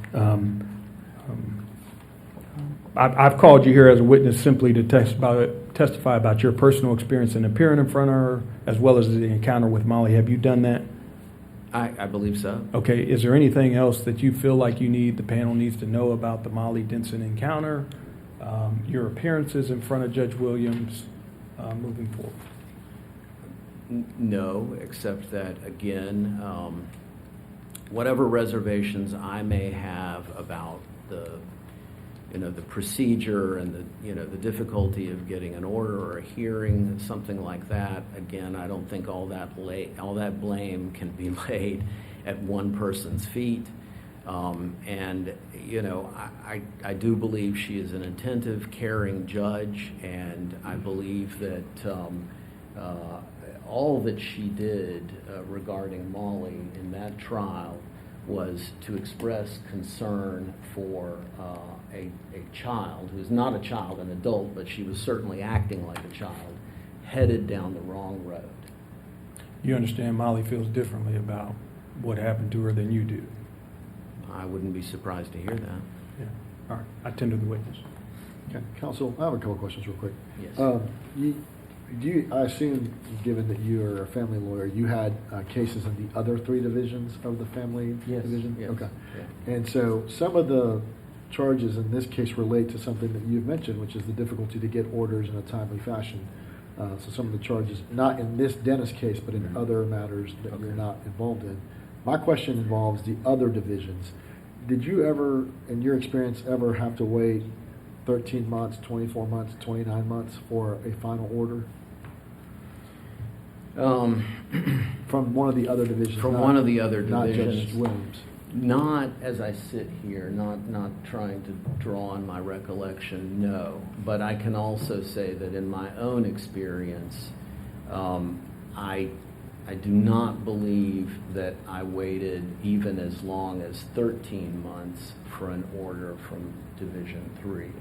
I've called you here as a witness simply to testify about your personal experience in appearing in front of her, as well as the encounter with Molly. Have you done that? I believe so. Okay. Is there anything else that you feel like the panel needs to know about the Molly Denson encounter, your appearances in front of Judge Williams, moving forward? No, except that, again, whatever reservations I may have about the procedure and the difficulty of getting an order or a hearing, something like that, again, I don't think all that blame can be laid at one person's feet. I do believe she is an attentive, caring judge, and I believe that all that she did regarding Molly in that trial was to express concern for a child who's not a child, an adult, but she was certainly acting like a child, headed down the wrong road. You understand Molly feels differently about what happened to her than you do? I wouldn't be surprised to hear that. Yeah. All right, I tender the witness. Okay, counsel, I have a couple of questions real quick. Yes. I assume, given that you are a family lawyer, you had cases in the other 3 divisions of the family Yes, division? yes, Okay. yeah. And so some of the charges in this case relate to something that you've mentioned, which is the difficulty to get orders in a timely fashion. So some of the charges, not in this Dennis case, but in other matters that you're not involved in. My question involves the other divisions. Did you ever, in your experience, ever have to wait 13 months, 24 months, 29 months for a final order from one of the other divisions? From not- one of the other Not divisions. Judge Williams. Not as I sit here, not trying to draw on my recollection, no. But I can also say that in my own experience, I do not believe that I waited even as long as 13 months for an order from Division 3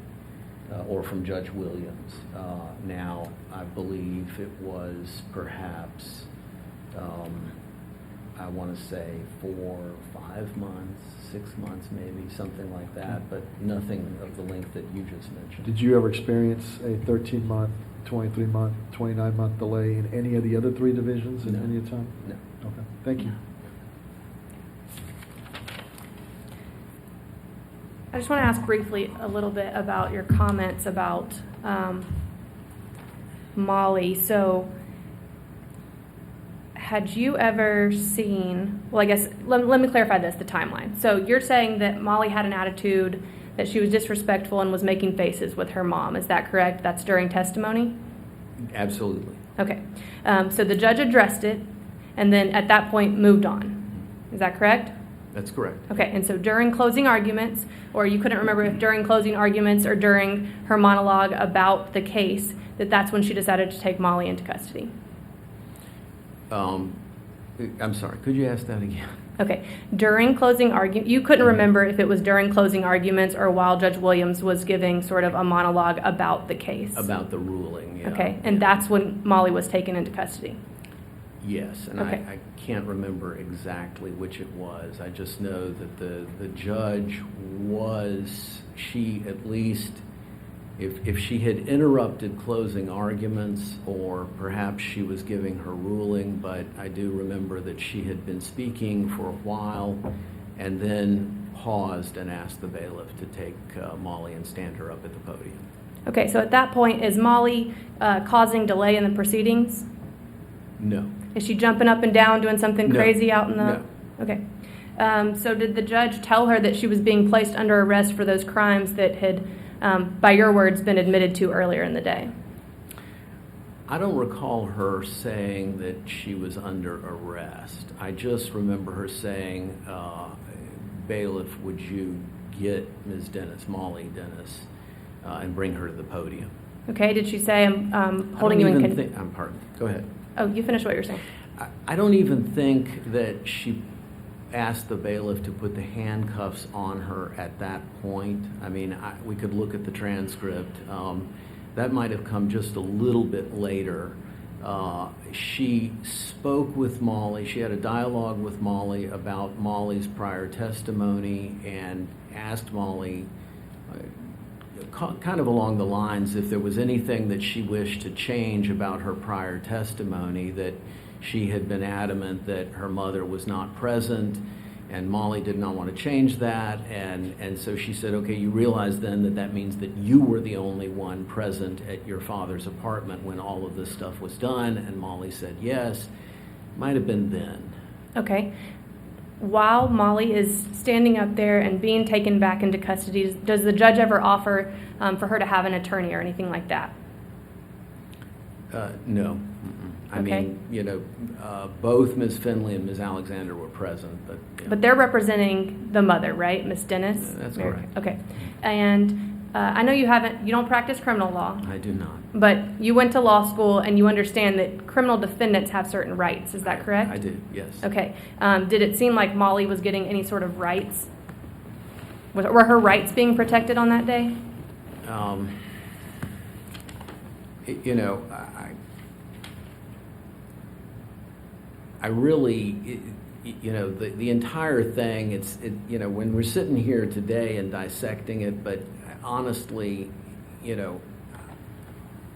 or from Judge Williams. Now, I believe it was perhaps, I want to say 4 or 5 months, 6 months maybe, something like that, but nothing of the length that you just mentioned. Did you ever experience a 13-month, 23-month, 29-month delay in any of the other 3 divisions in No. any time? No. Okay, thank you. I just want to ask briefly a little bit about your comments about Molly. So, had you ever seen, well, I guess, let me clarify this, the timeline. So you're saying that Molly had an attitude that she was disrespectful and was making faces with her mom. Is that correct? That's during testimony? Absolutely. Okay. So the judge addressed it and then at that point moved on. Is that correct? That's correct. Okay, and so during closing arguments, or you couldn't remember if during closing arguments or during her monologue about the case, that's when she decided to take Molly into custody. I'm sorry, could you ask that again? Okay, during closing argument, you couldn't remember if it was during closing arguments or while Judge Williams was giving sort of a monologue about the case. About the ruling, yeah. Okay, and that's when Molly was taken into custody. Yes, and Okay. I can't remember exactly which it was. I just know that the judge was, she at least, if she had interrupted closing arguments, or perhaps she was giving her ruling, but I do remember that she had been speaking for a while and then paused and asked the bailiff to take Molly and stand her up at the podium. Okay, so at that point, is Molly causing delay in the proceedings? No. Is she jumping up and down, doing something No. crazy out in the? No. Okay. So did the judge tell her that she was being placed under arrest for those crimes that had, by your words, been admitted to earlier in the day? I don't recall her saying that she was under arrest. I just remember her saying, bailiff, would you get Ms. Dennis, Molly Dennis, and bring her to the podium? Okay, did she say, I'm holding you in contempt? I'm pardon. Go ahead. Oh, you finish what you're saying. I don't even think that she asked the bailiff to put the handcuffs on her at that point. I mean, we could look at the transcript. That might have come just a little bit later. She spoke with Molly. She had a dialogue with Molly about Molly's prior testimony and asked Molly kind of along the lines if there was anything that she wished to change about her prior testimony, that she had been adamant that her mother was not present, and Molly did not want to change that, and so she said, okay, you realize then that that means that you were the only one present at your father's apartment when all of this stuff was done, and Molly said yes. Might have been then. Okay. While Molly is standing up there and being taken back into custody, does the judge ever offer for her to have an attorney or anything like that? No. Mm-mm. I mean, both Ms. Finley and Ms. Alexander were present, but... But they're representing the mother, right, Ms. Dennis? That's Mary- correct. Okay. And I know you don't practice criminal law, I do not. but you went to law school and you understand that criminal defendants have certain rights. Is that correct? I do, yes. Okay. Did it seem like Molly was getting any sort of rights? Were her rights being protected on that day? You know, I really, you know, the entire thing, you know, when we're sitting here today and dissecting it, but honestly, you know,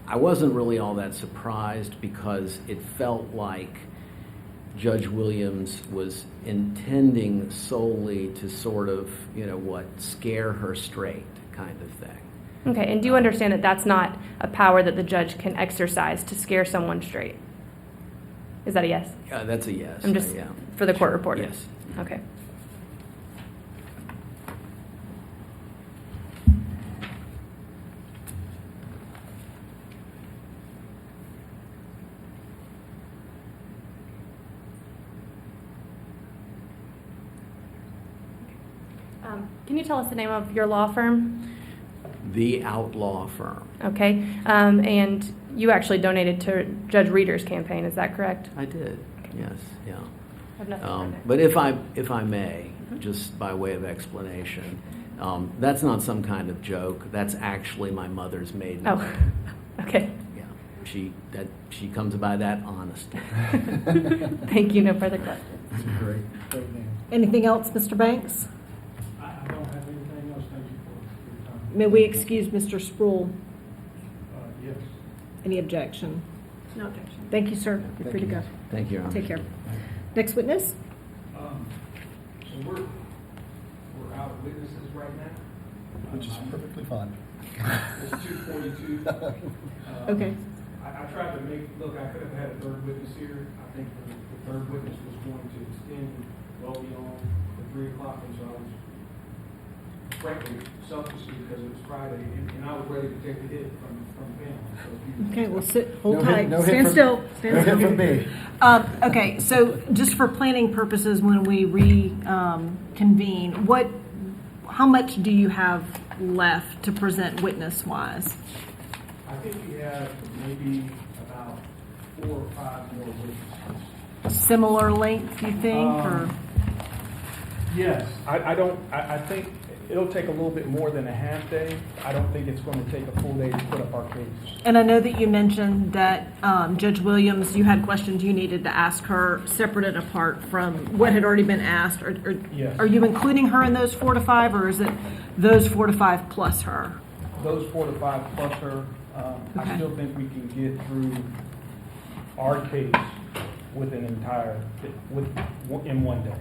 I wasn't really all that surprised because it felt like Judge Williams was intending solely to sort of, you know, scare her straight kind of thing. Okay, and do you understand that that's not a power that the judge can exercise to scare someone straight? Is that a yes? That's a yes. I'm just, yeah. for the court reporter? Yes. Okay. Can you tell us the name of your law firm? The Outlaw Firm. Okay, and you actually donated to Judge Reeder's campaign, is that correct? I did, yes, yeah. I have nothing further. But if I may, just by way of explanation, that's not some kind of joke. That's actually my mother's maiden name. Oh, okay. Yeah, she comes by that honestly. Thank you, no further questions. Great name. Anything else, Mr. Banks? I don't have anything else. Thank you for your time. May we excuse Mr. Sproul? Yes. Any objection? No objection. Thank you, sir. You're Thank free to you. go. Thank you, Your Honor. Take care. Next witness? So we're out of witnesses right now. Which is perfectly fine. It's 2:42. Okay. I tried to look, I could have had a third witness here. I think the third witness was going to extend well beyond the 3 o'clock, and so I was frankly selfishly because it was Friday, and I was ready to take the hit from the panel. So if you- Okay, well, hold No hit- tight. no hit Stand from- still. Stand No still. hit from me. Okay, so just for planning purposes, when we reconvene, how much do you have left to present witness-wise? I think we have maybe about 4 or 5 more witnesses. Similar length, you think, or? Yes, I think it'll take a little bit more than a half day. I don't think it's going to take a full day to put up our case. And I know that you mentioned that Judge Williams, you had questions you needed to ask her separate and apart from what had already been asked. Yes. Are you including her in those 4 to 5, or is it those 4 to 5 plus her? Those 4 to 5 plus her, Okay. I still think we can get through our case with an in one day.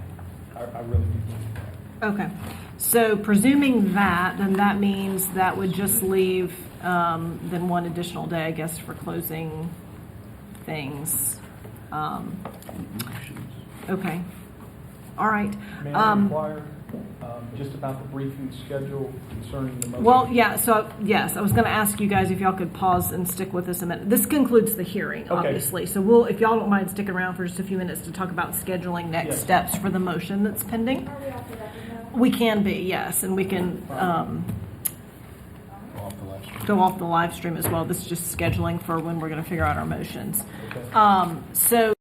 I really do believe that. Okay, so presuming that, then that means that would just leave then one additional day, I guess, for closing things. Okay, all right. May I inquire just about the briefing schedule concerning the motion? Well, yeah, so, yes, I was going to ask you guys if y'all could pause and stick with us a minute. This concludes the hearing, Okay. obviously. So if y'all don't mind sticking around for just a few minutes to talk about scheduling next Yes. steps for the motion that's pending. We can be, yes, and we can Go off the live stream. go off the live stream as well. This is just scheduling for when we're going to figure out our motions. Okay. So